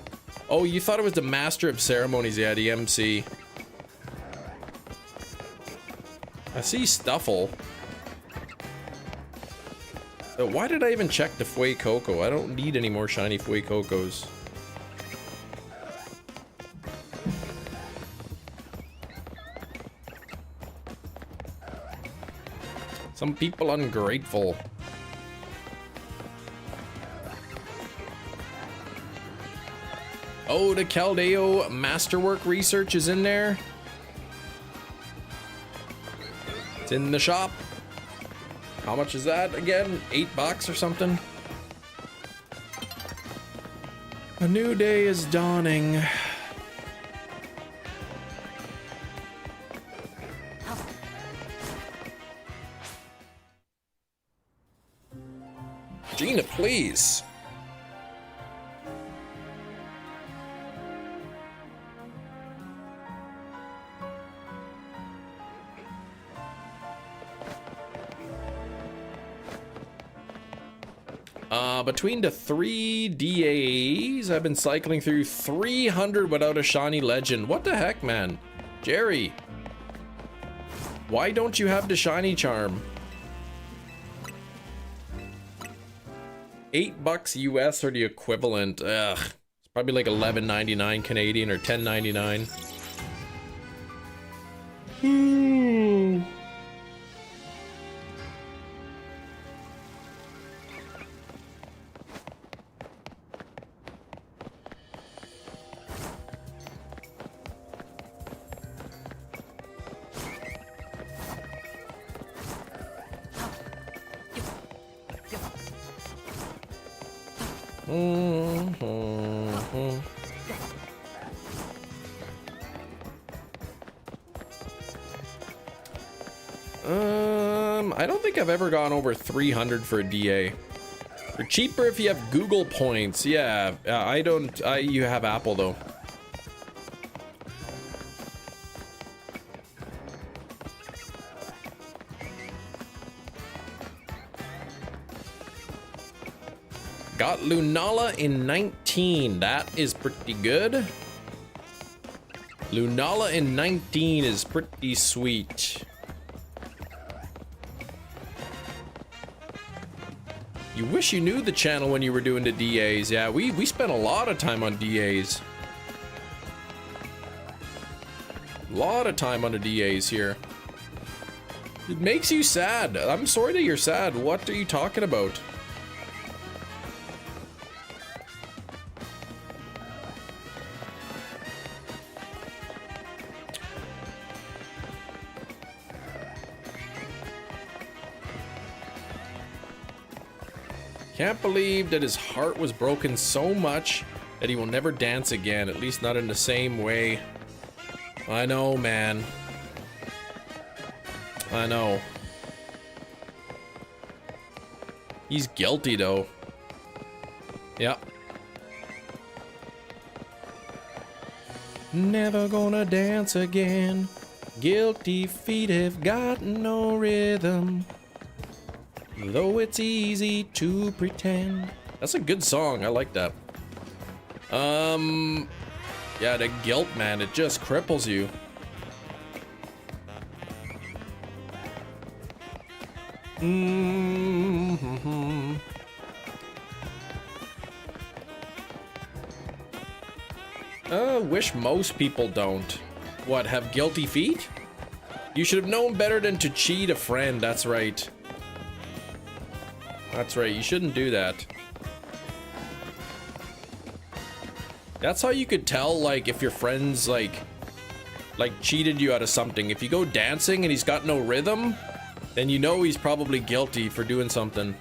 Oh, you thought it was the Master of Ceremonies. Yeah, the MC. I see Stuffle. Why did I even check the Fuecoco? I don't need any more shiny Fuecocos. Some people ungrateful. Oh, the Caldeo Masterwork Research is in there. It's in the shop. How much is that again? $8 or something? A new day is dawning. Gina, please. Between the 3 DAs, I've been cycling through 300 without a shiny legend. What the heck, man? Jerry, why don't you have the shiny charm? $8 US or the equivalent. Ugh, it's probably like $11.99 Canadian or $10.99. I don't think I've ever gone over 300 for a DA. They're cheaper if you have Google points. Yeah, I don't. You have Apple though. Got Lunala in 19. That is pretty good. Lunala in 19 is pretty sweet. You You wish you knew the channel when you were doing the DAs. Yeah, we spent a lot of time on DAs. A lot of time on the DAs here. It makes you sad. I'm sorry that you're sad. What are you talking about? Can't believe that his heart was broken so much that he will never dance again, at least not in the same way. I know, man. I know. He's guilty, though. Yeah. Never gonna dance again. Guilty feet have got no rhythm. Though it's easy to pretend. That's a good song. I like that. Yeah, the guilt, man, it just cripples you. Wish most people don't. What, have guilty feet? You should have known better than to cheat a friend, that's right. That's right, you shouldn't do that. That's how you could tell, like, if your friend's, like cheated you out of something. If you go dancing and he's got no rhythm, then you know he's probably guilty for doing something.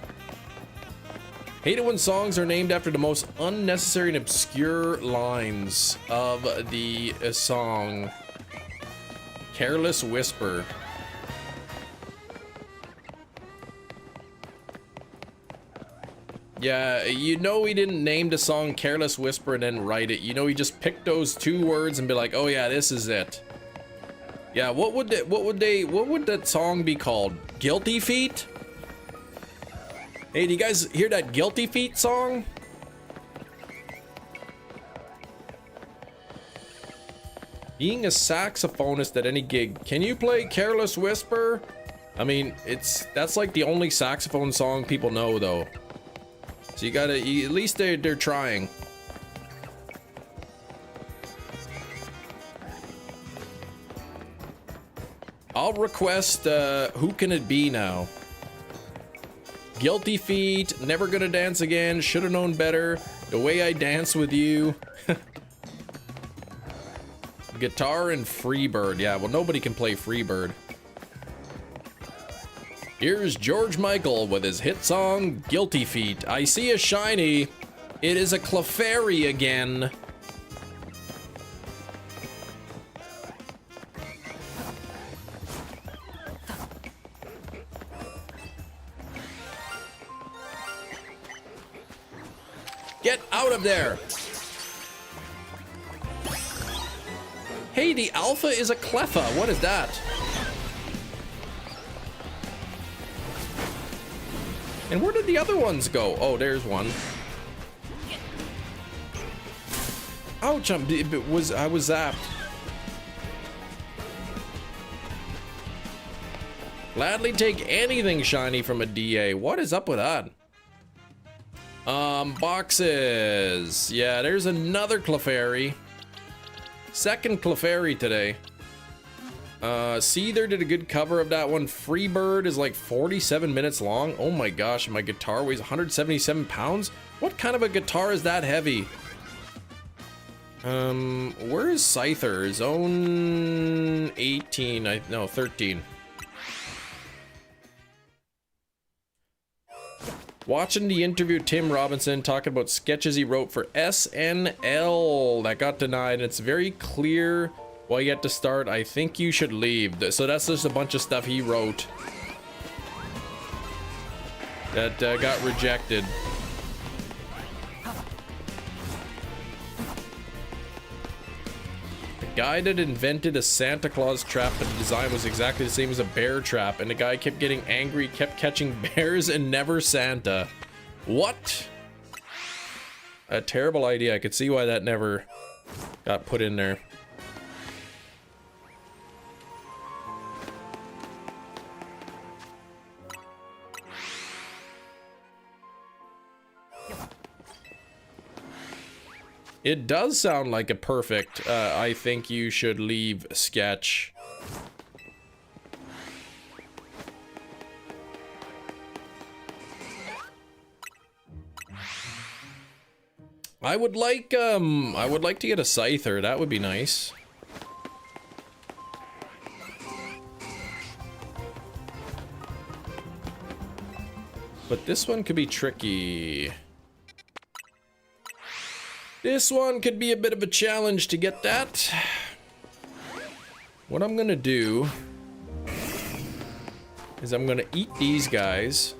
Hate it when songs are named after the most unnecessary and obscure lines of the song. Careless Whisper. Yeah, you know he didn't name the song Careless Whisper and then write it. You know he just picked those two words and be like, oh yeah, this is it. Yeah, what would that song be called? Guilty Feet? Hey, do you guys hear that Guilty Feet song? Being a saxophonist at any gig, can you play Careless Whisper? I mean, that's like the only saxophone song people know, though. So at least they're trying. I'll request, who can it be now? Guilty Feet, Never Gonna Dance Again, Should've Known Better, The Way I Dance With You. Guitar and Freebird. Yeah, well, nobody can play Freebird. Here's George Michael with his hit song, Guilty Feet. I see a shiny. It is a Clefairy again. Get out of there! Hey, the alpha is a Cleffa. What is that? And where did the other ones go? Oh, there's one. Ouch, I was zapped. Gladly take anything shiny from a DA. What is up with that? Boxes. Yeah, there's another Clefairy. Second Clefairy today. Seether did a good cover of that one. Freebird is like 47 minutes long. Oh my gosh, my guitar weighs 177 pounds? What kind of a guitar is that heavy? Where is Scyther? Zone 18, no, 13. Watching the interview Tim Robinson talking about sketches he wrote for SNL that got denied. It's very clear why you had to start. I think you should leave. So that's just a bunch of stuff he wrote that got rejected. The guy that invented a Santa Claus trap, but the design was exactly the same as a bear trap, and the guy kept getting angry, kept catching bears and never Santa. What? A terrible idea. I could see why that never got put in there. It does sound like a perfect, I think you should leave sketch. I would like to get a Scyther. That would be nice. But this one could be tricky. This one could be a bit of a challenge to get that. What I'm gonna do is I'm gonna eat these guys.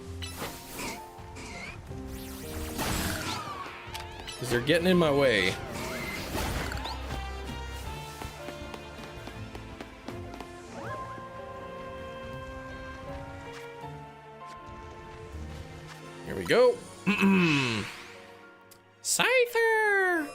Because they're getting in my way. Here we go. Scyther!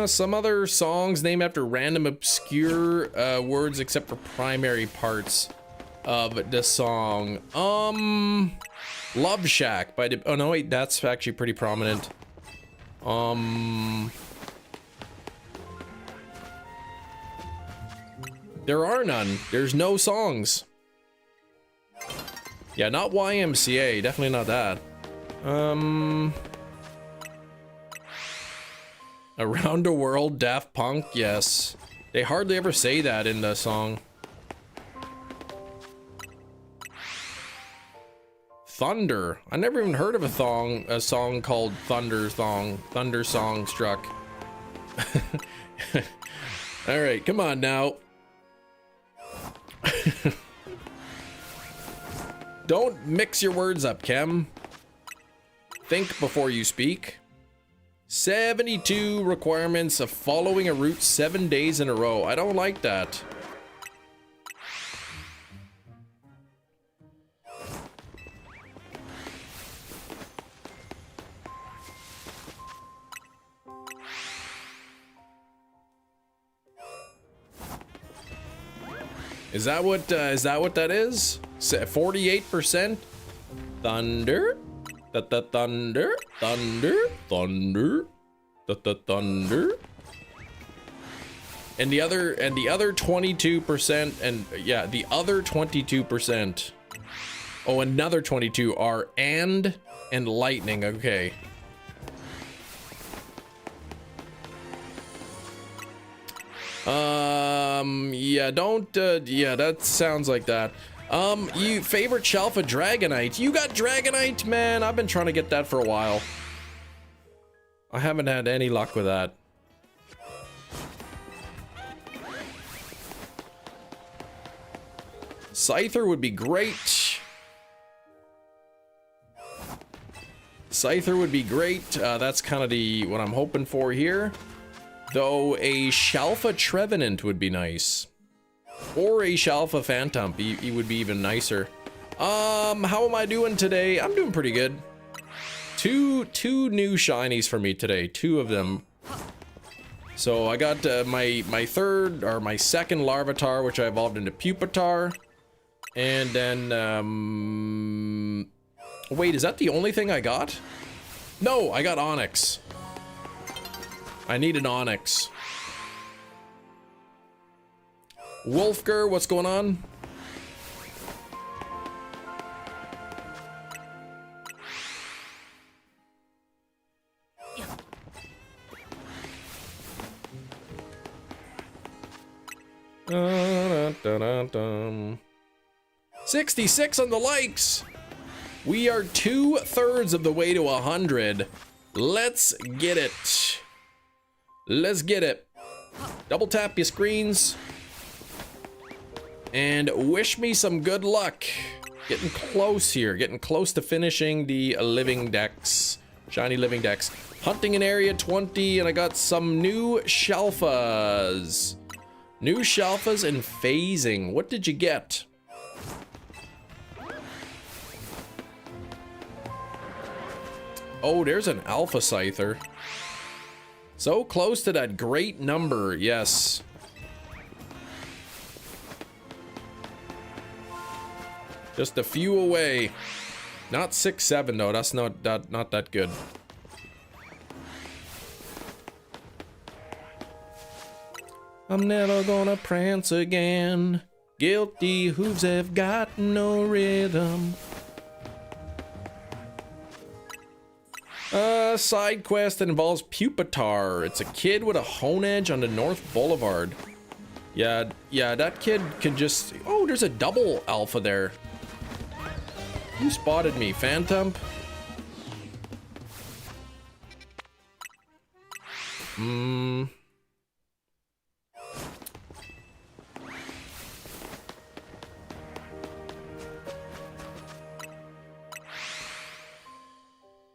Some other songs named after random obscure words except for primary parts of the song. Love Shack by the, oh no wait, that's actually pretty prominent. There are none. There's no songs. Yeah, not YMCA, definitely not that. Around the World, Daft Punk, yes. They hardly ever say that in the song. Thunder. I never even heard of a song called Thunder Song Struck. All right, come on now. Don't mix your words up, Kem. Think before you speak. 72 requirements of following a route 7 days in a row. I don't like that. Is that what that is? 48%? Thunder? Thunder? Thunder? Thunder? Thunder? And the other 22%, and yeah, the other 22%. Oh, another 22 are and lightning, okay. Yeah, don't, yeah, that sounds like that. You favorite Shalfa Dragonite? You got Dragonite, man? I've been trying to get that for a while. I haven't had any luck with that. Scyther would be great. Scyther would be great. That's kind of what I'm hoping for here. Though a Shalfa Trevenant would be nice. Or a Shalfa Phantom, he would be even nicer. How am I doing today? I'm doing pretty good. Two new shinies for me today, 2 of them. So I got my second Larvatar, which I evolved into Pupitar. And then, wait, is that the only thing I got? No, I got Onyx. I need an Onyx. Wolfger, what's going on? Dun, dun, dun, dun. 66 on the likes. We are 2/3 of the way to 100. Let's get it. Let's get it. Double tap your screens. And wish me some good luck. Getting close here. Getting close to finishing the living decks. Shiny living decks. Hunting in area 20, and I got some new Shalfas. New Shalfas and phasing. What did you get? Oh, there's an Alpha Scyther. So close to that great number, yes. Just a few away. Not 6-7 though. That's not that good. I'm never gonna prance again. Guilty hooves have got no rhythm. Side quest that involves Pupitar. It's a kid with a hone edge on the North Boulevard. Yeah, that kid can just... Oh, there's a double alpha there. You spotted me, Phantom.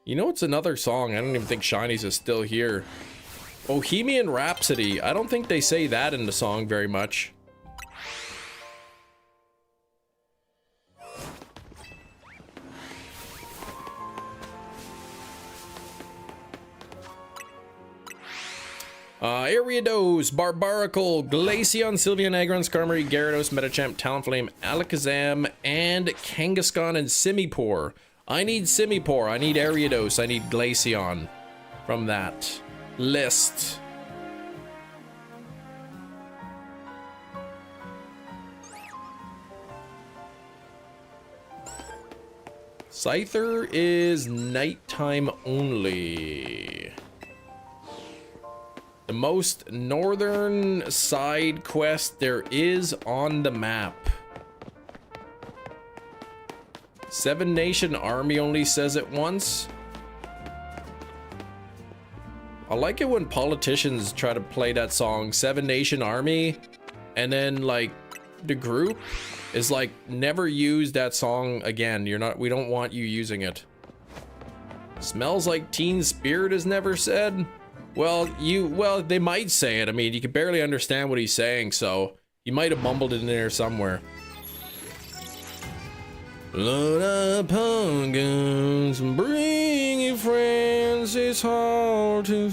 You know, it's another song. I don't even think Shinies is still here. Bohemian Rhapsody. I don't think they say that in the song very much. Ariados, Barbaracle, Glaceon, Sylveon, Aggron, Skarmory, Gyarados, Metachamp, Talonflame, Alakazam, and Kangaskhan and Simipour. I need Simipour, I need Ariados, I need Glaceon from that list. Scyther is nighttime only. The most northern side quest there is on the map. Seven Nation Army only says it once. I like it when politicians try to play that song, Seven Nation Army, and then like the group is like, never use that song again. We don't want you using it. Smells like Teen Spirit is never said. Well, they might say it. I mean, you can barely understand what he's saying, so you might have mumbled it in there somewhere. Load up pumpkins, bring your friends, it's hard to...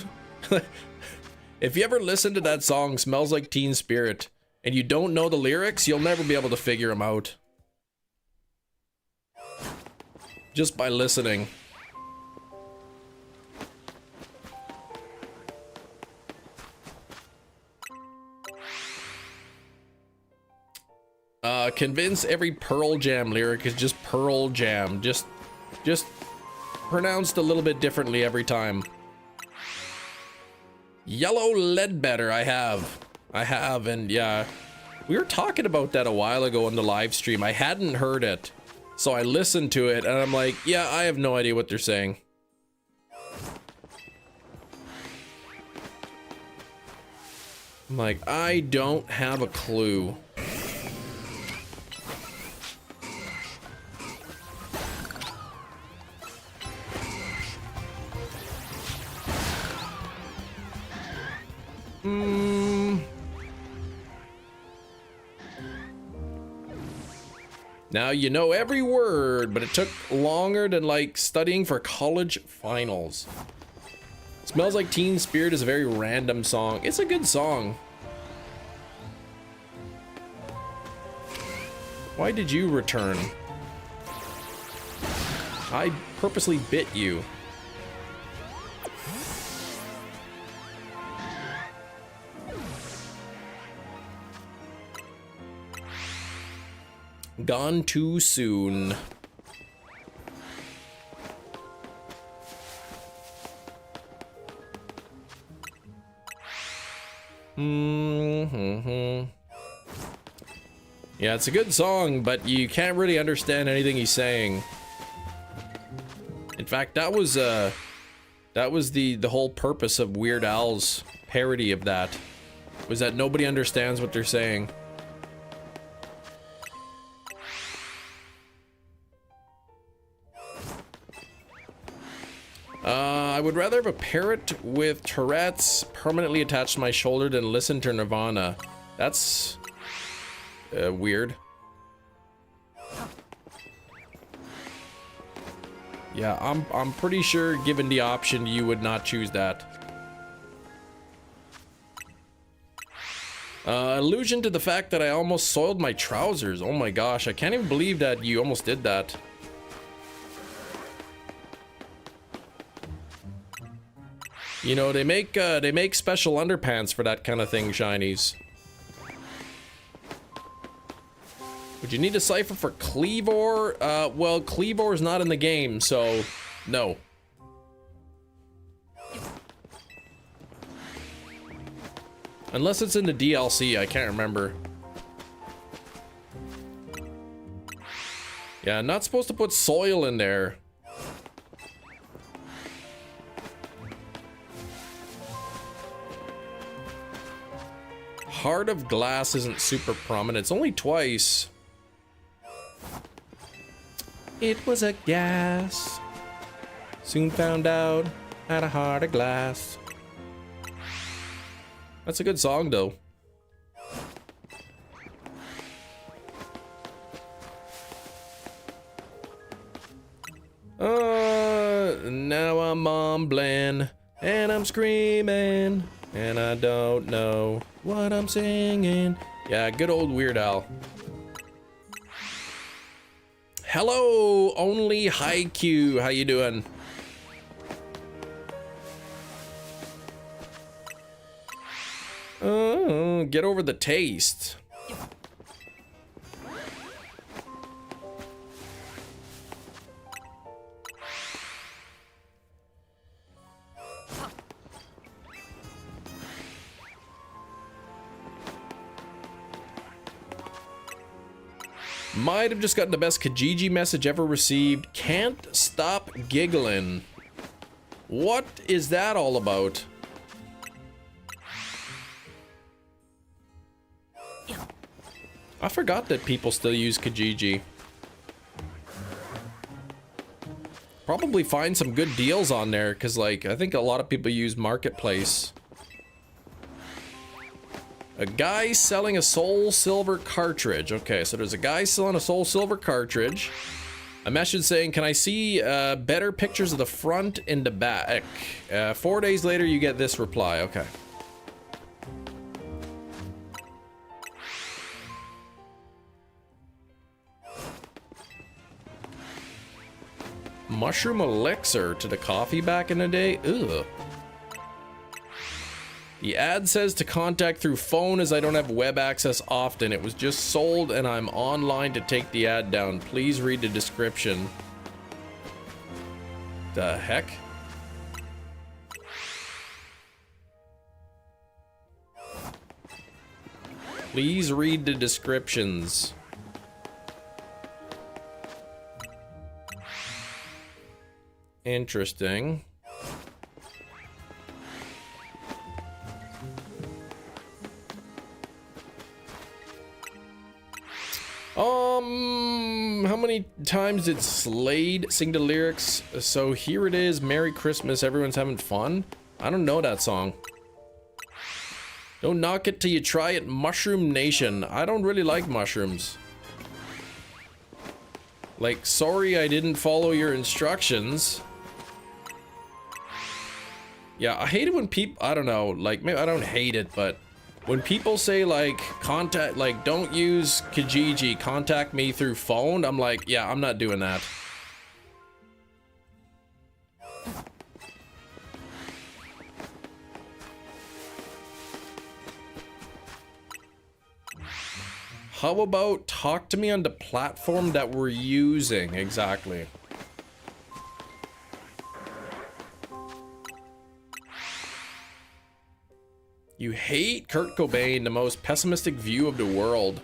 If you ever listen to that song, Smells Like Teen Spirit, and you don't know the lyrics, you'll never be able to figure them out. Just by listening. Convince every Pearl Jam lyric is just Pearl Jam. Just pronounced a little bit differently every time. Yellow Ledbetter, I have, and yeah. We were talking about that a while ago in the live stream. I hadn't heard it, so I listened to it, and I'm like, yeah, I have no idea what they're saying. I'm like, I don't have a clue. Now you know every word, but it took longer than like studying for college finals. Smells Like Teen Spirit is a very random song. It's a good song. Why did you return? I purposely bit you. Gone too soon. Yeah, it's a good song, but you can't really understand anything he's saying. In fact, that was the whole purpose of Weird Al's parody of that, was that nobody understands what they're saying. I would rather have a parrot with Tourette's permanently attached to my shoulder than listen to Nirvana. That's weird. Yeah, I'm pretty sure given the option you would not choose that. Allusion to the fact that I almost soiled my trousers. Oh my gosh, I can't even believe that you almost did that. You know, they make special underpants for that kind of thing, shinies. Would you need a cipher for Cleavor? Well, Cleavor is not in the game, so no. Unless it's in the DLC, I can't remember. Yeah, not supposed to put soil in there. Heart of Glass isn't super prominent. It's only twice. It was a gas. Soon found out had a heart of glass. That's a good song, though. Now I'm mumbling and I'm screaming and I don't know what I'm singing. Yeah, good old Weird Al. Hello, only Haikyuu. How you doing? Get over the taste. Might have just gotten the best Kijiji message ever received. Can't stop giggling. What is that all about? I forgot that people still use Kijiji. Probably find some good deals on there, because, like, I think a lot of people use Marketplace. A guy selling a Soul Silver cartridge. Okay, so there's a guy selling a Soul Silver cartridge. A message saying, can I see better pictures of the front and the back? 4 days later, you get this reply. Okay. Mushroom elixir to the coffee back in the day? Ugh. The ad says to contact through phone as I don't have web access often. It was just sold and I'm online to take the ad down. Please read the description. The heck? Please read the descriptions. Interesting. How many times did Slade sing the lyrics? So here it is, Merry Christmas, everyone's having fun? I don't know that song. Don't knock it till you try it, Mushroom Nation. I don't really like mushrooms. Like, sorry I didn't follow your instructions. Yeah, I hate it when people, I don't know, like, maybe I don't hate it, but when people say, like, contact, like, don't use Kijiji, contact me through phone, I'm like, yeah, I'm not doing that. How about talk to me on the platform that we're using, exactly. You hate Kurt Cobain, the most pessimistic view of the world.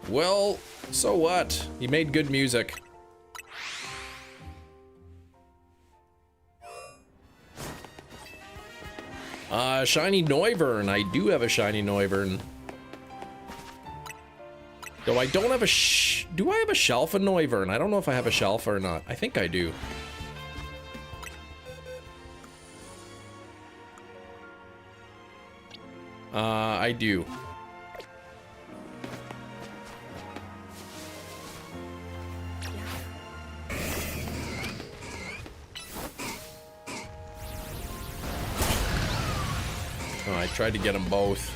Well, so what? He made good music. Shiny Noivern. I do have a shiny Noivern. Though I don't have a do I have a Shalfa Noivern? I don't know if I have a Shalfa or not. I think I do. I do. Oh, I tried to get them both.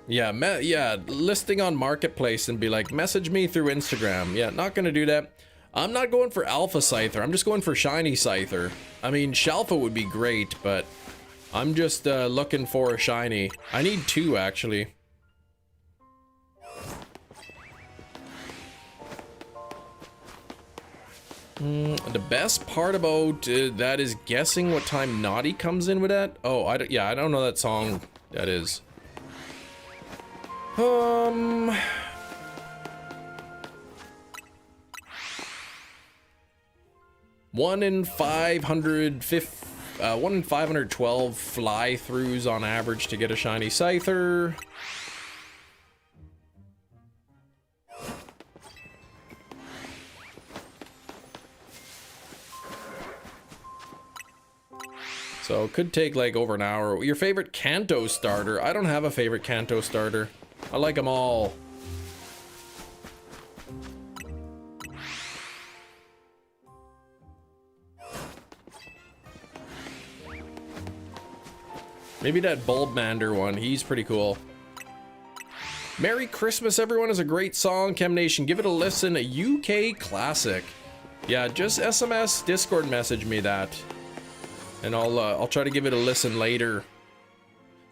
Yeah, yeah, listing on Marketplace and be like, message me through Instagram. Yeah, not gonna do that. I'm not going for Alpha Scyther. I'm just going for Shiny Scyther. I mean, Shalfa would be great, but I'm just looking for a Shiny. I need 2, actually. The best part about that is guessing what time Naughty comes in with that. Oh, yeah, I don't know that song that is. 1 in 512 fly-throughs on average to get a shiny Scyther. So it could take like over an hour. Your favorite Kanto starter? I don't have a favorite Kanto starter. I like them all. Maybe that Bulbmander one, he's pretty cool. Merry Christmas, everyone is a great song. Chem Nation, give it a listen. A UK classic. Yeah, just SMS, Discord message me that. And I'll try to give it a listen later.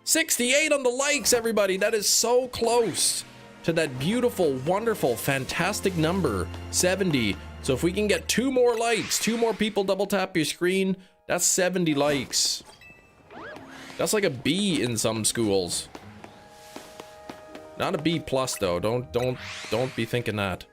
68 on the likes, everybody. That is so close to that beautiful, wonderful, fantastic number, 70. So if we can get 2 more likes, 2 more people double tap your screen, that's 70 likes. That's like a B in some schools. Not a B plus though. Don't be thinking that.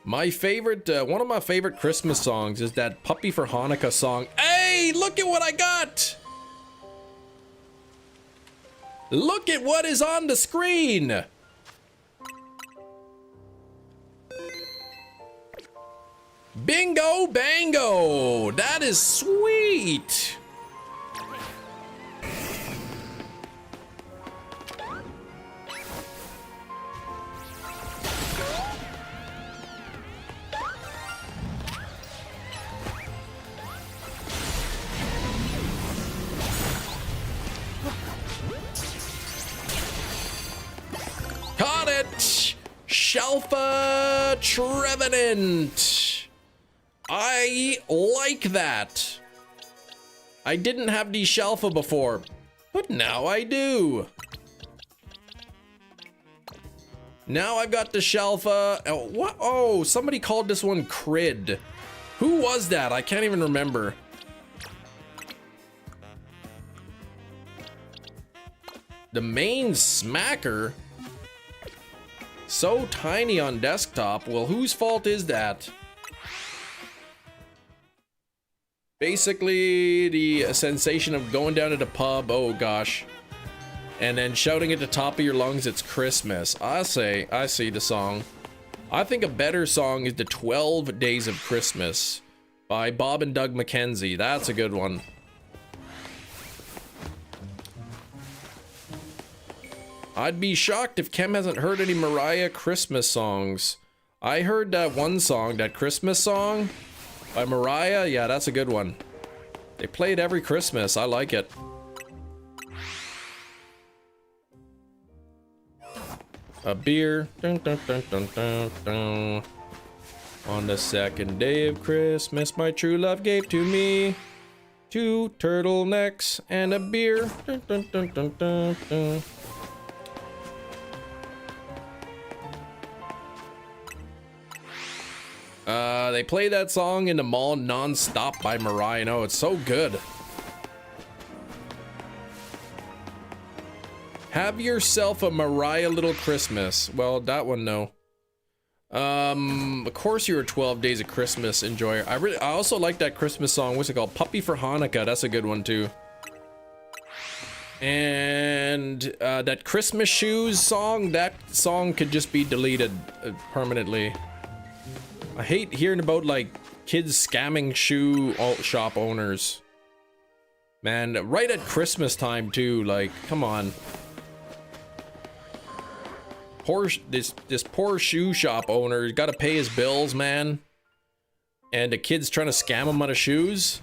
My favorite, one of my favorite Christmas songs is that Puppy for Hanukkah song. Hey, look at what I got! Look at what is on the screen! Bingo bango! That is sweet! Caught it! Shalfa Trevenant! I like that. I didn't have the Shalfa before, but now I do. Now I've got the Shalfa. Oh, what? Oh, somebody called this one Crid. Who was that? I can't even remember. The main smacker? So tiny on desktop. Well, whose fault is that? Basically, the sensation of going down to the pub, oh gosh, and then shouting at the top of your lungs, it's Christmas. I see the song. I think a better song is the 12 Days of Christmas by Bob and Doug McKenzie. That's a good one. I'd be shocked if Kem hasn't heard any Mariah Christmas songs. I heard that one song, that Christmas song by Mariah. Yeah, that's a good one. They play it every Christmas. I like it. A beer. Dun, dun, dun, dun, dun, dun. On the second day of Christmas, my true love gave to me 2 turtlenecks and a beer. Dun, dun, dun, dun, dun, dun. They play that song in the mall non-stop by Mariah. No, it's so good. Have yourself a Mariah Little Christmas. Well, that one, no. Of course you're a 12 Days of Christmas enjoyer. I also like that Christmas song. What's it called? Puppy for Hanukkah. That's a good one, too. And that Christmas Shoes song, that song could just be deleted permanently. I hate hearing about, like, kids scamming shoe shop owners. Man, right at Christmas time, too. Like, come on. This poor shoe shop owner got to pay his bills, man. And a kid's trying to scam him out of shoes.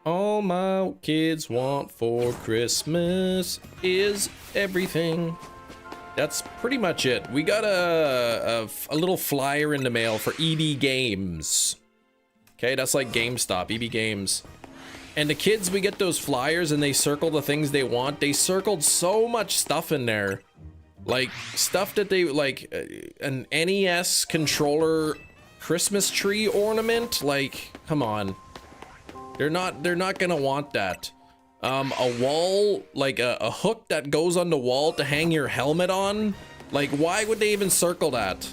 All my kids want for Christmas is everything. That's pretty much it. We got a little flyer in the mail for EB Games. Okay, that's like GameStop, EB Games. And the kids, we get those flyers and they circle the things they want. They circled so much stuff in there. Like, stuff that they, like, an NES controller Christmas tree ornament. Like, come on. They're not gonna want that. A wall, like a hook that goes on the wall to hang your helmet on. Like, why would they even circle that?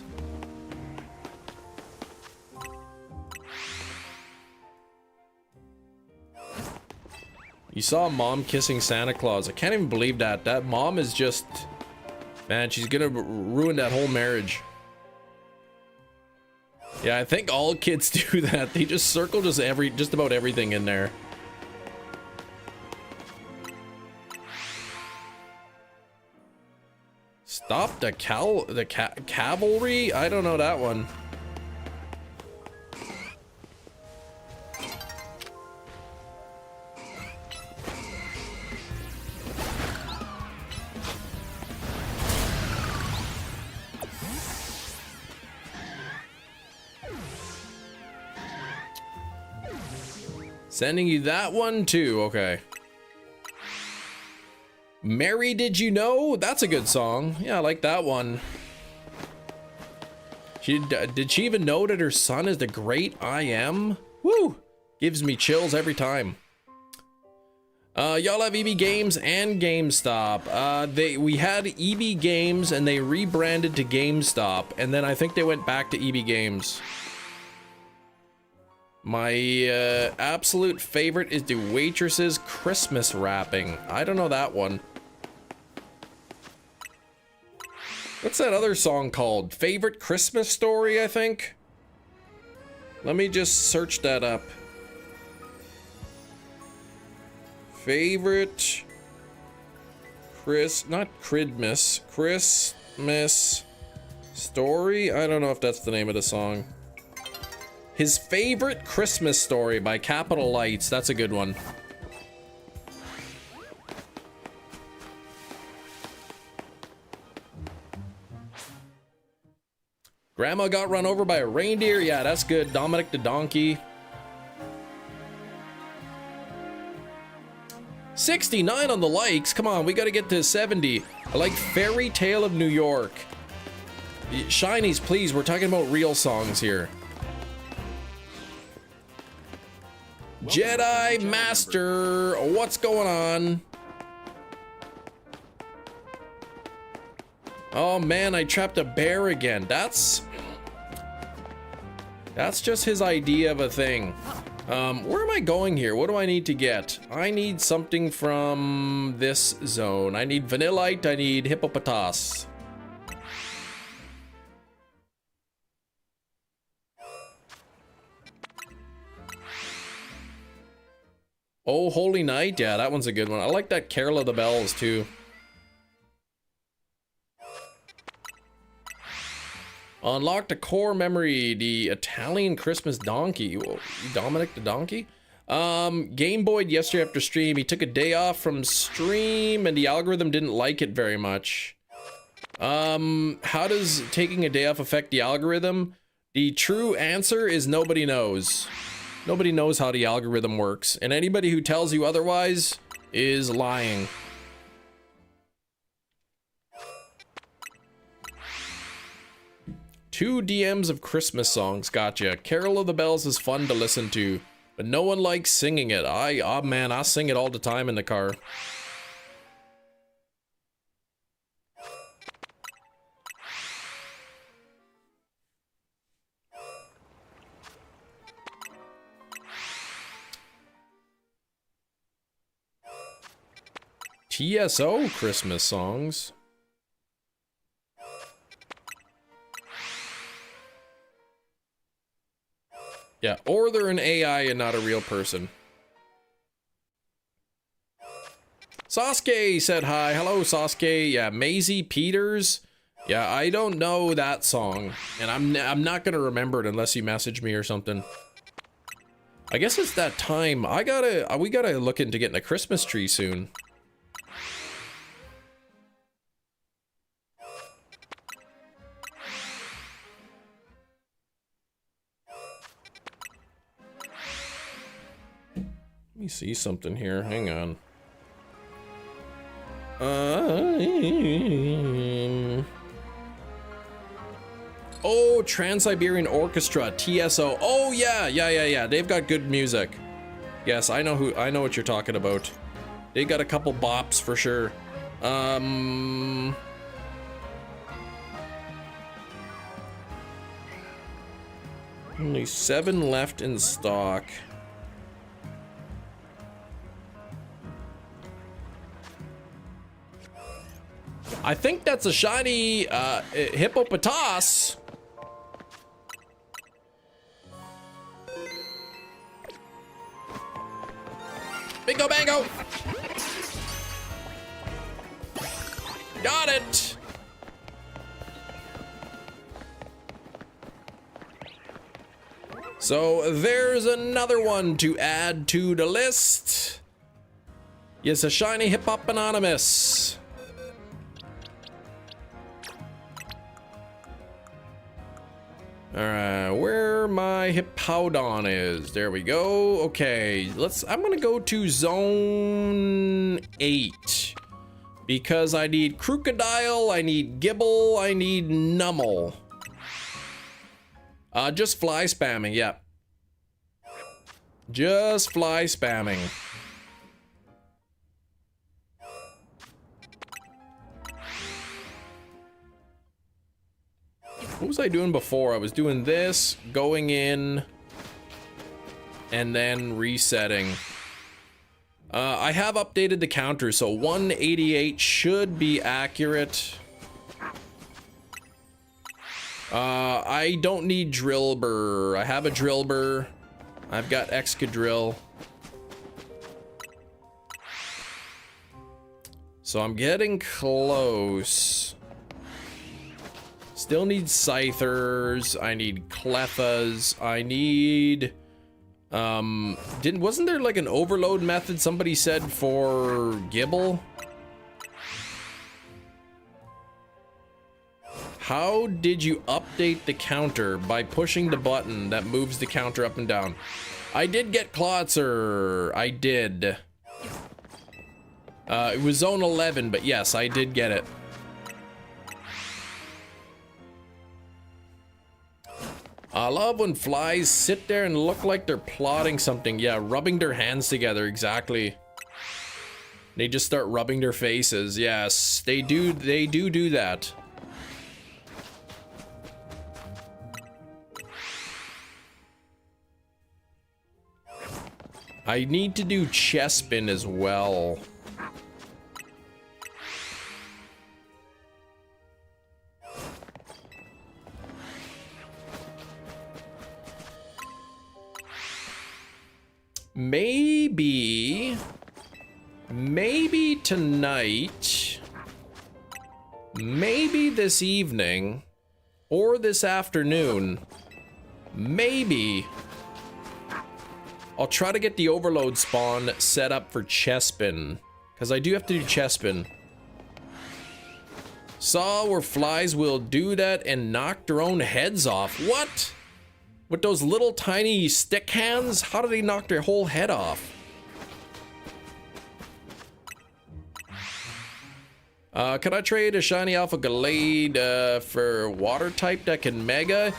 You saw mom kissing Santa Claus. I can't even believe that. That mom is just... Man, she's gonna ruin that whole marriage. Yeah, I think all kids do that. They just circle just about everything in there. Stop the cavalry? I don't know that one. Sending you that one too, okay. Mary, did you know? That's a good song. Yeah, I like that one. Did she even know that her son is the great I am? Woo! Gives me chills every time. Y'all have EB Games and GameStop. We had EB Games and they rebranded to GameStop, and then I think they went back to EB Games. My absolute favorite is the Waitress's Christmas wrapping. I don't know that one. What's that other song called? Favorite Christmas Story, I think? Let me just search that up. Favorite not Christmas Story? I don't know if that's the name of the song. His Favorite Christmas Story by Capital Lights. That's a good one. Grandma got run over by a reindeer. Yeah, that's good. Dominic the Donkey. 69 on the likes. Come on, we gotta get to 70. I like Fairy Tale of New York. Shinies, please. We're talking about real songs here. Jedi Master, what's going on? Oh man, I trapped a bear again. That's just his idea of a thing. Where am I going here? What do I need to get? I need something from this zone. I need Vanillite, I need Hippopotas. Oh, Holy Night? Yeah, that one's a good one. I like that Carol of the Bells, too. Unlock the core memory, the Italian Christmas donkey. Whoa, Dominic the Donkey? Game Boy'd yesterday after stream. He took a day off from stream, and the algorithm didn't like it very much. How does taking a day off affect the algorithm? The true answer is nobody knows. Nobody knows how the algorithm works, and anybody who tells you otherwise is lying. Two DMs of Christmas songs, gotcha. Carol of the Bells is fun to listen to, but no one likes singing it. Oh man, I sing it all the time in the car. TSO Christmas songs. Yeah, or they're an AI and not a real person. Sasuke said hi. Hello, Sasuke. Yeah, Maisie Peters. Yeah, I don't know that song, and I'm not gonna remember it unless you message me or something. I guess it's that time. We gotta look into getting a Christmas tree soon. Let me see something here. Hang on. Oh, Trans-Siberian Orchestra, TSO. Oh yeah. They've got good music. Yes, I know what you're talking about. They got a couple bops for sure. Only 7 left in stock. I think that's a shiny Hippopotas. Bingo bango! Got it! So there's another one to add to the list. Yes, a shiny Hippopotamus. Alright, where my Hippowdon is. There we go. Okay, I'm gonna go to zone 8. Because I need Crocodile, I need Gibble, I need Numel. Just fly spamming, yep. Just fly spamming. What was I doing before? I was doing this, going in, and then resetting. I have updated the counter, so 188 should be accurate. I don't need Drillbur. I have a Drillbur. I've got Excadrill. So I'm getting close. Still need Scythers. I need Clefas. I need... wasn't there like an overload method somebody said for Gibble? How did you update the counter? By pushing the button that moves the counter up and down. I did get Klotzer. I did. It was zone 11, but yes, I did get it. I love when flies sit there and look like they're plotting something. Yeah, rubbing their hands together, exactly. They just start rubbing their faces. Yes, they do that. I need to do Chespin as well. Maybe tonight, maybe this evening, or this afternoon, maybe I'll try to get the overload spawn set up for Chespin, because I do have to do Chespin. Saw where flies will do that and knock their own heads off. What? With those little tiny stick hands? How do they knock their whole head off? Could I trade a shiny Alpha Gallade for water type that can mega?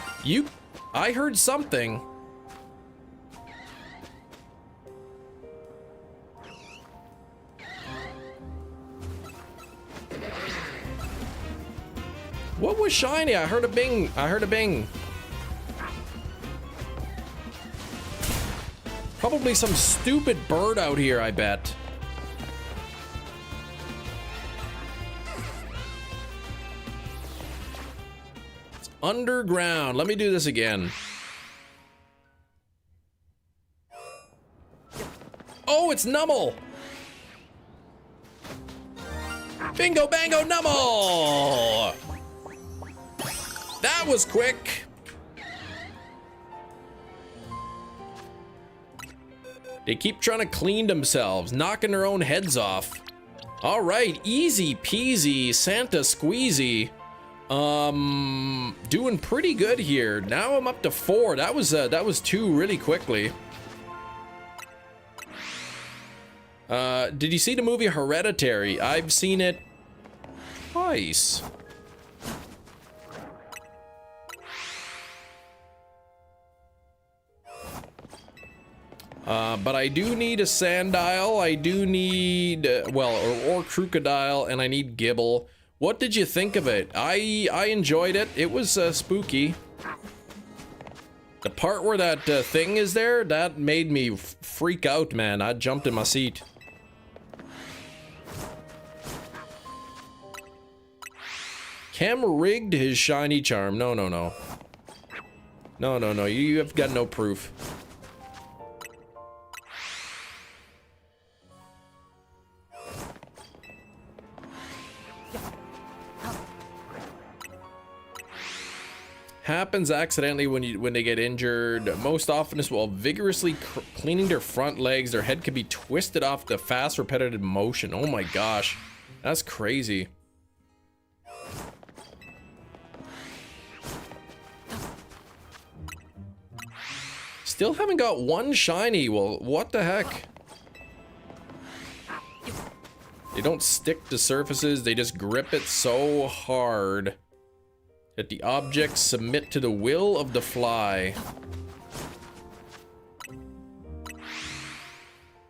I heard something. What was shiny? I heard a bing. I heard a bing. Probably some stupid bird out here, I bet. It's underground. Let me do this again. Oh, it's Numel. Bingo bango Numel! That was quick. They keep trying to clean themselves, knocking their own heads off. All right, easy peasy, Santa squeezy. Doing pretty good here. Now I'm up to 4. That was 2 really quickly. Did you see the movie Hereditary? I've seen it twice. But I do need a Sandile, I do need, or Crocodile, and I need Gibble. What did you think of it? I enjoyed it. It was spooky. The part where that thing is there, that made me freak out, man. I jumped in my seat. Cam rigged his shiny charm. No, no, no. No, no, no. You have got no proof. Happens accidentally when they get injured. Most often is while vigorously cleaning their front legs. Their head can be twisted off the fast repetitive motion. Oh my gosh, that's crazy. Still haven't got one shiny. Well, what the heck? They don't stick to surfaces, they just grip it so hard that the objects submit to the will of the fly.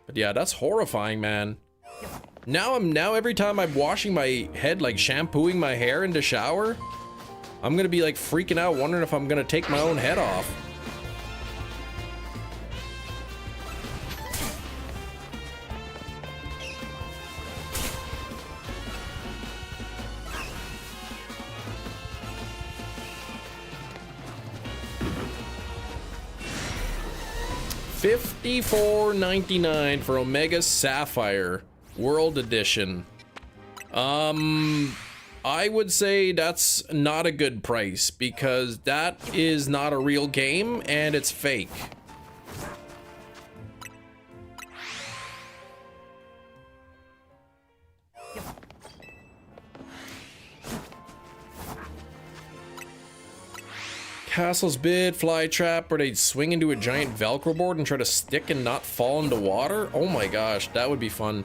But yeah, that's horrifying, man. Now every time I'm washing my head, like shampooing my hair in the shower, I'm gonna be like freaking out, wondering if I'm gonna take my own head off. $54.99 for Omega Sapphire World Edition. I would say that's not a good price because that is not a real game and it's fake. Castle's Bid, Fly Trap, where they'd swing into a giant Velcro board and try to stick and not fall into water. Oh my gosh, that would be fun.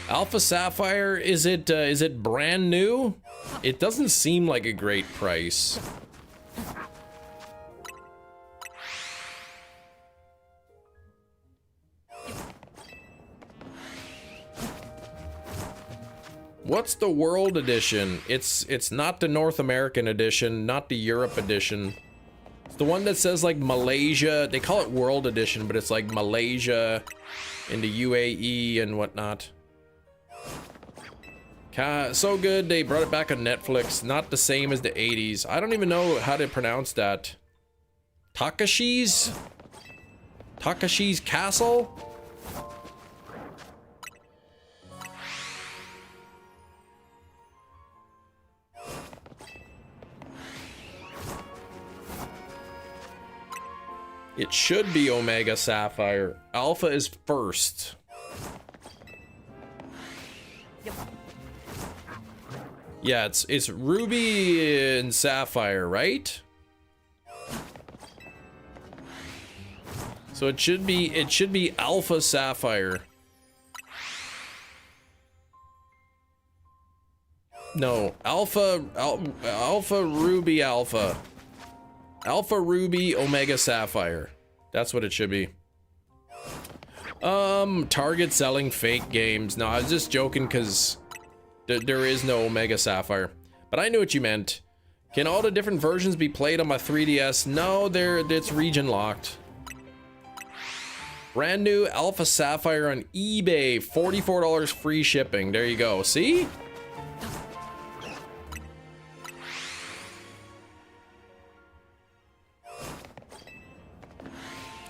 Alpha Sapphire, is it brand new? It doesn't seem like a great price. What's the World Edition? It's not the North American edition, not the Europe edition. It's the one that says like Malaysia. They call it World Edition, but it's like Malaysia and the UAE and whatnot. So good, they brought it back on Netflix. Not the same as the 80s. I don't even know how to pronounce that. Takashi's Castle? It should be Omega Sapphire. Alpha is first. Yeah, it's Ruby and Sapphire, right? So it should be Alpha Sapphire. No, Alpha Ruby Alpha. Alpha Ruby Omega Sapphire. That's what it should be. Target selling fake games. No, I was just joking because there is no Omega Sapphire. But I knew what you meant. Can all the different versions be played on my 3DS? No, it's region locked. Brand new Alpha Sapphire on eBay. $44 free shipping. There you go. See?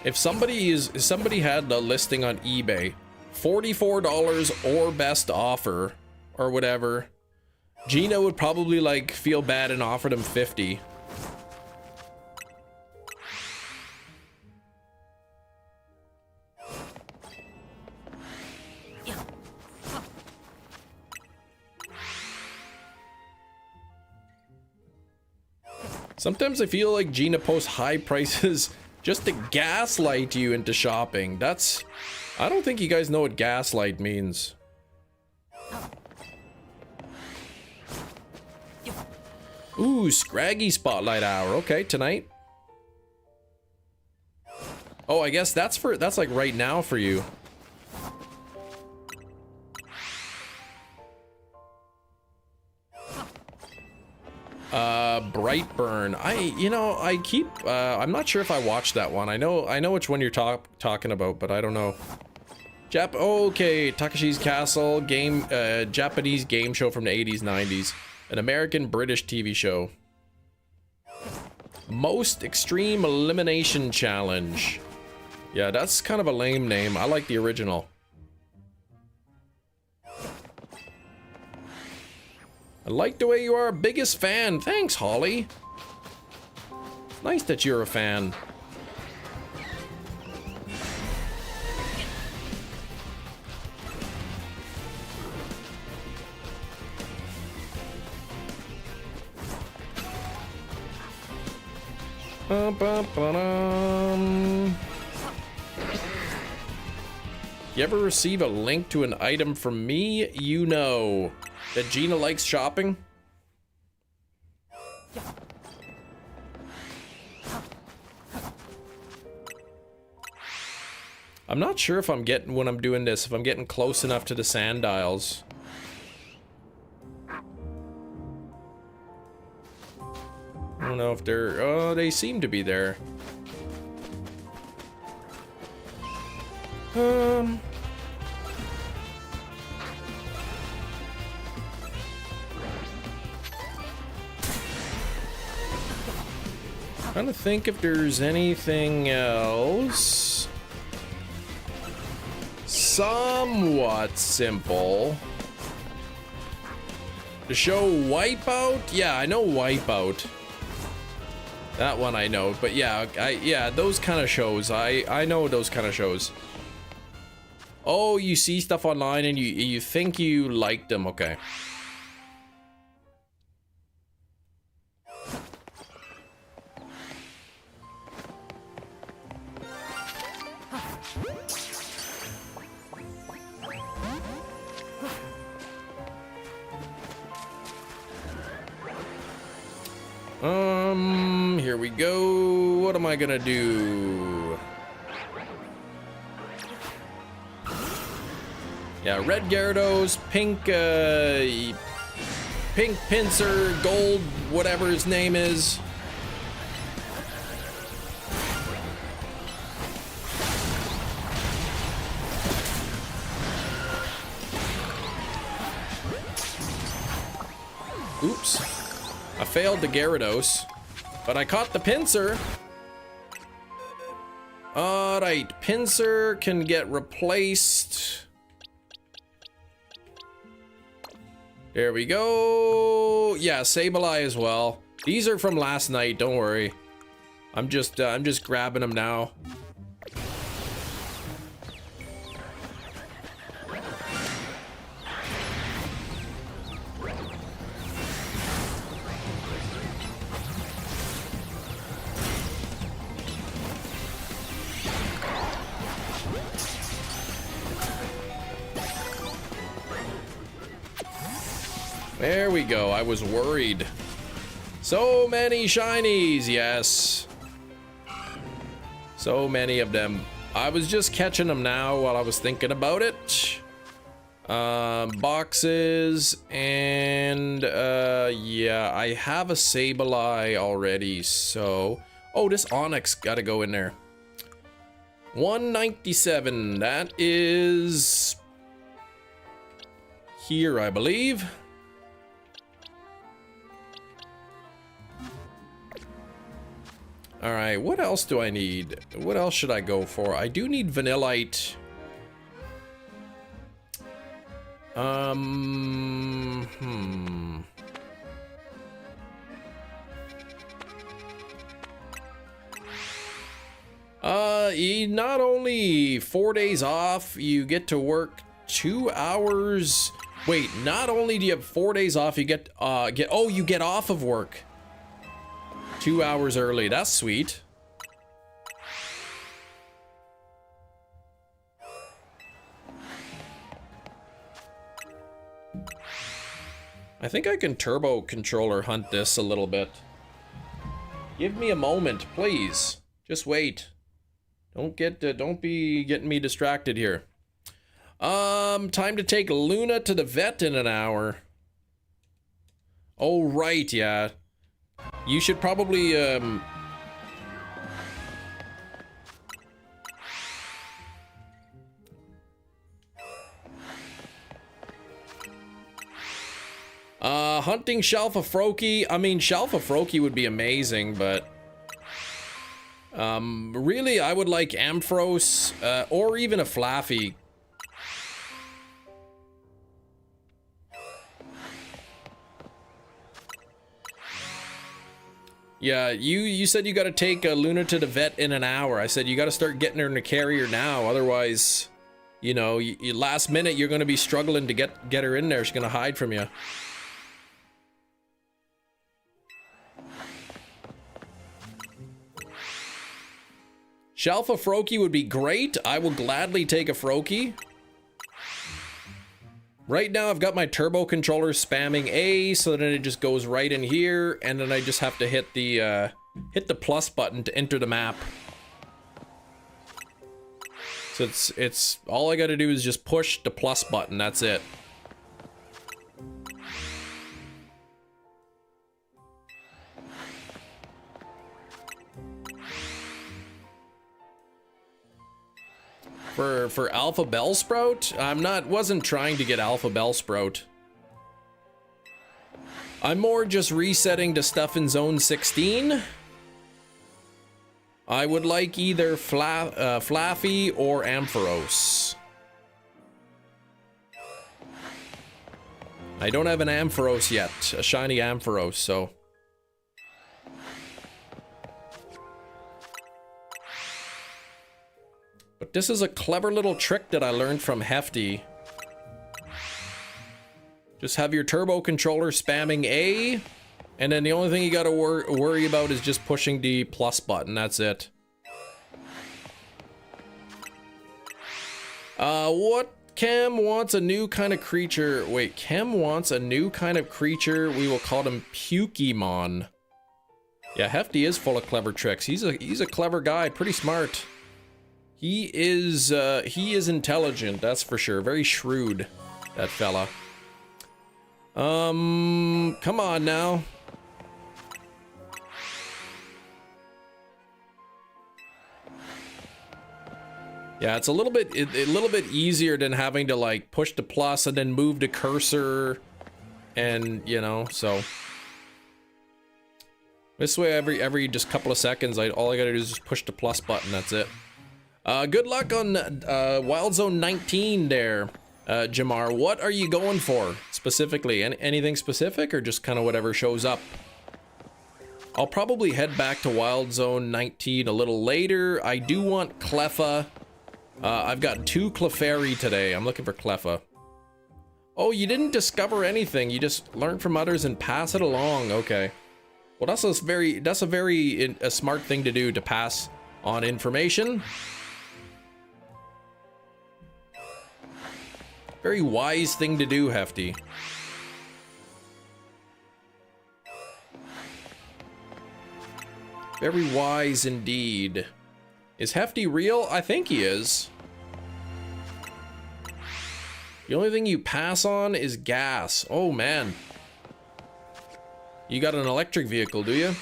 If somebody had the listing on eBay, $44 or best offer, or whatever, Gina would probably like feel bad and offered him 50. Sometimes I feel like Gina posts high prices just to gaslight you into shopping. I don't think you guys know what gaslight means. Ooh, Scraggy Spotlight Hour. Okay, tonight. Oh, I guess that's like right now for you. Brightburn. I'm not sure if I watched that one. I know which one you're talking about, but I don't know. Okay, Takashi's Castle game, Japanese game show from the 80s, 90s. An American-British TV show. Most Extreme Elimination Challenge. Yeah, that's kind of a lame name. I like the original. I like the way you are. Biggest fan. Thanks, Holly. Nice that you're a fan. You ever receive a link to an item from me? You know that Gina likes shopping. I'm not sure if I'm getting, when I'm doing this, if I'm getting close enough to the sand dials. I don't know if they're, oh, they seem to be there. Trying to think if there's anything else. Somewhat simple. The show Wipeout? Yeah, I know Wipeout. That one I know, but yeah, yeah, those kind of shows. I know those kind of shows. Oh, you see stuff online and you think you like them, okay. Here we go. What am I gonna do? Yeah, red Gyarados, pink Pinsir, gold, whatever his name is. Oops. I failed the Gyarados, but I caught the Pinsir. Alright, Pinsir can get replaced. There we go. Yeah, Sableye as well. These are from last night, don't worry. I'm just grabbing them now. There we go. I was worried. So many shinies, yes. So many of them. I was just catching them now while I was thinking about it. Boxes and yeah, I have a Sableye already, so oh, this Onyx gotta go in there. 197. That is here, I believe. All right, what else do I need? What else should I go for? I do need Vanillite. Hmm. Not only 4 days off, you get to work 2 hours. Wait, not only do you have 4 days off, you get you get off of work 2 hours early. That's sweet. I think I can turbo controller hunt this a little bit. Give me a moment, please. Just wait. Don't be getting me distracted here. Time to take Luna to the vet in an hour. Oh, right, yeah. You should probably, hunting Shalfafroki. I mean, Shalfafroki would be amazing, but really, I would like Ampharos, or even a Flaffy. Yeah, you said you got to take Luna to the vet in an hour. I said you got to start getting her in the carrier now, otherwise, you know, last minute you're going to be struggling to get her in there. She's going to hide from you. Shalfafroki would be great. I will gladly take a Froakie. Right now I've got my turbo controller spamming A, so then it just goes right in here, and then I just have to hit the plus button to enter the map. So it's all I gotta do is just push the plus button, that's it. For Alpha Bellsprout, wasn't trying to get Alpha Bellsprout. I'm more just resetting to stuff in Zone 16. I would like either Flaffy or Ampharos. I don't have an Ampharos yet, a shiny Ampharos, so... But this is a clever little trick that I learned from Hefty. Just have your turbo controller spamming A, and then the only thing you gotta worry about is just pushing the plus button, that's it. What? Chem wants a new kind of creature. Wait, Chem wants a new kind of creature. We will call him Pukemon. Yeah, Hefty is full of clever tricks. He's a clever guy, pretty smart. He is intelligent, that's for sure. Very shrewd, that fella. Come on now. Yeah, it's a little bit easier than having to like push the plus and then move the cursor, and you know, so this way every just couple of seconds, all I gotta do is just push the plus button. That's it. Good luck on Wild Zone 19 there, Jamar. What are you going for specifically? Anything specific, or just kind of whatever shows up? I'll probably head back to Wild Zone 19 a little later. I do want Cleffa. I've got 2 Clefairy today. I'm looking for Cleffa. Oh, you didn't discover anything. You just learn from others and pass it along. Okay. Well, that's a very smart thing to do, to pass on information. Very wise thing to do, Hefty. Very wise indeed. Is Hefty real? I think he is. The only thing you pass on is gas. Oh man. You got an electric vehicle, do you?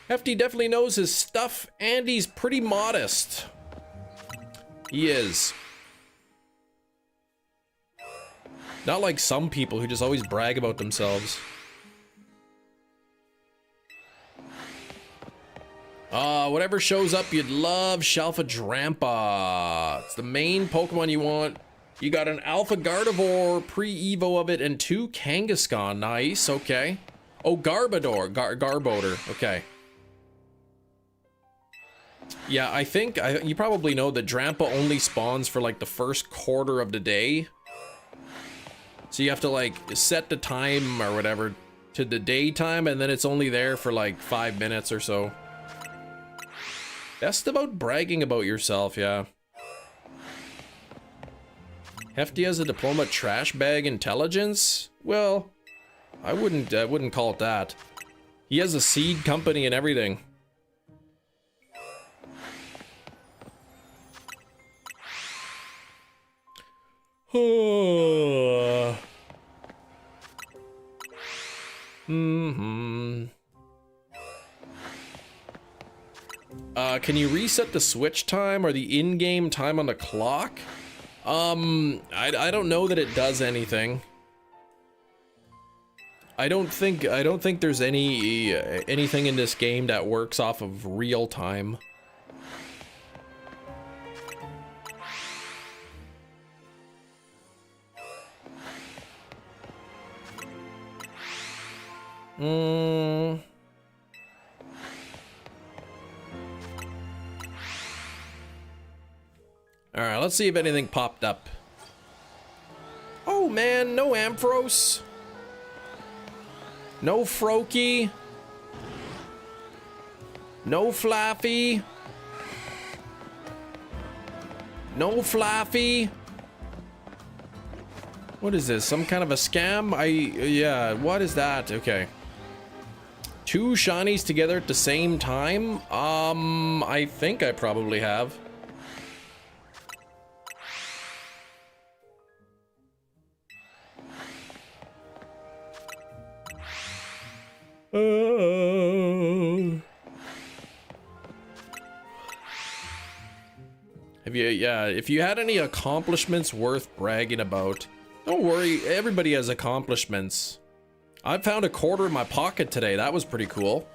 Hefty definitely knows his stuff, and he's pretty modest. He is. Not like some people who just always brag about themselves. Whatever shows up, you'd love Shalfadrampa. It's the main Pokemon you want. You got an Alpha Gardevoir, pre-evo of it, and 2 Kangaskhan. Nice, okay. Oh, Garbodor, okay. Yeah, I think, you probably know that Drampa only spawns for like the first quarter of the day. So you have to like set the time or whatever to the daytime, and then it's only there for like 5 minutes or so. Best about bragging about yourself, yeah. Hefty has a diploma trash bag intelligence? Well, I wouldn't call it that. He has a seed company and everything. Can you reset the switch time or the in-game time on the clock? I don't know that it does anything. I don't think there's anything in this game that works off of real time. Alright, let's see if anything popped up. Oh man, no Ampharos. No Froakie. No Flaffy. No Flaffy. What is this? Some kind of a scam? Yeah, what is that? Okay. 2 shinies together at the same time? I think I probably have. If you had any accomplishments worth bragging about, don't worry, everybody has accomplishments. I found a quarter in my pocket today. That was pretty cool.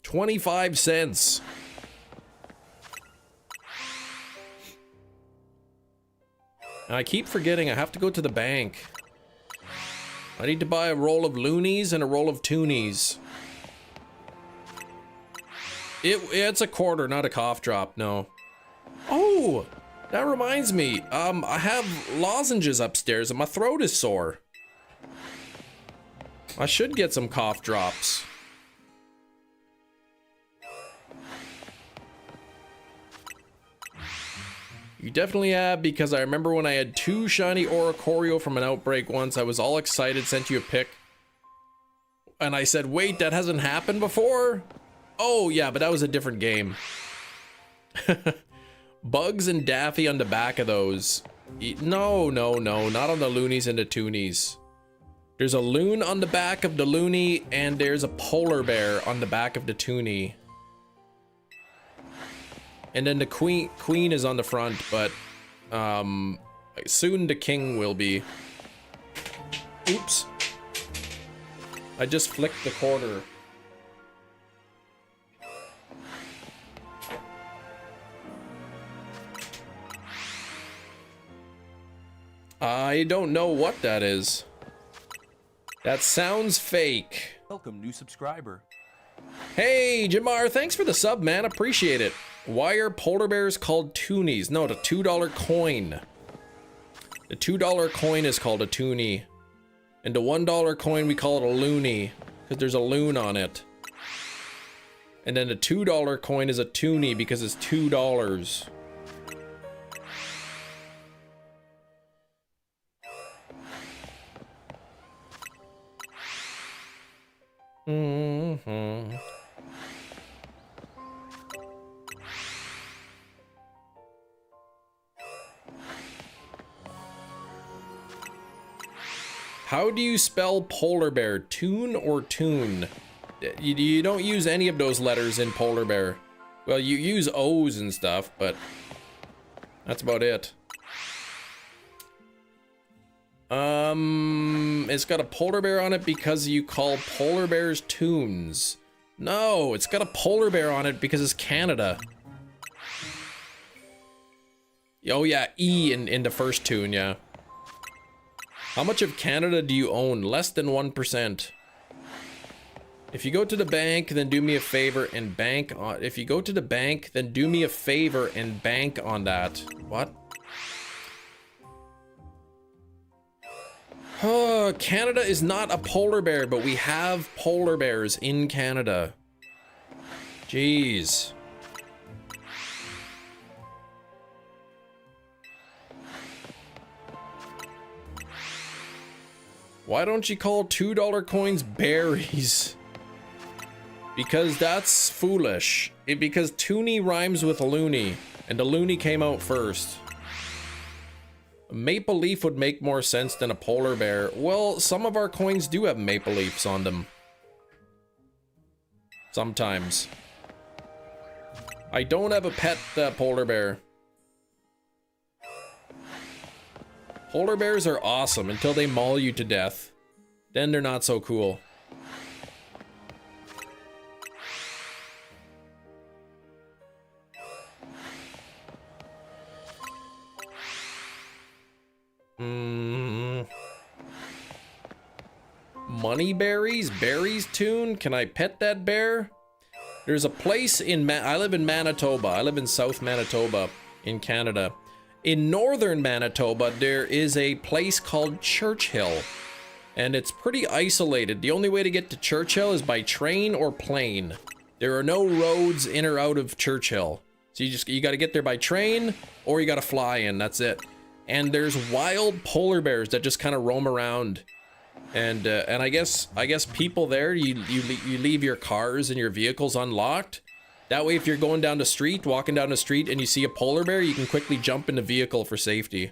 25 cents. And I keep forgetting I have to go to the bank. I need to buy a roll of loonies and a roll of toonies. It's a quarter, not a cough drop, no. Oh, that reminds me. I have lozenges upstairs and my throat is sore. I should get some cough drops. You definitely have, because I remember when I had 2 shiny Oricorio from an outbreak once, I was all excited, sent you a pic. And I said, wait, that hasn't happened before? Oh yeah, but that was a different game. Bugs and Daffy on the back of those. No, not on the loonies and the toonies. There's a loon on the back of the loony, and there's a polar bear on the back of the toonie. And then the queen is on the front, but soon the king will be. Oops. I just flicked the quarter. I don't know what that is. That sounds fake. Welcome, new subscriber. Hey, Jamar, thanks for the sub, man. Appreciate it. Why are polar bears called toonies? No, the $2 coin. The $2 coin is called a toonie. And the $1 coin, we call it a loony, because there's a loon on it. And then the $2 coin is a toonie because it's $2. How do you spell polar bear? Toon or tune? You don't use any of those letters in polar bear. Well, you use O's and stuff, but that's about it. It's got a polar bear on it because you call polar bears toons. No, it's got a polar bear on it because it's Canada. Oh yeah, E in the first tune, yeah. How much of Canada do you own? Less than 1%. If you go to the bank, then do me a favor and bank on... If you go to the bank, then do me a favor and bank on that. What? Oh, Canada is not a polar bear, but we have polar bears in Canada. Jeez. Why don't you call $2 coins berries? Because that's foolish. Because toonie rhymes with loony, and the loony came out first. A maple leaf would make more sense than a polar bear. Well, some of our coins do have maple leaves on them. Sometimes. I don't have a pet polar bear. Polar bears are awesome until they maul you to death. Then they're not so cool. Money berries? Berries tune? Can I pet that bear? There's a place in I live in Manitoba. I live in South Manitoba in Canada. In northern Manitoba, there is a place called Churchill, and it's pretty isolated. The only way to get to Churchill is by train or plane. There are no roads in or out of Churchill. So you got to get there by train or you got to fly in. That's it. And there's wild polar bears that just kind of roam around. And I guess people there, you leave your cars and your vehicles unlocked. That way, if you're going down the street, walking down the street, and you see a polar bear, you can quickly jump in the vehicle for safety.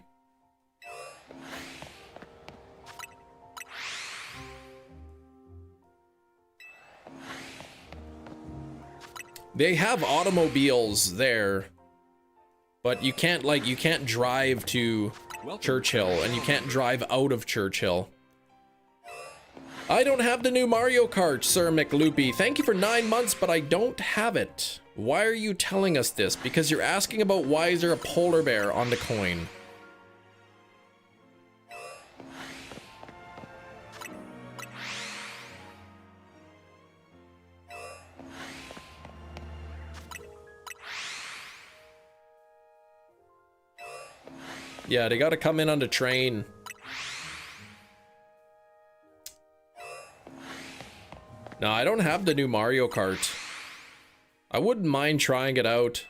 They have automobiles there, but you can't drive to Churchill, and you can't drive out of Churchill. I don't have the new Mario Kart, Sir McLoopy. Thank you for 9 months, but I don't have it. Why are you telling us this? Because you're asking about why is there a polar bear on the coin. Yeah, they gotta come in on the train. No, I don't have the new Mario Kart. I wouldn't mind trying it out.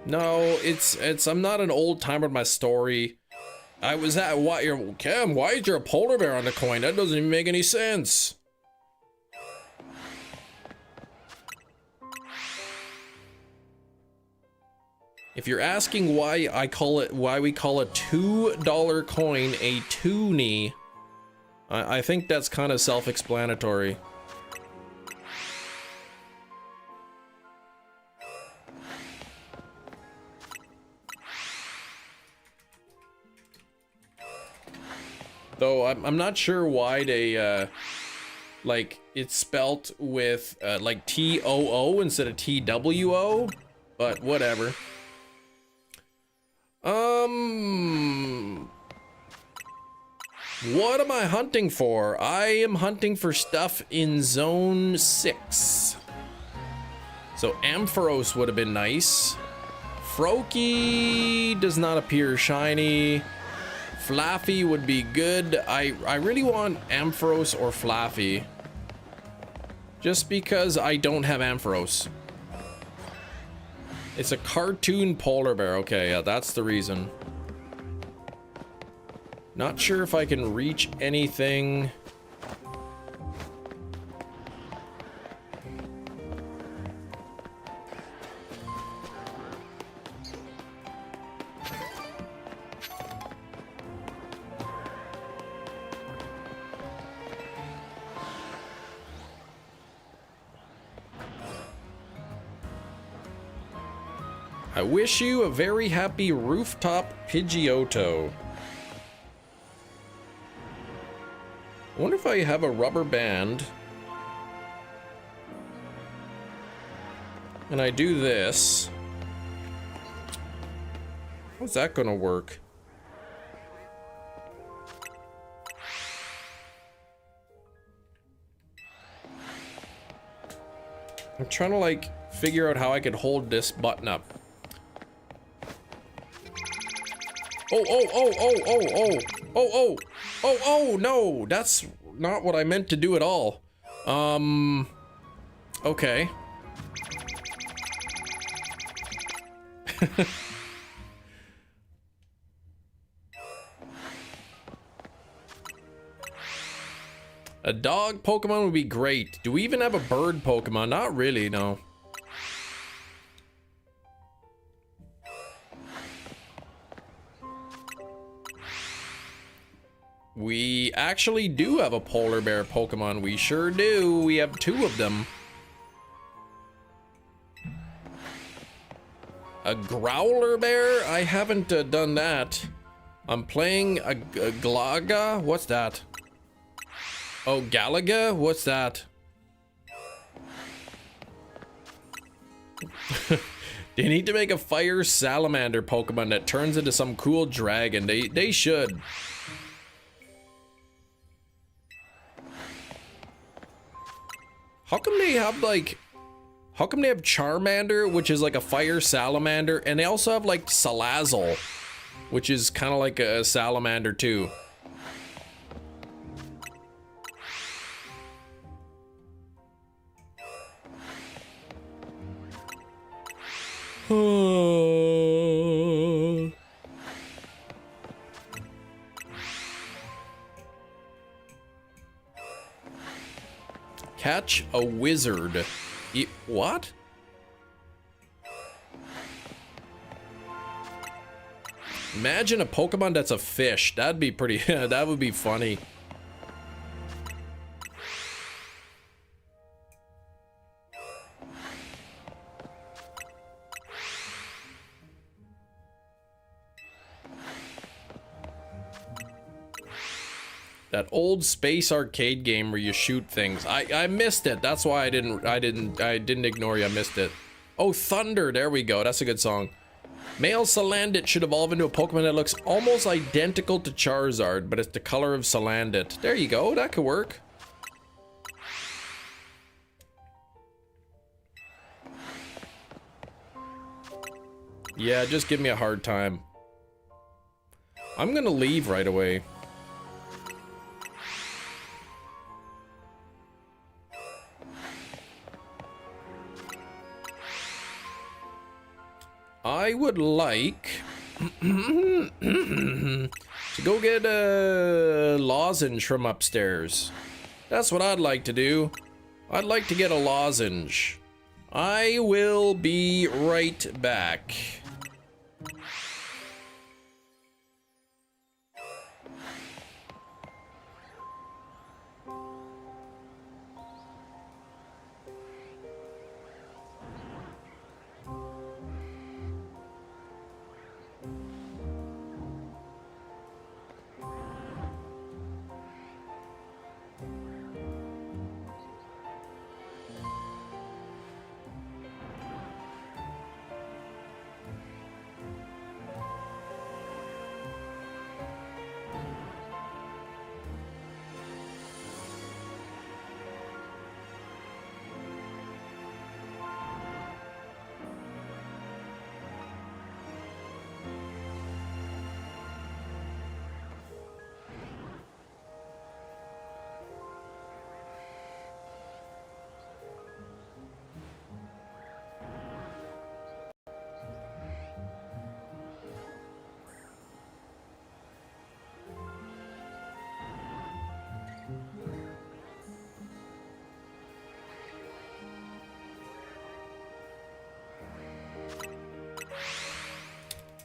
No, it's I'm not an old timer with my story. I was at Cam, why is there a polar bear on the coin? That doesn't even make any sense. If you're asking why we call a $2 coin a toonie, I think that's kind of self-explanatory. Though I'm not sure why they like it's spelt with like T-O-O instead of T-W-O, but whatever. What am I hunting for? I am hunting for stuff in Zone 6. So Ampharos would have been nice. Froakie does not appear shiny. Flaffy would be good. I really want Ampharos or Flaffy. Just because I don't have Ampharos. It's a cartoon polar bear. Okay, yeah, that's the reason. Not sure if I can reach anything. I wish you a very happy rooftop Pidgeotto. I wonder if I have a rubber band. and I do this, how's that gonna work? I'm trying to like figure out how I could hold this button up. Oh, no, that's not what I meant to do at all. Okay. A dog Pokemon would be great. Do we even have a bird Pokemon? Not really, no. We actually do have a polar bear Pokemon. We sure do. We have 2 of them. A growler bear? I haven't done that. I'm playing a Glaga? What's that? Oh, Galaga? What's that? They need to make a fire salamander Pokemon that turns into some cool dragon. They should. How come they have like... How come they have Charmander, which is like a fire salamander, and they also have like Salazzle, which is kind of like a salamander too? Catch a wizard. What? Imagine a Pokemon that's a fish. That'd be pretty, that would be funny. That old space arcade game where you shoot things. I missed it. That's why I didn't ignore you. I missed it. Oh, Thunder. There we go. That's a good song. Male Salandit should evolve into a Pokemon that looks almost identical to Charizard, but it's the color of Salandit. There you go. That could work. Yeah, just give me a hard time. I'm gonna leave right away. I would like to go get a lozenge from upstairs. That's what I'd like to do. I'd like to get a lozenge. I will be right back.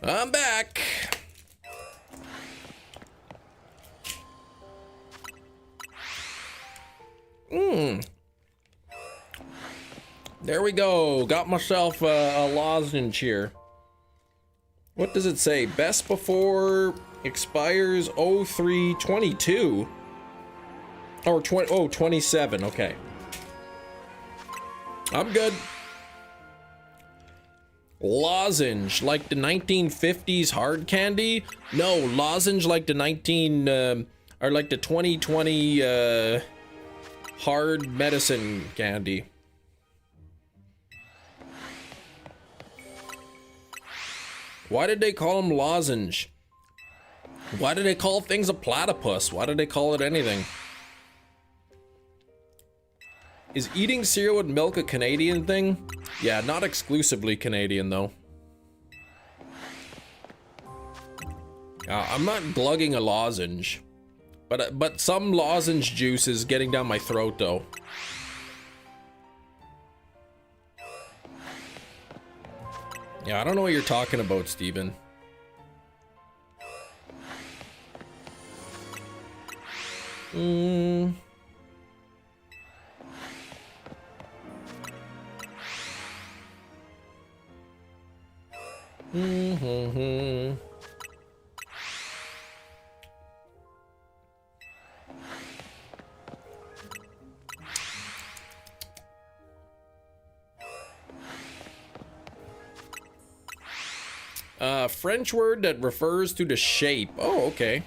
I'm back. There we go. Got myself a lozenge here. What does it say? Best before expires 03/22. Or 27. Okay. I'm good. Lozenge, like the 1950s hard candy? No, lozenge like the 2020 hard medicine candy. Why did they call them lozenge? Why did they call things a platypus? Why did they call it anything? Is eating cereal with milk a Canadian thing? Yeah, not exclusively Canadian though. I'm not glugging a lozenge, but some lozenge juice is getting down my throat though. Yeah, I don't know what you're talking about, Steven. French word that refers to the shape. Oh, okay.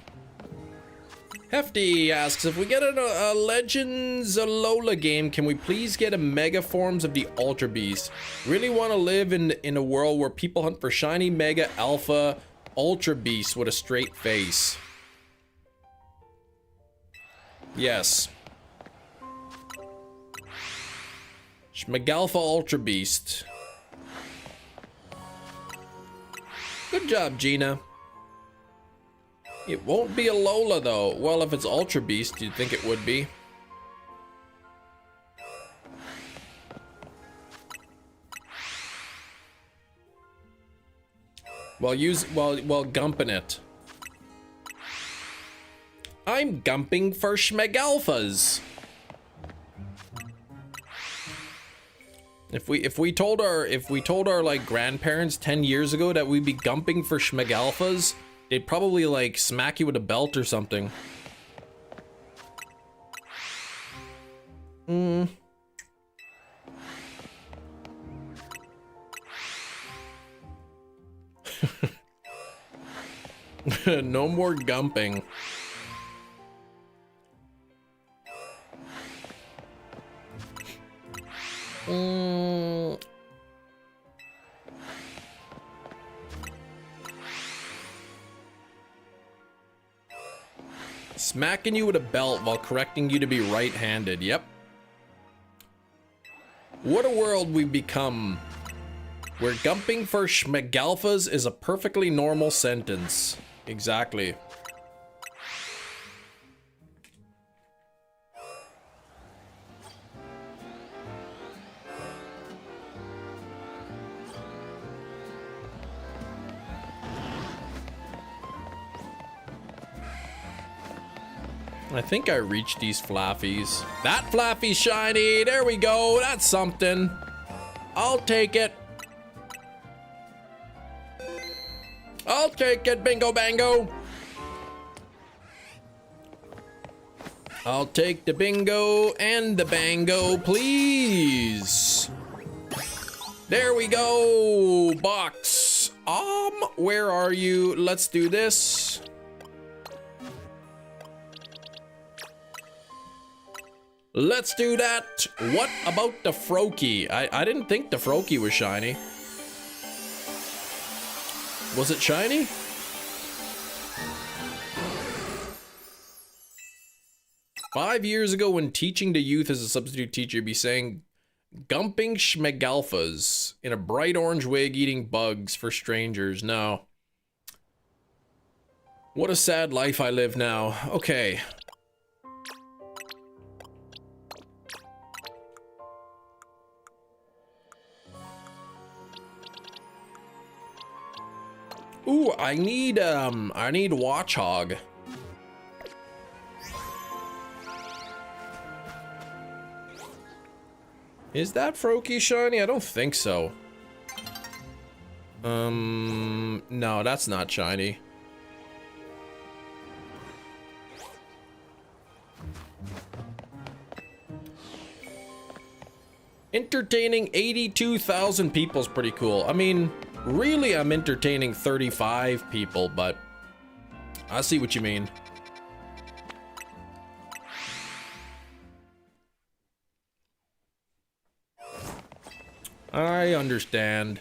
Hefty asks, if we get a Legends Alola game, can we please get a Mega Forms of the Ultra Beast? Really want to live in a world where people hunt for shiny Mega Alpha Ultra Beast with a straight face. Yes. Schmegalpha Ultra Beast. Good job, Gina. It won't be a Lola, though. Well, if it's Ultra Beast, you'd think it would be. While gumping it. I'm gumping for Schmegalphas. If we told our like grandparents 10 years ago that we'd be gumping for Schmegalphas, they'd probably like smack you with a belt or something. No more gumping. Smacking you with a belt while correcting you to be right-handed. Yep. What a world we've become. Where gumping for Schmegalphas is a perfectly normal sentence. Exactly. I think I reached these flaffies. That flaffy's shiny. There we go. That's something. I'll take it. I'll take it, bingo bango. I'll take the bingo and the bango, please. There we go. Box. Where are you? Let's do this. Let's do that. What about the Froakie? I didn't think the Froakie was shiny. Was it shiny? Five years ago, when teaching the youth as a substitute teacher, you'd be saying, gumping Schmegalphas in a bright orange wig eating bugs for strangers. No. What a sad life I live now. Okay. Ooh, I need Watchog. Is that Froakie shiny? I don't think so. No, that's not shiny. Entertaining 82,000 people is pretty cool. I mean, Really, I'm entertaining 35 people, but I see what you mean. I understand.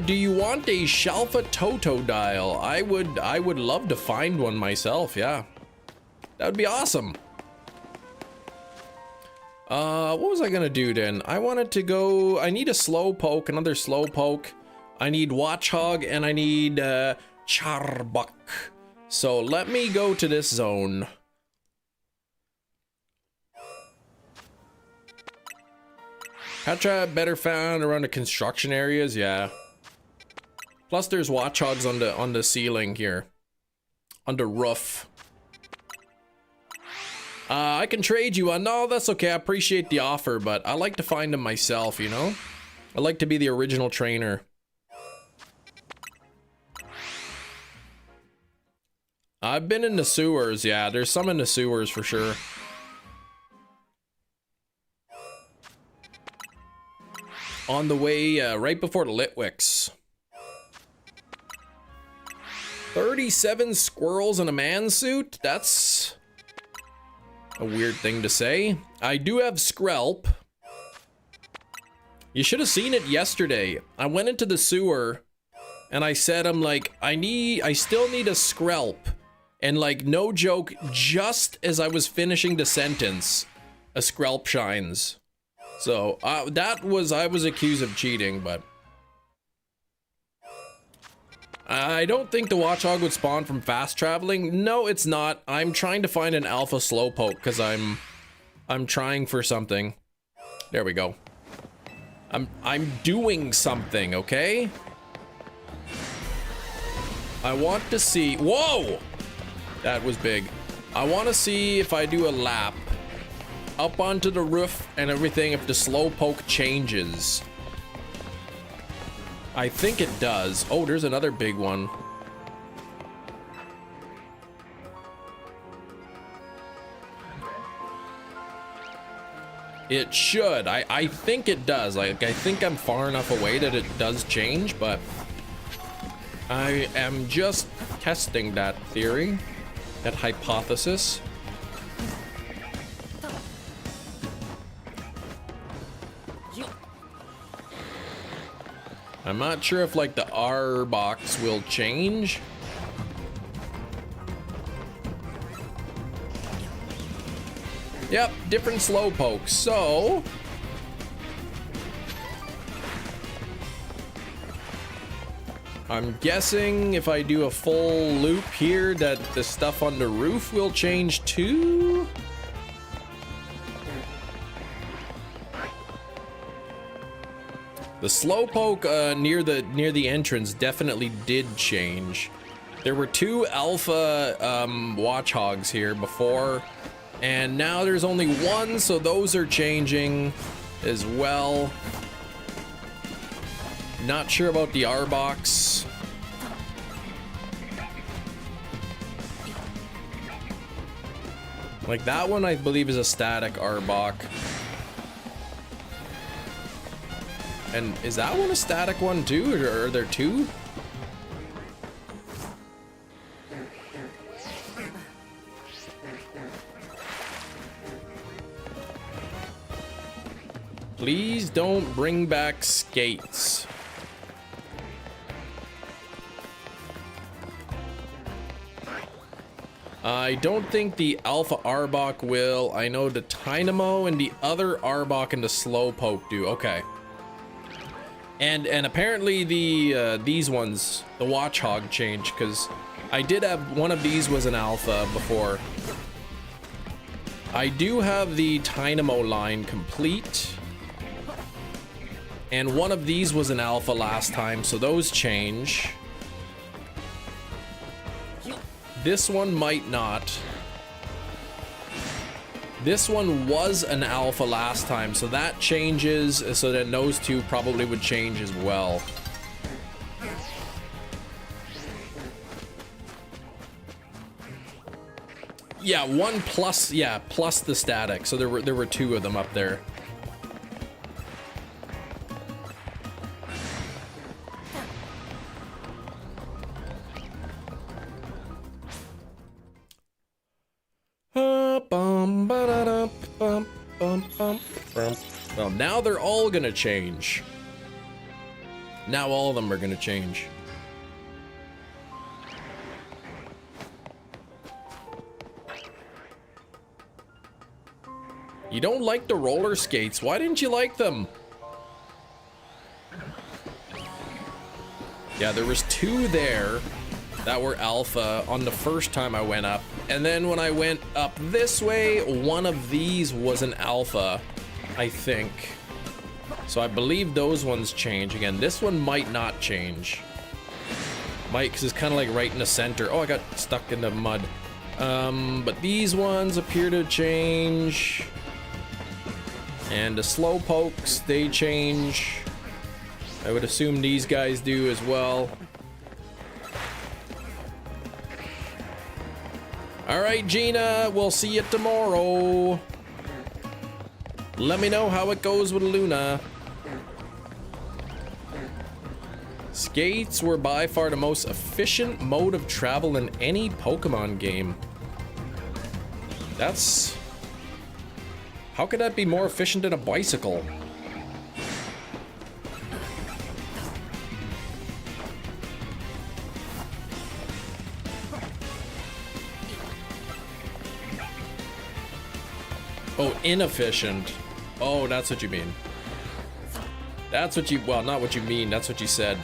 Do you want a Shalfa Totodile? I would love to find one myself, yeah. That would be awesome. What was I gonna do then? I wanted to go, I need a Slowpoke, another Slowpoke. I need Watchog, and I need Charbok. So let me go to this zone. Petra better found around the construction areas, yeah. Plus there's Watchogs on the ceiling here. On the roof. I can trade you on. No, that's okay. I appreciate the offer, but I like to find them myself, you know? I like to be the original trainer. I've been in the sewers, yeah. There's some in the sewers for sure. On the way, right before the Litwicks. 37 squirrels in a man suit? That's a weird thing to say. I do have Skrelp. You should have seen it yesterday. I went into the sewer and I said, I'm like, I still need a Skrelp. And like, no joke, just as I was finishing the sentence, a Skrelp shines. So, I was accused of cheating, but I don't think the Watchog would spawn from fast traveling. No, it's not. I'm trying to find an alpha Slowpoke because I'm trying for something. There we go. I'm doing something, okay? I want to see. Whoa! That was big. I want to see if I do a lap up onto the roof and everything if the Slowpoke changes. I think it does. Oh, there's another big one. It should. I think it does. Like, I think I'm far enough away that it does change, but I am just testing that theory, that hypothesis. I'm not sure if like the Arbok will change. Yep, different Slowpokes. So I'm guessing if I do a full loop here that the stuff on the roof will change too. The Slowpoke near the entrance definitely did change. There were 2 alpha Watchogs here before, and now there's only 1, so those are changing as well. Not sure about the Arboks. Like that one I believe is a static Arbok. And is that one a static one too, or are there 2? Please don't bring back skates. I don't think the Alpha Arbok will. I know the Tynamo and the other Arbok and the Slowpoke do. Okay. And apparently the these ones, the Watchog changed, because I did have one of these was an alpha before. I do have the Tynamo line complete. And one of these was an alpha last time, so those change. This one might not. This one was an alpha last time, so that changes, so then those two probably would change as well. Yeah, one plus, yeah, plus the static. So there were two of them up there. Well, now they're all gonna change. Now all of them are gonna change. You don't like the roller skates? Why didn't you like them? Yeah, there was two there that were alpha on the first time I went up. And then when I went up this way, one of these was an alpha, I think. So I believe those ones change. Again, this one might not change. Might, because it's kind of like right in the center. Oh, I got stuck in the mud. But these ones appear to change. And the slowpokes, they change. I would assume these guys do as well. All right, Gina, we'll see you tomorrow. Let me know how it goes with Luna. Skates were by far the most efficient mode of travel in any Pokemon game. That's... How could that be more efficient than a bicycle? Oh, inefficient. Oh, that's what you mean. That's what you, well, not what you mean, that's what you said.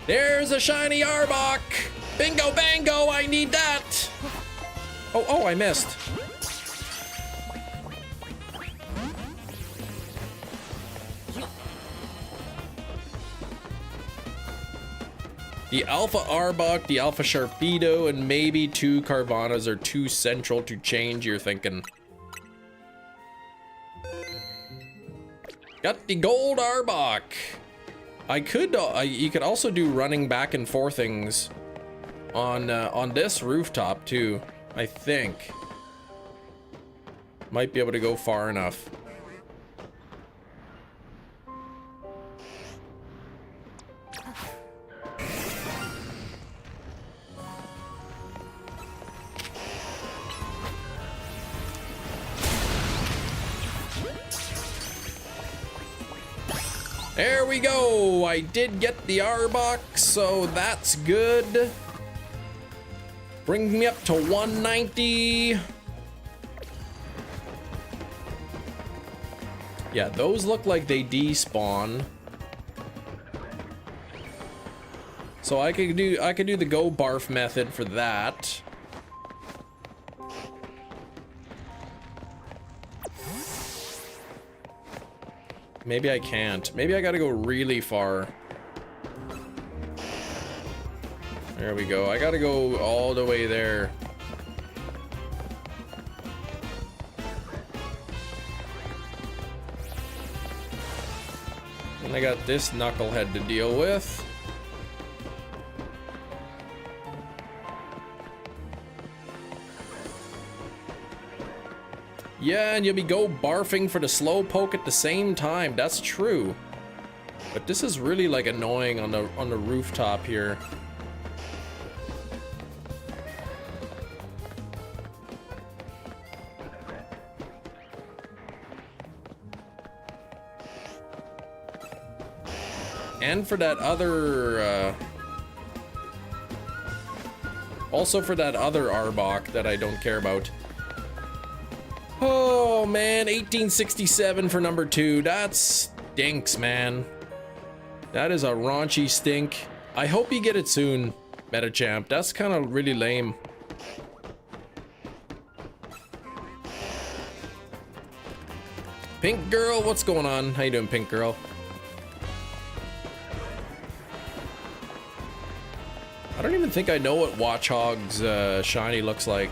There's a shiny Arbok! Bingo bango, I need that! Oh, I missed. The Alpha Arbok, the Alpha Sharpedo, and maybe two Carvanas are too central to change, you're thinking. Got the gold Arbok. I could, you could also do running back and forth things on this rooftop too, I think. Might be able to go far enough. There we go. I did get the Arbok, so that's good. Brings me up to 190. Yeah, those look like they despawn. So I could do the go barf method for that. Maybe I can't. Maybe I gotta go really far. There we go. I gotta go all the way there. And I got this knucklehead to deal with. Yeah, and you'll be go barfing for the slowpoke at the same time. That's true. But this is really like annoying on the rooftop here. And for that other also for that other Arbok that I don't care about. Oh man, 1867 for number 2. That stinks, man. That is a raunchy stink. I hope you get it soon, Metachamp. That's kind of really lame. Pink Girl, what's going on? How you doing, Pink Girl? I don't even even think I know what Watchog's shiny looks like.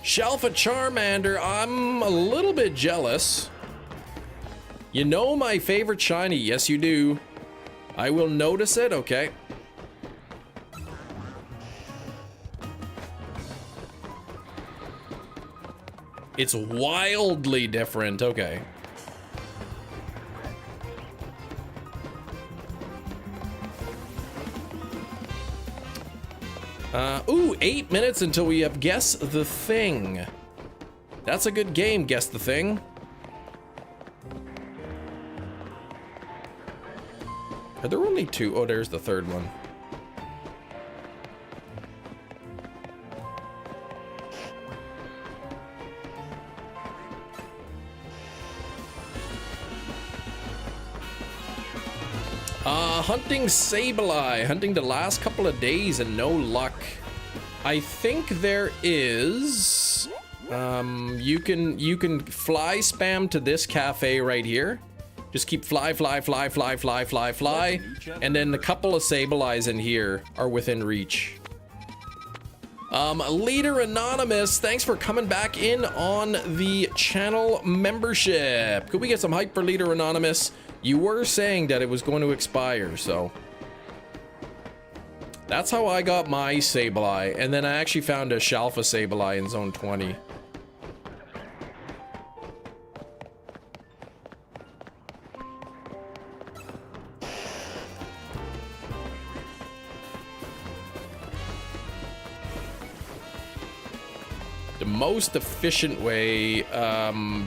Shelfa Charmander, I'm a little bit jealous. You know my favorite shiny. Yes, you do. I will notice it. Okay. It's wildly different. Okay. Ooh, 8 minutes until we have Guess the Thing. That's a good game, Guess the Thing. Are there only 2? Oh, there's the third one. Hunting Sableye. Hunting the last couple of days and no luck. I think there is... you can fly spam to this cafe right here. Just keep fly, and then a couple of Sableyes in here are within reach. Leader Anonymous, thanks for coming back in on the channel membership. Could we get some hype for Leader Anonymous? You were saying that it was going to expire, so... That's how I got my Sableye, and then I actually found a Shalfa Sableye in Zone 20. The most efficient way,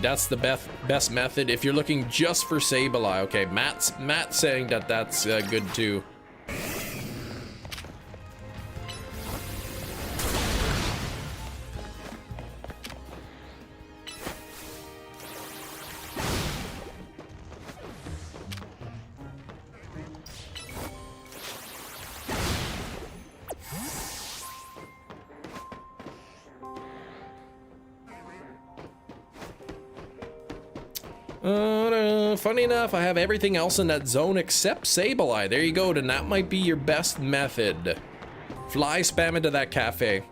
that's the best method if you're looking just for Sableye. Okay, Matt's saying that that's good too. Funny enough, I have everything else in that zone except Sableye. There you go, then that might be your best method. Fly spam into that cafe.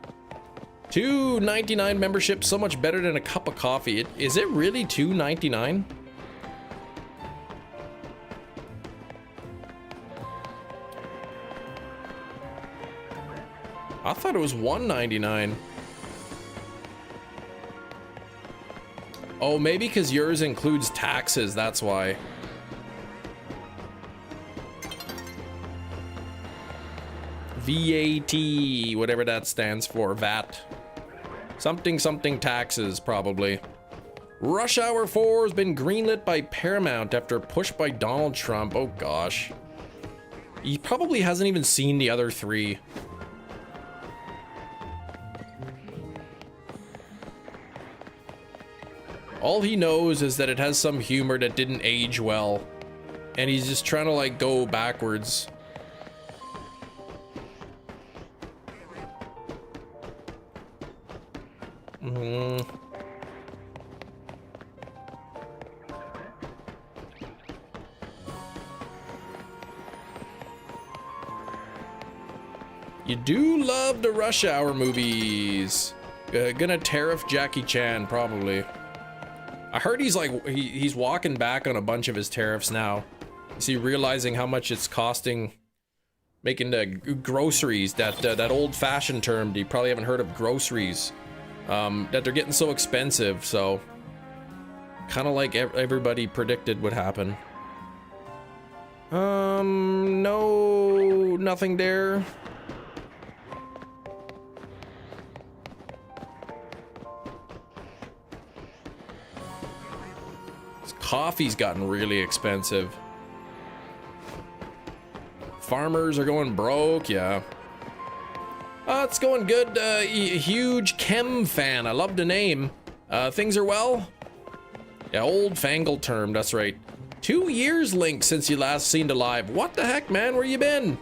$2.99 membership, so much better than a cup of coffee. Is it really $2.99? I thought it was $1.99. Oh, maybe because yours includes taxes, that's why. VAT, whatever that stands for, VAT. Something taxes, probably. Rush Hour 4 has been greenlit by Paramount after push by Donald Trump. Oh gosh. He probably hasn't even seen the other 3. All he knows is that it has some humor that didn't age well. And he's just trying to, like, go backwards. You do love the Rush Hour movies. Gonna tariff Jackie Chan, probably. I heard he's like, he's walking back on a bunch of his tariffs now. Is he realizing how much it's costing making the groceries, that old-fashioned term you probably haven't heard of, groceries, that they're getting so expensive, so kind of like everybody predicted would happen. No, nothing there. Coffee's gotten really expensive. Farmers are going broke, yeah. It's going good. Huge chem fan. I love the name. Things are well? Yeah, old fangled term, that's right. 2 years, Link, since you last seen alive. What the heck, man? Where you been?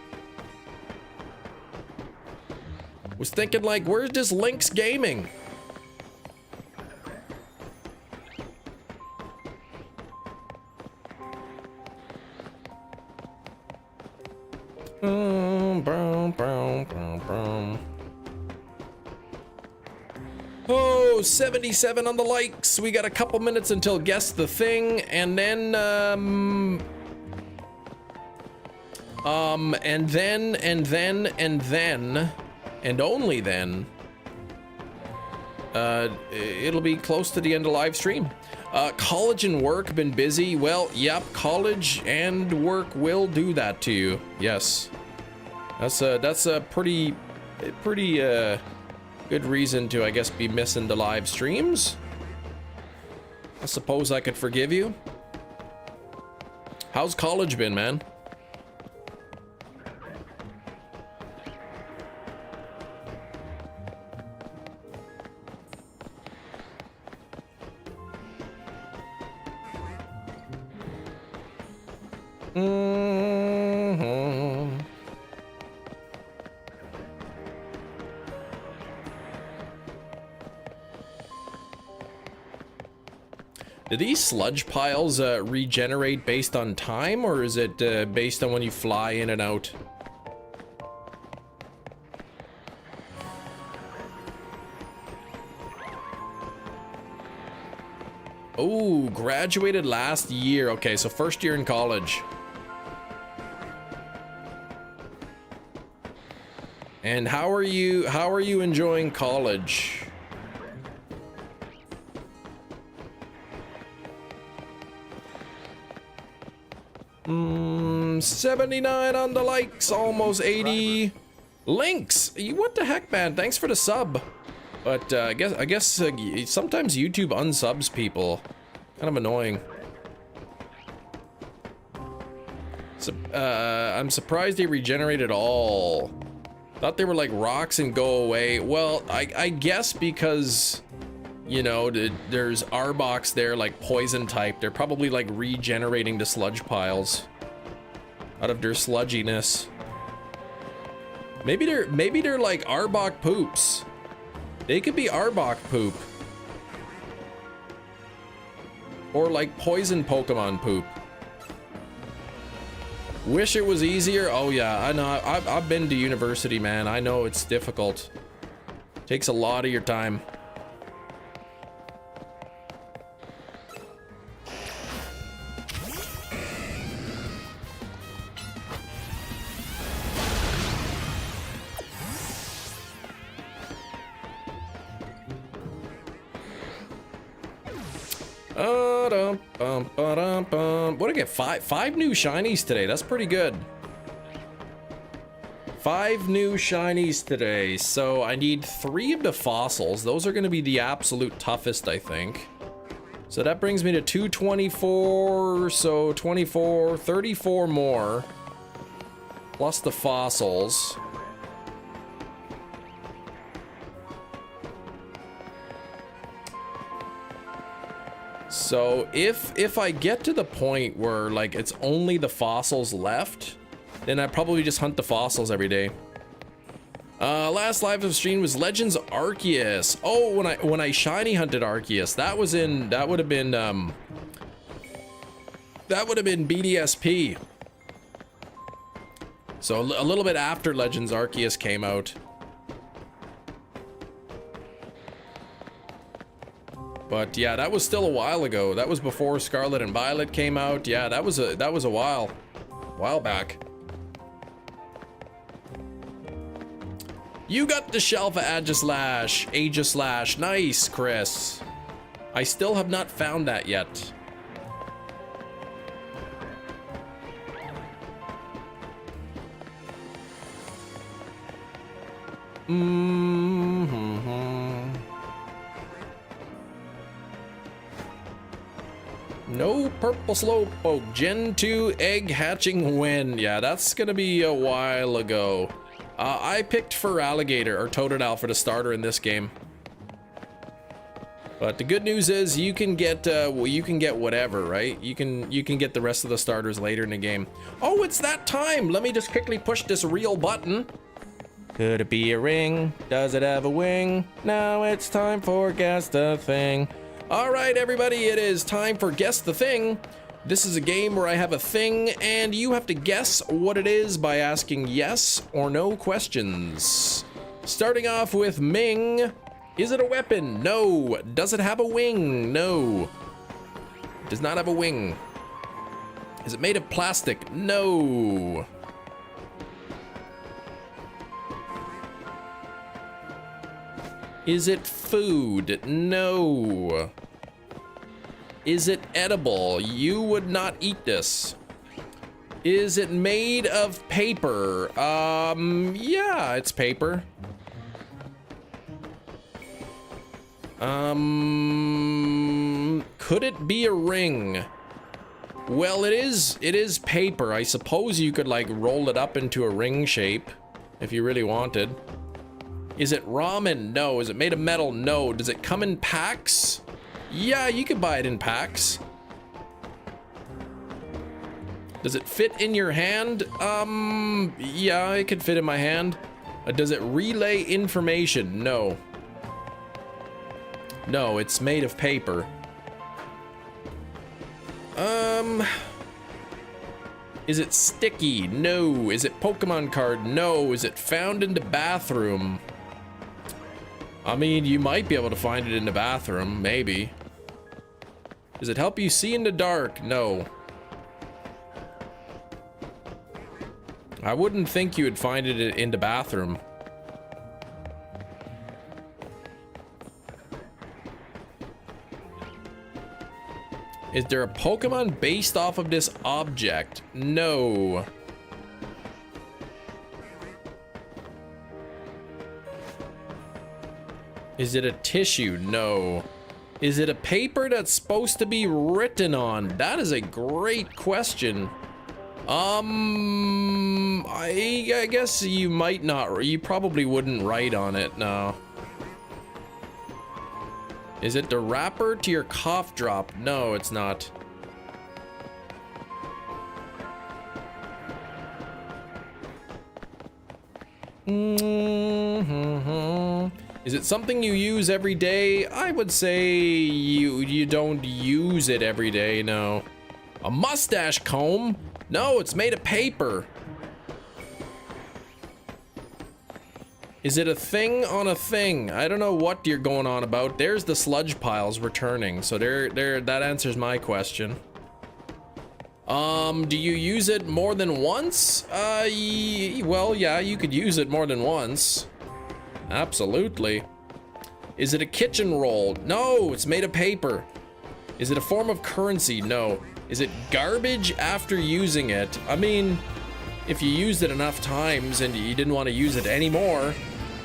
Was thinking, like, where's this Link's gaming? Oh, 77 on the likes. We got a couple minutes until Guess the Thing, and then, and only then, it'll be close to the end of live stream. College and work been busy. Well, yep, college and work will do that to you. Yes, that's a pretty good reason to, I guess, be missing the live streams. I suppose I could forgive you. How's college been, man? Do these sludge piles regenerate based on time, or is it based on when you fly in and out? Oh, graduated last year. Okay, so first year in college. And how are you enjoying college? 79 on the likes, almost 80. Links, what the heck, man? Thanks for the sub. But I guess sometimes YouTube unsubs people. Kind of annoying. So, I'm surprised they regenerate at all. Thought they were like rocks and go away. Well, I guess because, you know, there's Arboks there, like poison type. They're probably like regenerating the sludge piles out of their sludginess. Maybe they're like Arbok poops. They could be Arbok poop. Or like poison Pokemon poop. Wish it was easier. Oh yeah, I know. I've been to university, man. I know it's difficult. Takes a lot of your time. What did I get? Five new shinies today. That's pretty good. 5 new shinies today. So I need 3 of the fossils. Those are going to be the absolute toughest, I think. So that brings me to 224. So 24, 34 more. Plus the fossils. So if I get to the point where like it's only the fossils left, then I probably just hunt the fossils every day. Last live stream was Legends Arceus. Oh, when I shiny hunted Arceus, that would have been BDSP. So a little bit after Legends Arceus came out. But yeah, that was still a while ago. That was before Scarlet and Violet came out. Yeah, that was a while back. You got the Shelfa Aegislash. Nice, Chris. I still have not found that yet. No purple slowpoke. Gen 2 egg hatching when? Yeah, that's gonna be a while ago. I picked Feraligatr or Totodile for the starter in this game. But the good news is you can get whatever, right? You can get the rest of the starters later in the game. Oh, it's that time. Let me just quickly push this real button. Could it be a ring? Does it have a wing? Now it's time for Guess the Thing. All right, everybody, it is time for Guess the Thing. This is a game where I have a thing and you have to guess what it is by asking yes or no questions. Starting off with Ming. Is it a weapon? No. Does it have a wing? No. It does not have a wing. Is it made of plastic? No. Is it food? No. Is it edible? You would not eat this. Is it made of paper? Yeah, it's paper. Could it be a ring? Well, it is paper. I suppose you could like roll it up into a ring shape if you really wanted. Is it ramen? No. Is it made of metal? No. Does it come in packs? Yeah, you could buy it in packs. Does it fit in your hand? Yeah, it could fit in my hand. Does it relay information? No. No, it's made of paper. Is it sticky? No. Is it Pokemon card? No. Is it found in the bathroom? I mean, you might be able to find it in the bathroom, maybe. Does it help you see in the dark? No. I wouldn't think you would find it in the bathroom. Is there a Pokemon based off of this object? No. Is it a tissue? No. Is it a paper that's supposed to be written on? That is a great question. I guess you might not. You probably wouldn't write on it, no. Is it the wrapper to your cough drop? No, it's not. Is it something you use every day? I would say you don't use it every day, no. A mustache comb? No, it's made of paper. Is it a thing on a thing? I don't know what you're going on about. There's the sludge piles returning, so that answers my question. Do you use it more than once? Well, yeah, you could use it more than once. Absolutely. Is it a kitchen roll? No, it's made of paper. Is it a form of currency? No. Is it garbage after using it? I mean, if you used it enough times and you didn't want to use it anymore,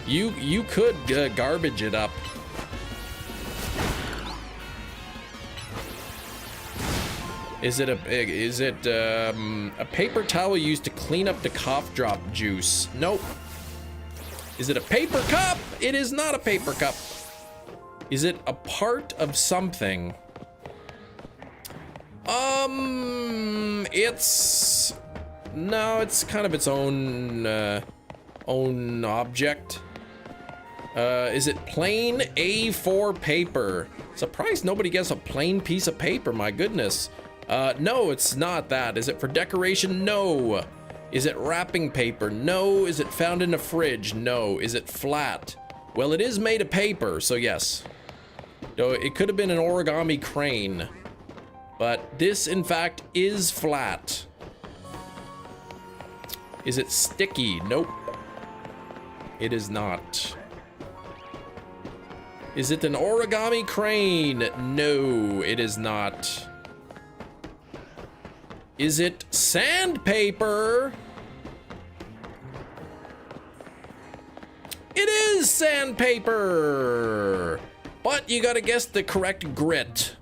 you could garbage it up. Is it a paper towel used to clean up the cough drop juice? Nope. Is it a paper cup? It is not a paper cup. Is it a part of something? It's kind of its own object. Is it plain A4 paper? Surprised nobody gets a plain piece of paper, my goodness. No, it's not that. Is it for decoration? No. Is it wrapping paper? No. Is it found in a fridge? No. Is it flat? Well, it is made of paper, so yes. So it could have been an origami crane. But this, in fact, is flat. Is it sticky? Nope. It is not. Is it an origami crane? No, it is not. Is it sandpaper? It is sandpaper! But you gotta guess the correct grit.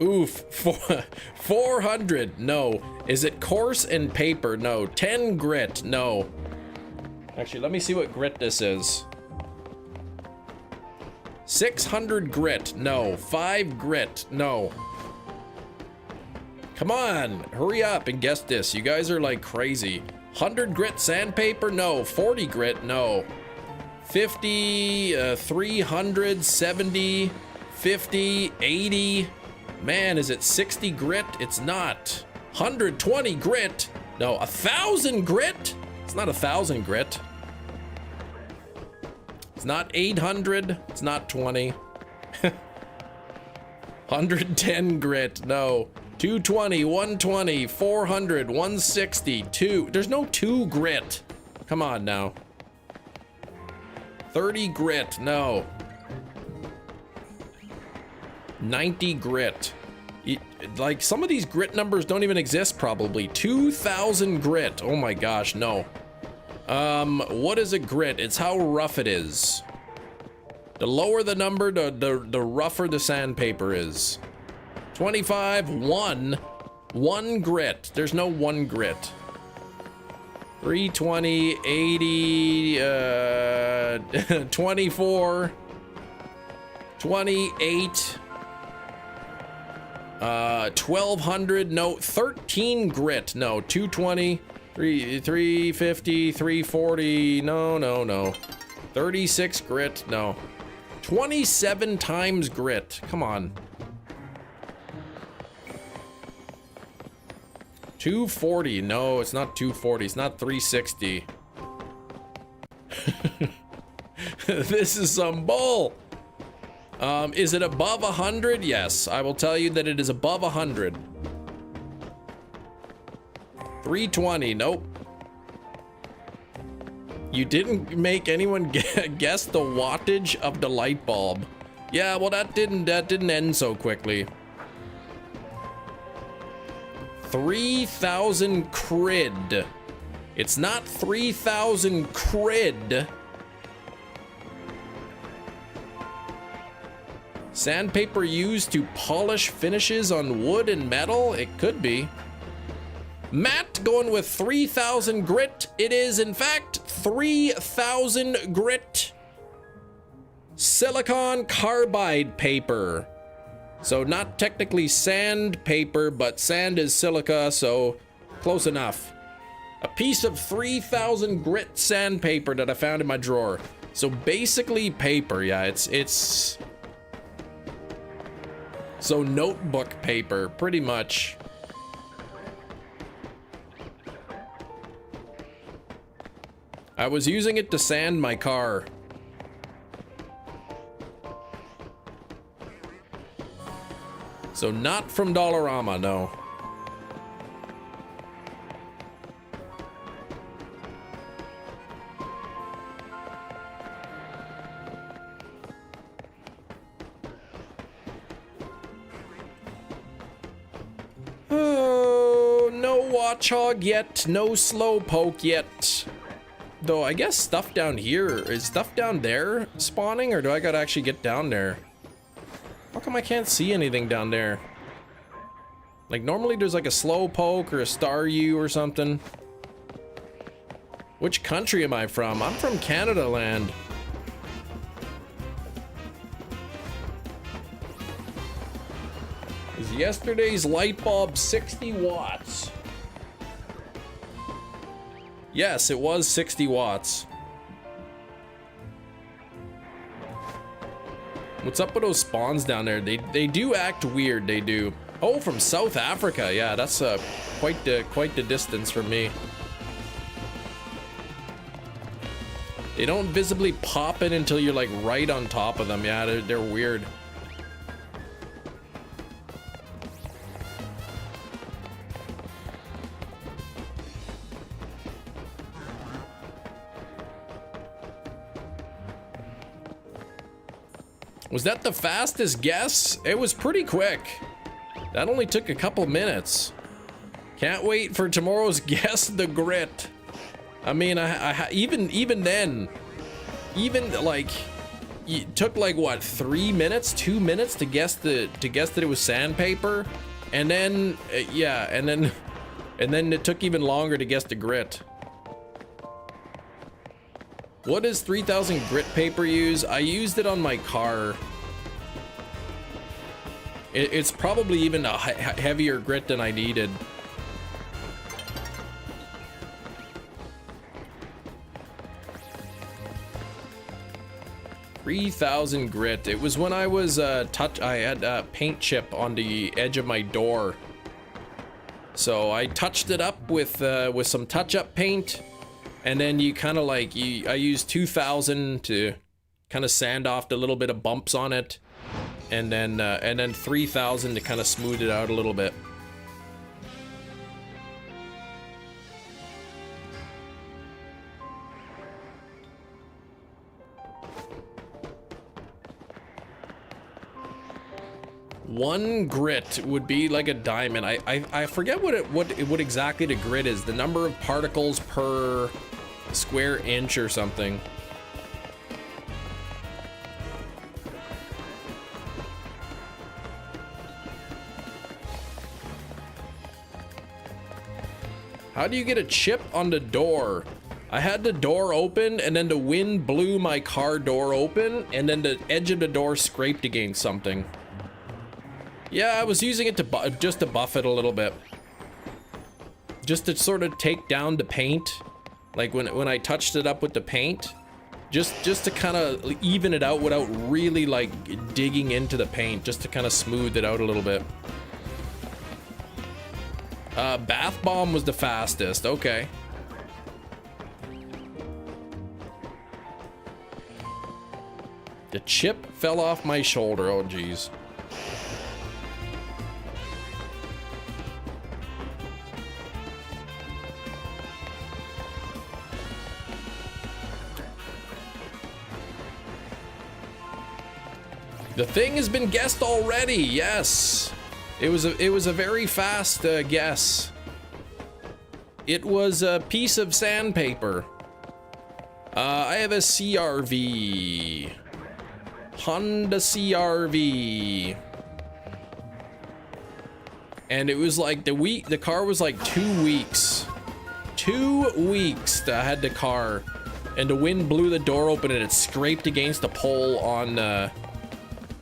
Oof, 400, no. Is it coarse and paper? No. 10 grit, no. Actually, let me see what grit this is. 600 grit, no. 5 grit, no. Come on, hurry up and guess this. You guys are like crazy. 100 grit sandpaper? No. 40 grit? No. 50, 300, 70, 50, 80. Man, is it 60 grit? It's not. 120 grit? No. 1,000 grit? It's not 1,000 grit. It's not 800. It's not 20. 110 grit. No. 220, 120, 400, 160, 2. There's no 2 grit. Come on now. 30 grit. No. 90 grit. Like, some of these grit numbers don't even exist probably. 2,000 grit. Oh my gosh, no. What is a grit? It's how rough it is. The lower the number, the rougher the sandpaper is. 25, 1 grit. There's no 1 grit. 320, 80, 24, 28, 1200, no, 13 grit, no, 220, 350, 340, no. 36 grit, no. 27 times grit, come on. 240, no, it's not 240, it's not 360. This is some bull. Is it above 100? Yes, I will tell you that it is above 100. 320, nope. You didn't make anyone guess the wattage of the light bulb. Yeah, well, that didn't end so quickly. 3,000 crid. It's not 3,000 crid. Sandpaper used to polish finishes on wood and metal? It could be. Matt going with 3,000 grit. It is, in fact, 3,000 grit. Silicon carbide paper. So not technically sandpaper, but sand is silica, so close enough. A piece of 3,000 grit sandpaper that I found in my drawer. So basically paper, yeah, it's... So notebook paper, pretty much. I was using it to sand my car. So not from Dollarama, no. Oh, no Watchog yet, no Slowpoke yet. Though I guess stuff down here, is stuff down there spawning, or do I gotta actually get down there? How come I can't see anything down there? Like, normally there's like a Slowpoke or a Staryu or something. Which country am I from? I'm from Canada land. Is yesterday's light bulb 60 watts? Yes, it was 60 watts. What's up with those spawns down there? They do act weird, they do. Oh, from South Africa. Yeah, that's quite the distance from me. They don't visibly pop in until you're like right on top of them. Yeah, they're weird. Was that the fastest guess? It was pretty quick. That only took a couple minutes. Can't wait for tomorrow's guess the grit. I mean, even then, like, it took like what, 3 minutes, 2 minutes to guess that it was sandpaper, and then yeah, and then it took even longer to guess the grit. What does 3,000 grit paper use? I used it on my car. It's probably even a heavier grit than I needed. 3,000 grit. It was when I was I had a paint chip on the edge of my door. So I touched it up with some touch-up paint, and then you kind of like I used 2,000 to kind of sand off the little bit of bumps on it, and then 3,000 to kind of smooth it out a little bit. One grit would be like a diamond. I forget what exactly the grit is. The number of particles per square inch or something. How do you get a chip on the door? I had the door open, and then the wind blew my car door open, and then the edge of the door scraped against something. Yeah, I was using it to just to buff it a little bit. Just to sort of take down the paint. Like when I touched it up with the paint. Just to kind of even it out without really like digging into the paint. Just to kind of smooth it out a little bit. Bath bomb was the fastest. Okay. The chip fell off my shoulder. Oh, geez. The thing has been guessed already. Yes, it was a very fast guess. It was a piece of sandpaper. I have a CRV, Honda CRV, and it was like the car was like 2 weeks. 2 weeks that I had the car, and the wind blew the door open and it scraped against the pole on.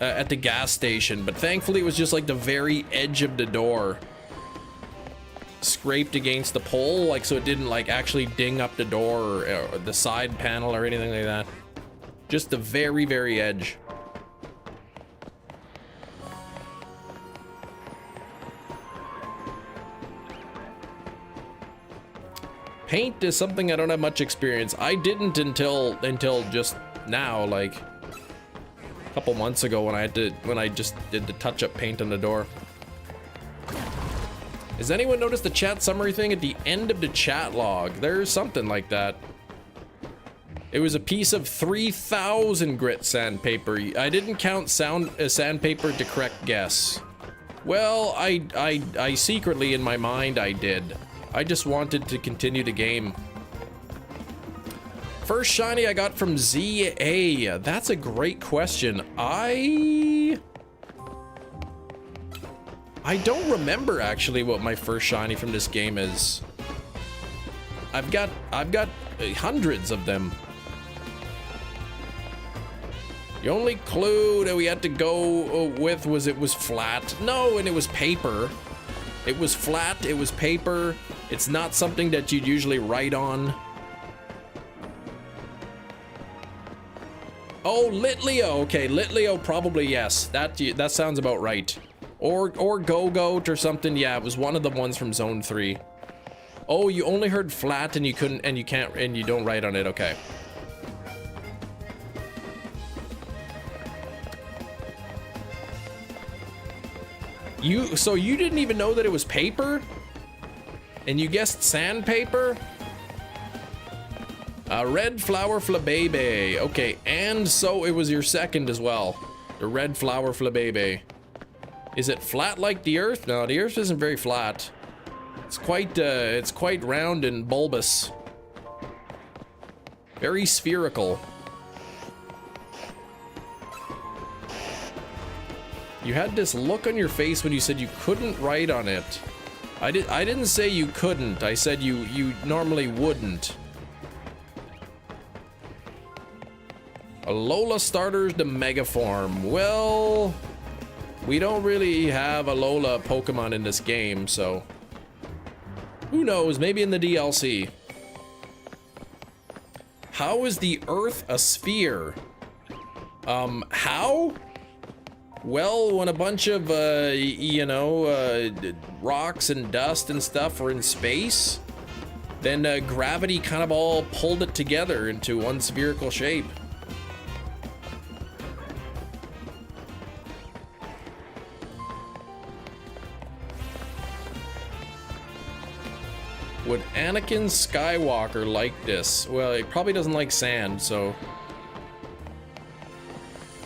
At the gas station, but thankfully it was just like the very edge of the door scraped against the pole, like so it didn't like actually ding up the door or the side panel or anything like that. Just the very, very edge. Paint is something I don't have much experience. I didn't until just now, like couple months ago when I just did the touch-up paint on the door. Has anyone noticed the chat summary thing at the end of the chat log? There's something like that. It was a piece of 3,000 grit sandpaper. I didn't count sandpaper to correct guess. Well, I secretly in my mind I did. I just wanted to continue the game. First shiny I got from ZA. That's a great question. I don't remember actually what my first shiny from this game is. I've got hundreds of them. The only clue that we had to go with was it was flat. No, and it was paper. It was flat, it was paper. It's not something that you'd usually write on. Oh, Litleo. Okay, Litleo probably, yes. That sounds about right. Or Go-Goat or something. Yeah, it was one of the ones from Zone 3. Oh, you only heard flat and you couldn't and you can't and you don't write on it. Okay. So you didn't even know that it was paper? And you guessed sandpaper? Red flower flabebe. Okay, and so it was your second as well. The red flower flabebe. Is it flat like the Earth? No, the Earth isn't very flat. It's quite round and bulbous. Very spherical. You had this look on your face when you said you couldn't write on it. I didn't say you couldn't. I said you normally wouldn't. Alola starters the Mega Form. Well, we don't really have Alola Pokemon in this game, so who knows? Maybe in the DLC. How is the Earth a sphere? How? Well, when a bunch of, rocks and dust and stuff are in space, then gravity kind of all pulled it together into one spherical shape. Would Anakin Skywalker like this? Well, he probably doesn't like sand, so...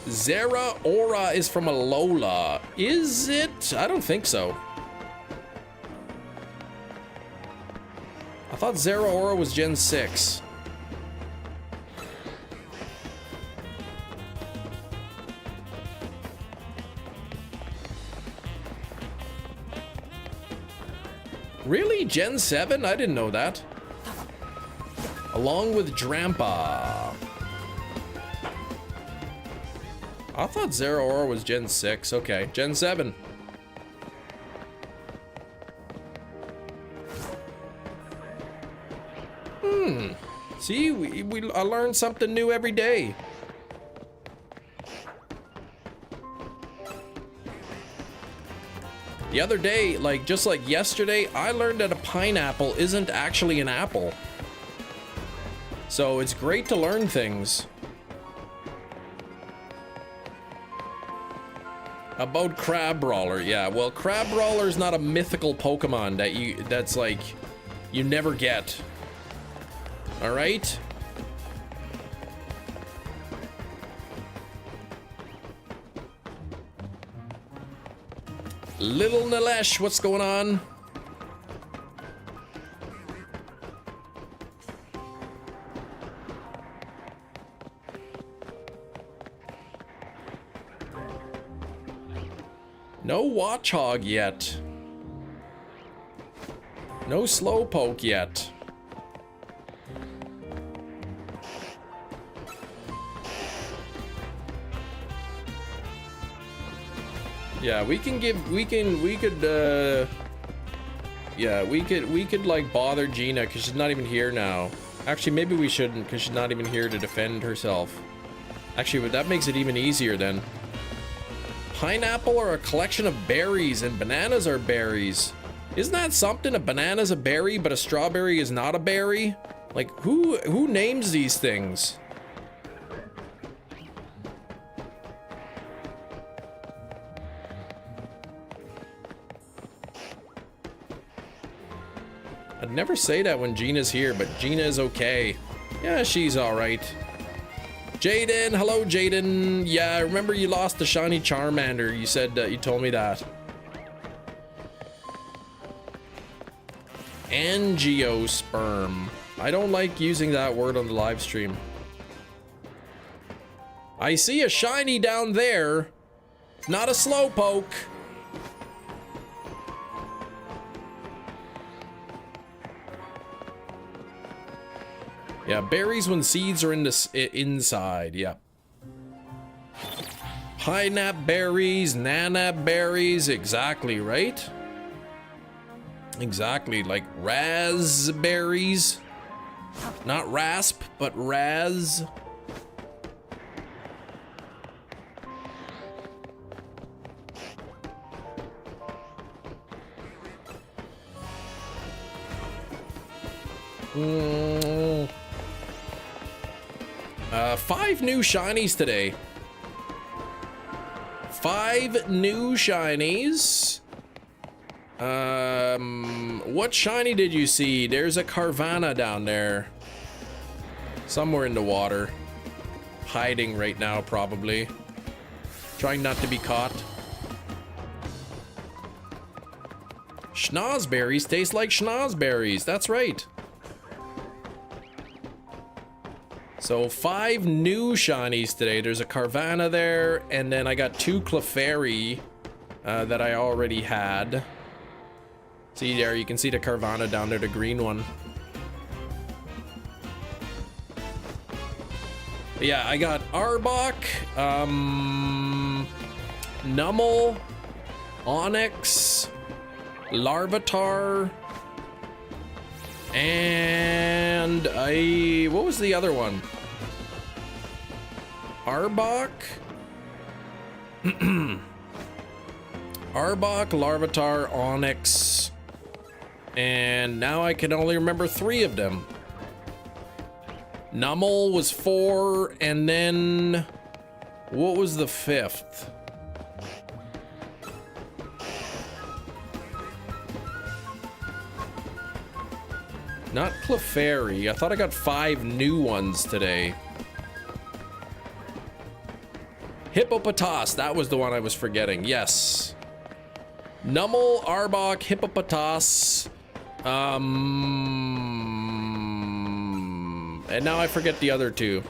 Zera Aura is from Alola. Is it? I don't think so. I thought Zera Aura was Gen 6. Really? Gen 7? I didn't know that. Along with Drampa. I thought Zera Aura was Gen 6. Okay, Gen 7. See, I learn something new every day. The other day, just like yesterday, I learned that a pineapple isn't actually an apple. So it's great to learn things. About Crabrawler, yeah. Well, Crabrawler's not a mythical Pokemon that's like you never get. All right? Little Nilesh, what's going on? No Watchog yet. No Slowpoke yet. Yeah, we could like bother Gina because she's not even here now. Actually, maybe we shouldn't because she's not even here to defend herself. Actually, but that makes it even easier then. Pineapple are a collection of berries and bananas are berries. Isn't that something? A banana's a berry, but a strawberry is not a berry? Like, who names these things? I'd never say that when Gina's here, but Gina is okay. Yeah, she's alright. Jaden, hello Jaden. Yeah, I remember you lost the shiny Charmander. You said you told me that. Angiosperm. I don't like using that word on the live stream. I see a shiny down there. Not a Slowpoke. Yeah, berries when seeds are in the inside. Yeah. Pineapple berries, nanap berries. Exactly, right? Exactly, like raspberries. Not rasp, but raz. Mm. 5 new shinies today. 5 new shinies. What shiny did you see? There's a Carvanha down there. Somewhere in the water. Hiding right now, probably. Trying not to be caught. Schnozberries taste like schnozberries. That's right. So 5 new shinies today. There's a Carvanha there, and then I got 2 Clefairy that I already had. See there, you can see the Carvanha down there, the green one. But yeah, I got Arbok, Numel, Onyx, Larvatar, and what was the other one? Arbok. Arbok, Larvatar, Onyx. And now I can only remember 3 of them. Numel was 4, and then what was the 5th? Not Clefairy. I thought I got 5 new ones today. Hippopotas, that was the one I was forgetting. Yes. Numel, Arbok, Hippopotas. And now I forget the other 2.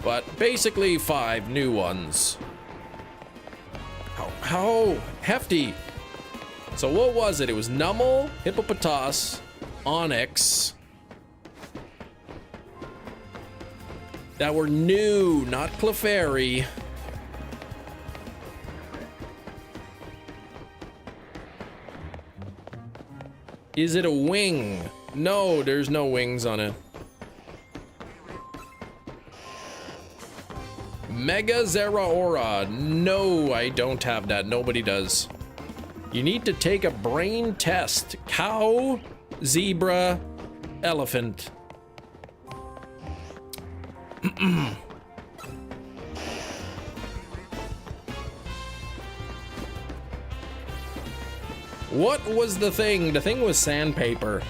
But basically 5 new ones. How hefty. So what was it? It was Numel, Hippopotas, Onyx. That were new, not Clefairy. Is it a wing? No, there's no wings on it. Mega Zeraora. No, I don't have that. Nobody does. You need to take a brain test. Cow, zebra, elephant. What was the thing? The thing was sandpaper.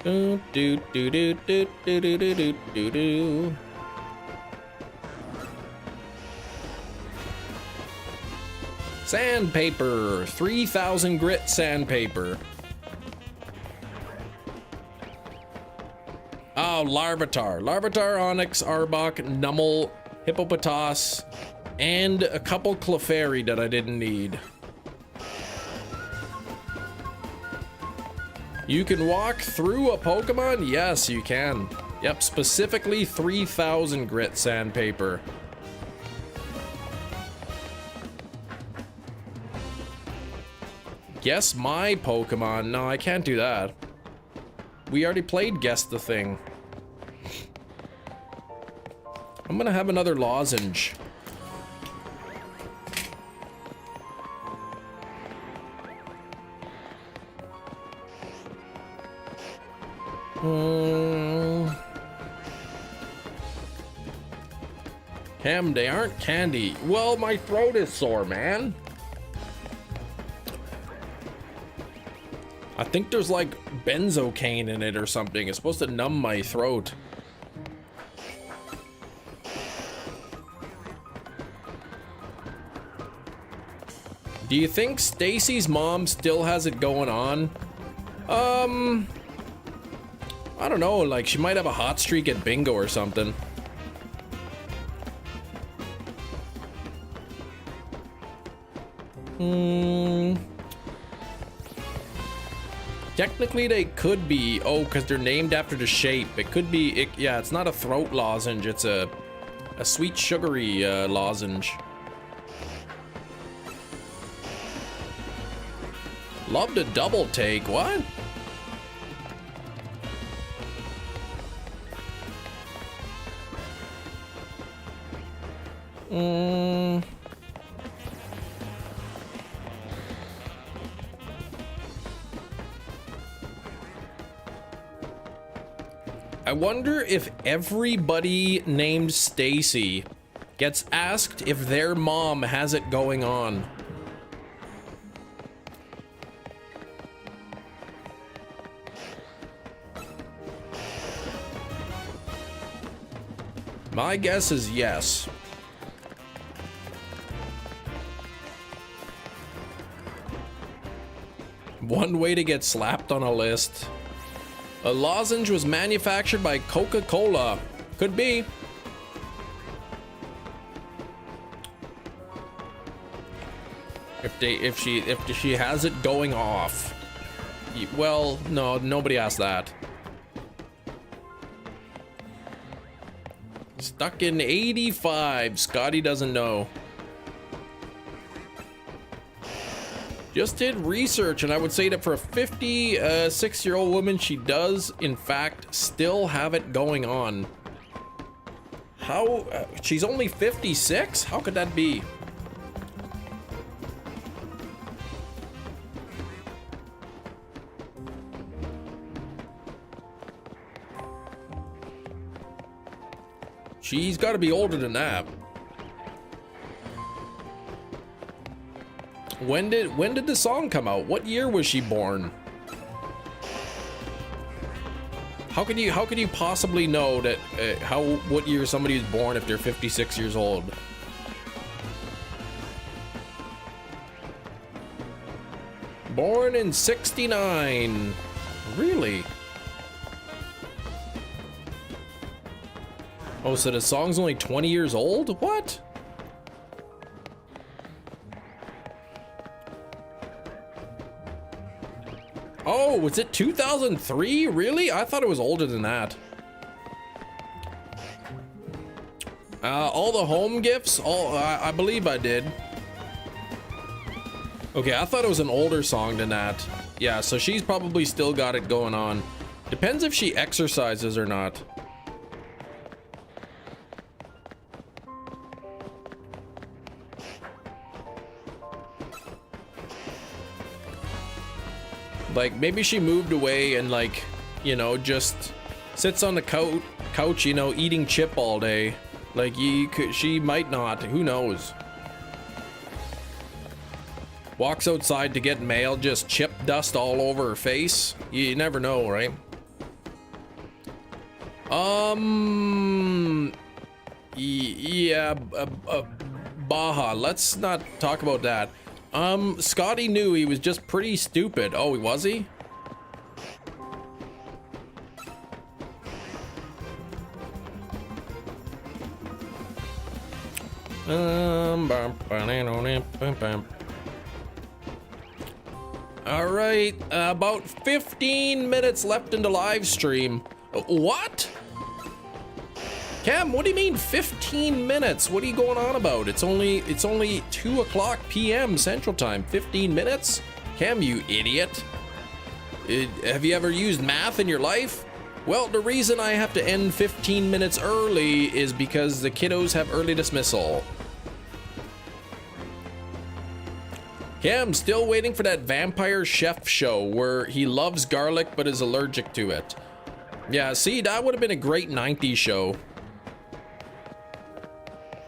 Do do do do do do do do do do. Sandpaper, 3,000 grit sandpaper. Oh, Larvatar. Larvatar, Onyx, Arbok, Numel, Hippopotas, and a couple Clefairy that I didn't need. You can walk through a Pokemon? Yes, you can. Yep, specifically 3,000 grit sandpaper. Guess my Pokemon. No, I can't do that. We already played Guess the Thing. I'm gonna have another lozenge. Cam, they aren't candy. Well, my throat is sore, man. I think there's like benzocaine in it or something. It's supposed to numb my throat. Do you think Stacy's mom still has it going on? I don't know, like she might have a hot streak at bingo or something. Technically they could be, oh, because they're named after the shape. It could be, yeah, it's not a throat lozenge, it's a sweet sugary lozenge. Love to double take, what? I wonder if everybody named Stacy gets asked if their mom has it going on. My guess is yes. One way to get slapped on a list. A lozenge was manufactured by Coca-Cola. Could be. If she has it going off. Well, no, nobody asked that. Stuck in 85. Scotty doesn't know. Just did research, and I would say that for a 56-year-old woman, she does, in fact, still have it going on. How? She's only 56? How could that be? She's got to be older than that. When did the song come out? What year was she born? How could you possibly know that what year somebody was born if they're 56 years old? Born in 69. Really? Oh, so the song's only 20 years old? What? Oh, was it 2003? Really? I thought it was older than that. All the home gifts? I believe I did. Okay, I thought it was an older song than that. Yeah, so she's probably still got it going on. Depends if she exercises or not. Like, maybe she moved away and, like, you know, just sits on the couch, you know, eating chip all day. Like, she might not. Who knows? Walks outside to get mail, just chip dust all over her face. You never know, right? Yeah, Baja. Let's not talk about that. Scotty knew he was just pretty stupid. Oh, was he? All right, about 15 minutes left in the live stream. What? Cam, what do you mean 15 minutes? What are you going on about? It's only 2 o'clock p.m. Central Time. 15 minutes? Cam, you idiot. Have you ever used math in your life? Well, the reason I have to end 15 minutes early is because the kiddos have early dismissal. Cam, still waiting for that vampire chef show where he loves garlic but is allergic to it. Yeah, see, that would have been a great 90s show.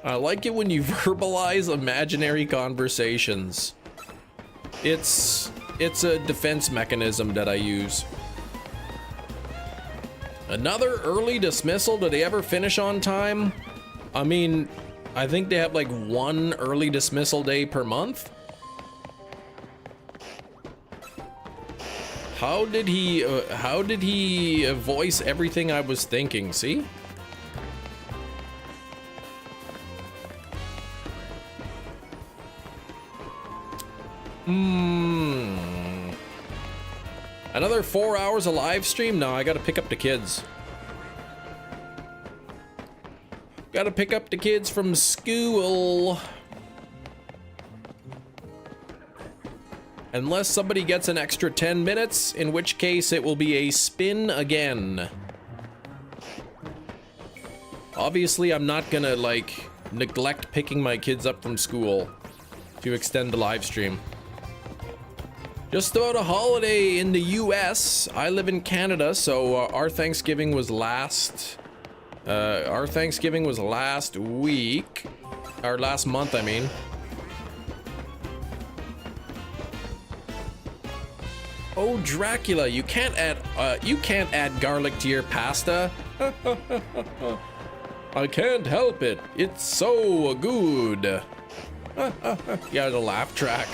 I like it when you verbalize imaginary conversations. It's a defense mechanism that I use. Another early dismissal? Do they ever finish on time? I mean, I think they have like one early dismissal day per month. How did he voice everything I was thinking? See? Another 4 hours of live stream? No, I gotta pick up the kids. Gotta pick up the kids from school. Unless somebody gets an extra 10 minutes, in which case it will be a spin again. Obviously, I'm not gonna, like, neglect picking my kids up from school to extend the live stream. Just about a holiday in the US. I live in Canada, so our Thanksgiving was last week. Or last month, I mean. Oh, Dracula, you can't add garlic to your pasta. I can't help it. It's so good. Yeah, the laugh track.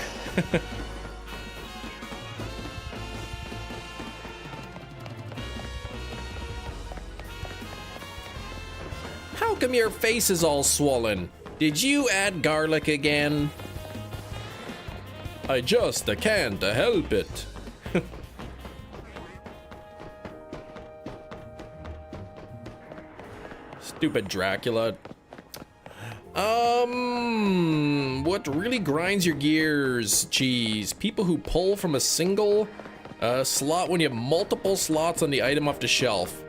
How come your face is all swollen? Did you add garlic again? I just can't help it. Stupid Dracula. What really grinds your gears, cheese? People who pull from a single slot when you have multiple slots on the item off the shelf.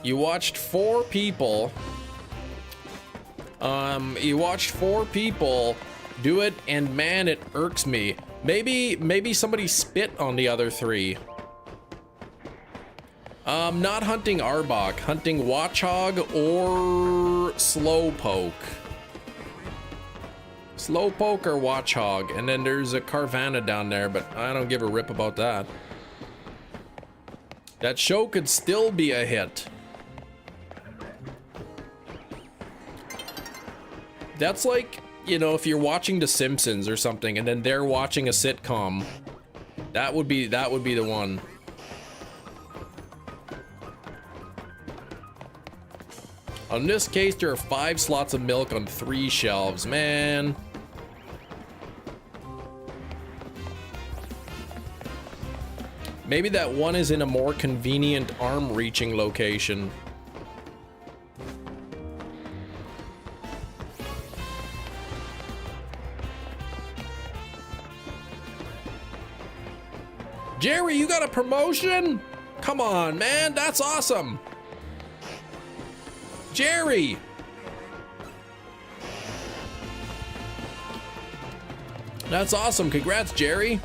You watched four people. You watched four people do it, and man, it irks me. Maybe somebody spit on the other three. Not hunting Arbok, hunting Watchog or Slowpoke. Slowpoke or Watchog, and then there's a Carvanha down there, but I don't give a rip about that. That show could still be a hit. That's like, you know, if you're watching The Simpsons or something, and then they're watching a sitcom. That would be the one. On this case, there are 5 slots of milk on 3 shelves, man. Maybe that one is in a more convenient arm-reaching location. Jerry, you got a promotion? Come on, man, that's awesome. Jerry! That's awesome. Congrats, Jerry.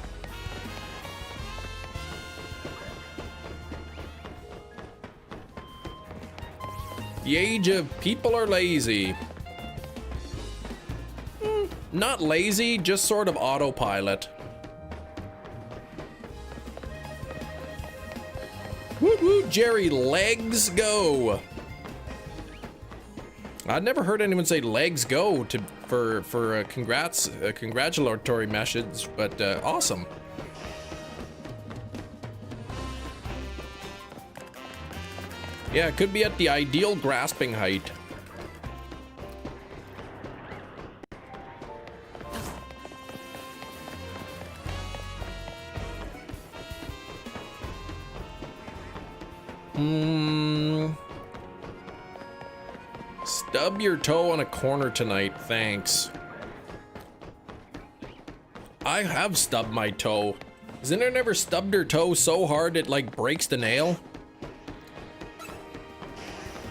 The age of people are lazy. Not lazy, just sort of autopilot. Woot woot, Jerry, legs go. I'd never heard anyone say legs go for a congratulatory message, but awesome. Yeah, it could be at the ideal grasping height. Stub your toe on a corner tonight, thanks. I have stubbed my toe. Has anyone ever stubbed their toe so hard it like breaks the nail?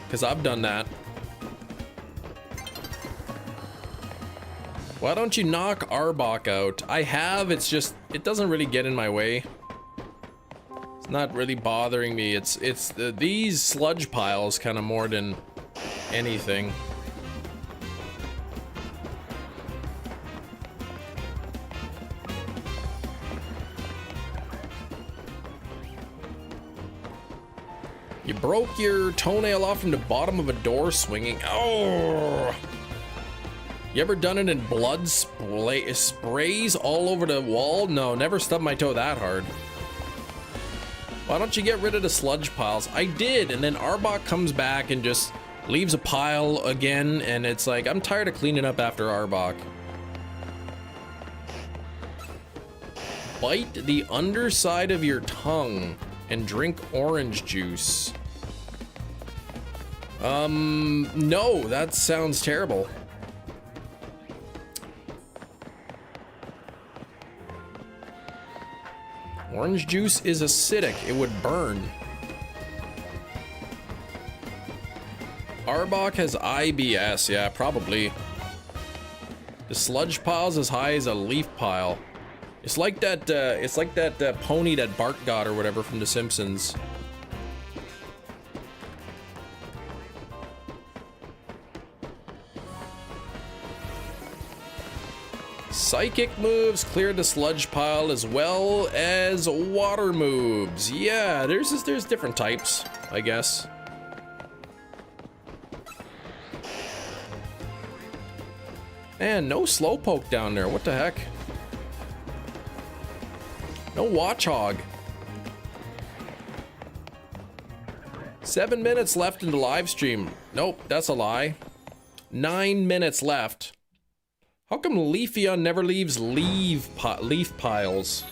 Because I've done that. Why don't you knock Arbok out? I have, it's just, it doesn't really get in my way. It's not really bothering me. It's these sludge piles kind of more than anything. You broke your toenail off from the bottom of a door swinging. Oh! You ever done it in blood sprays all over the wall? No, never stubbed my toe that hard. Why don't you get rid of the sludge piles? I did, and then Arbok comes back and just leaves a pile again, and it's like, I'm tired of cleaning up after Arbok. Bite the underside of your tongue and drink orange juice. No, that sounds terrible. Orange juice is acidic, it would burn. Arbok has IBS, yeah, probably. The sludge pile's as high as a leaf pile. It's like that pony that Bart got or whatever from The Simpsons. Psychic moves clear the sludge pile as well as water moves. Yeah, there's different types, I guess. Man, no Slowpoke down there. What the heck? No Watchog. 7 minutes left in the live stream. Nope, that's a lie. 9 minutes left. How come Leafeon never leaves leaf piles?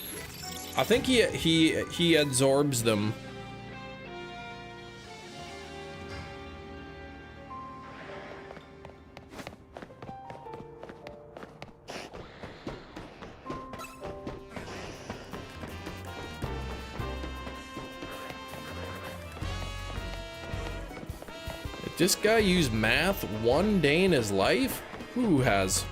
I think he absorbs them. This guy used math one day in his life? Who has?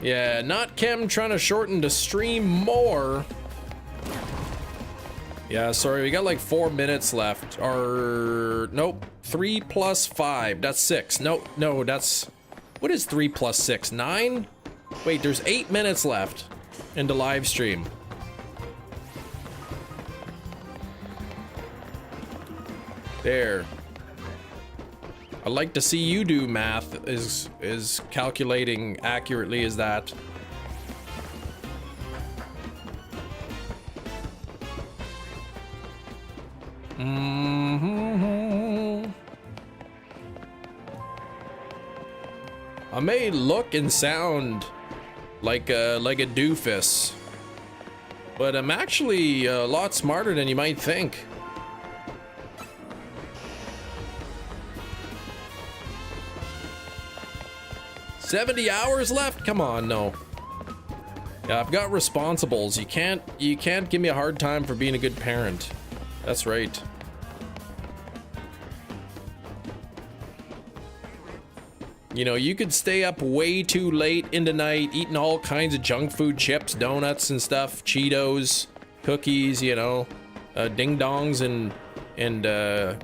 Yeah, not Chem trying to shorten the stream more. Yeah, sorry, we got like 4 minutes left. Or nope, 3 plus 5. That's 6. No, that's what is 3 plus 6? 9? Wait, there's 8 minutes left in the live stream. There. I'd like to see you do math is calculating accurately as that. I may look and sound like a doofus, but I'm actually a lot smarter than you might think. $70 hours left? Come on, no. Yeah, I've got responsibles. You can't give me a hard time for being a good parent. That's right. You know, you could stay up way too late in the night eating all kinds of junk food, chips, donuts and stuff, Cheetos, cookies, you know, ding dongs and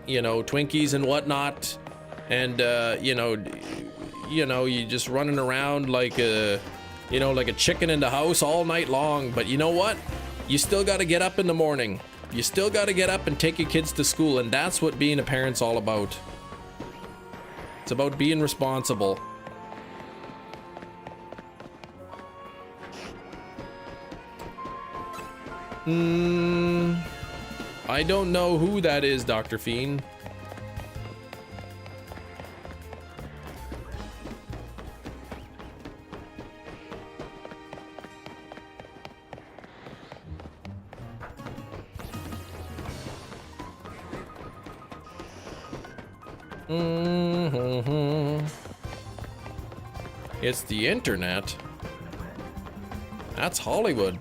you know, Twinkies and whatnot. And you know, you just running around like a, you know, like a chicken in the house all night long. But you know what? You still got to get up in the morning. You still got to get up and take your kids to school. And that's what being a parent's all about. It's about being responsible. I don't know who that is, Dr. Fiend. It's the internet. That's Hollywood.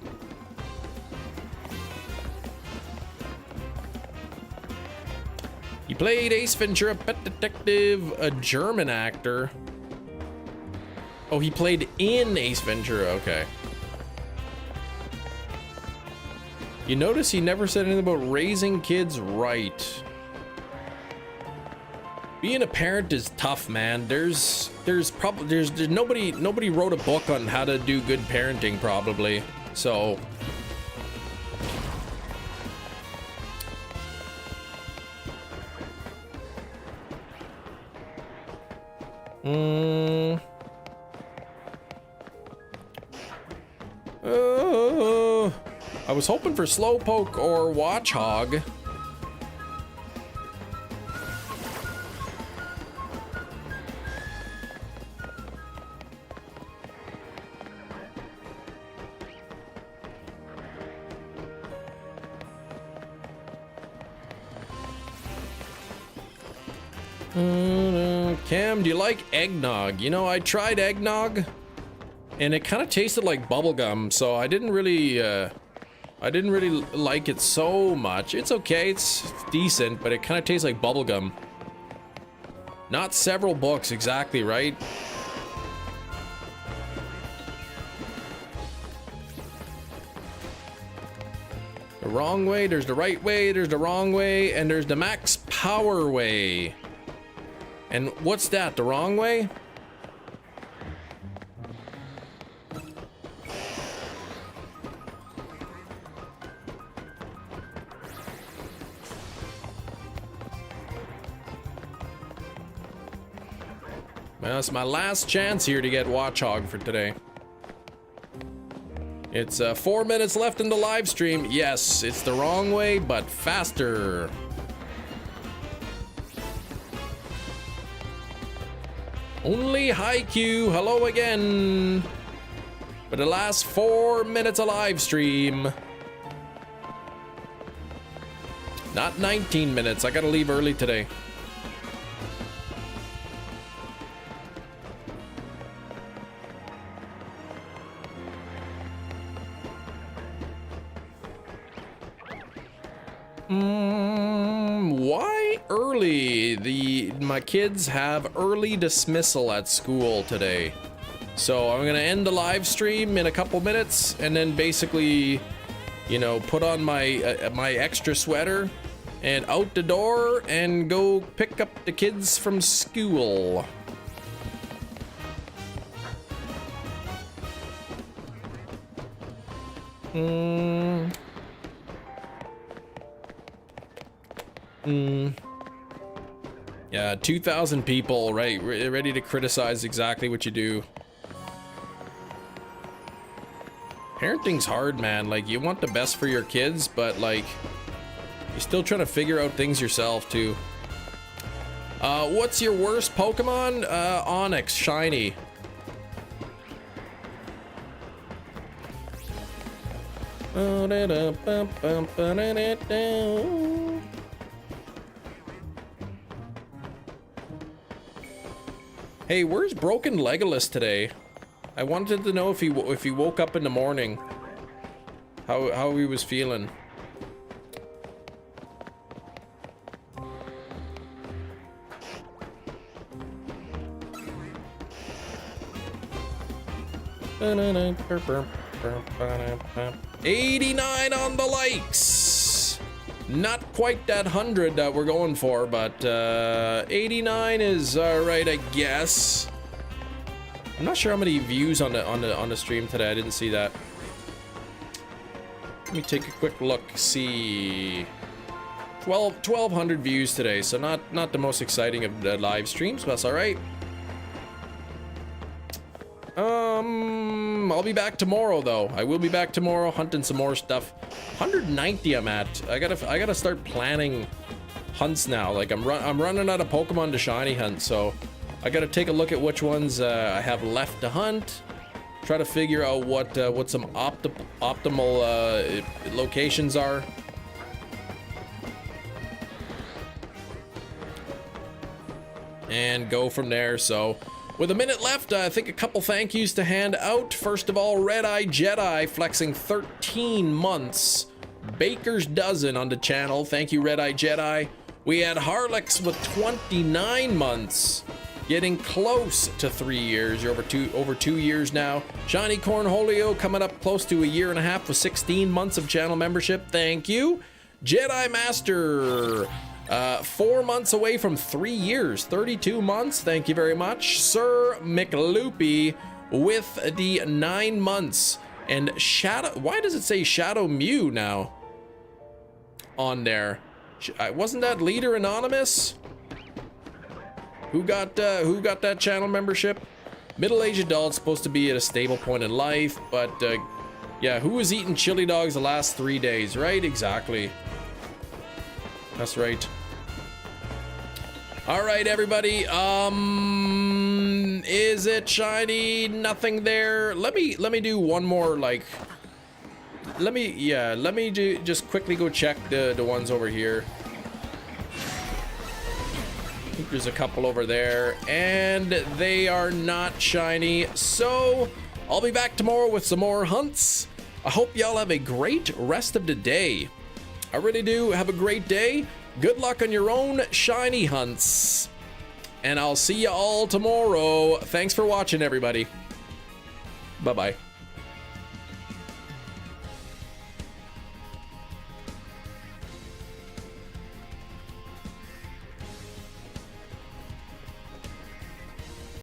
He played Ace Ventura, Pet Detective, a German actor. Oh, he played in Ace Ventura, okay. You notice he never said anything about raising kids right. Being a parent is tough, man. There's nobody wrote a book on how to do good parenting, probably. So I was hoping for Slowpoke or Watchhog. Cam, do you like eggnog? You know, I tried eggnog and it kind of tasted like bubblegum, so I didn't really like it so much. It's okay, it's decent, but it kind of tastes like bubblegum. Not several books, exactly right. The wrong way, there's the right way, there's the wrong way, and there's the max power way. And what's that, the wrong way? Well, it's my last chance here to get Watchhog for today. It's 4 minutes left in the live stream. Yes, it's the wrong way, but faster. Only Haikyuu, hello again. For the last 4 minutes of live stream. Not 19 minutes, I gotta leave early today. Why early? My kids have early dismissal at school today. So I'm gonna end the live stream in a couple minutes and then basically, you know, put on my my extra sweater and out the door and go pick up the kids from school. Yeah, 2,000 people, right, ready to criticize exactly what you do. Parenting's hard, man. Like, you want the best for your kids, but like, you're still trying to figure out things yourself too. What's your worst Pokemon? Onyx, shiny. Hey, where's Broken Legolas today? I wanted to know if he woke up in the morning, how he was feeling. $89 on the likes. Not quite that 100 that we're going for, but 89 is alright, I guess. I'm not sure how many views on the stream today. I didn't see that. Let me take a quick look. See, 1,200 views today, so not the most exciting of the live streams, but that's all right. I'll be back tomorrow though. I will be back tomorrow hunting some more stuff. 190 I'm at. I gotta start planning hunts now. Like I'm running out of Pokemon to shiny hunt, so I gotta take a look at which ones I have left to hunt. Try to figure out what some optimal locations are. And go from there. So with a minute left, I think a couple thank yous to hand out. First of all, Red Eye Jedi flexing 13 months. Baker's Dozen on the channel. Thank you, Red Eye Jedi. We had Harlex with 29 months. Getting close to 3 years. You're over two years now. Shiny Cornholio coming up close to a year and a half with 16 months of channel membership. Thank you. Jedi Master. 4 months away from 3 years, 32 months. Thank you very much. Sir McLoopy with the 9 months. And Shadow, why does it say Shadow Mew now on there? Wasn't that Leader Anonymous? Who got that channel membership? Middle-aged adult, supposed to be at a stable point in life, but yeah, who was eating chili dogs the last 3 days, right? Exactly. That's right. All right, everybody. Is it shiny? Nothing there. Let me do one more, like, let me just quickly go check the ones over here. I think there's a couple over there, and they are not shiny. So I'll be back tomorrow with some more hunts. I hope y'all have a great rest of the day. I really do. Have a great day. Good luck on your own shiny hunts. And I'll see you all tomorrow. Thanks for watching, everybody. Bye-bye.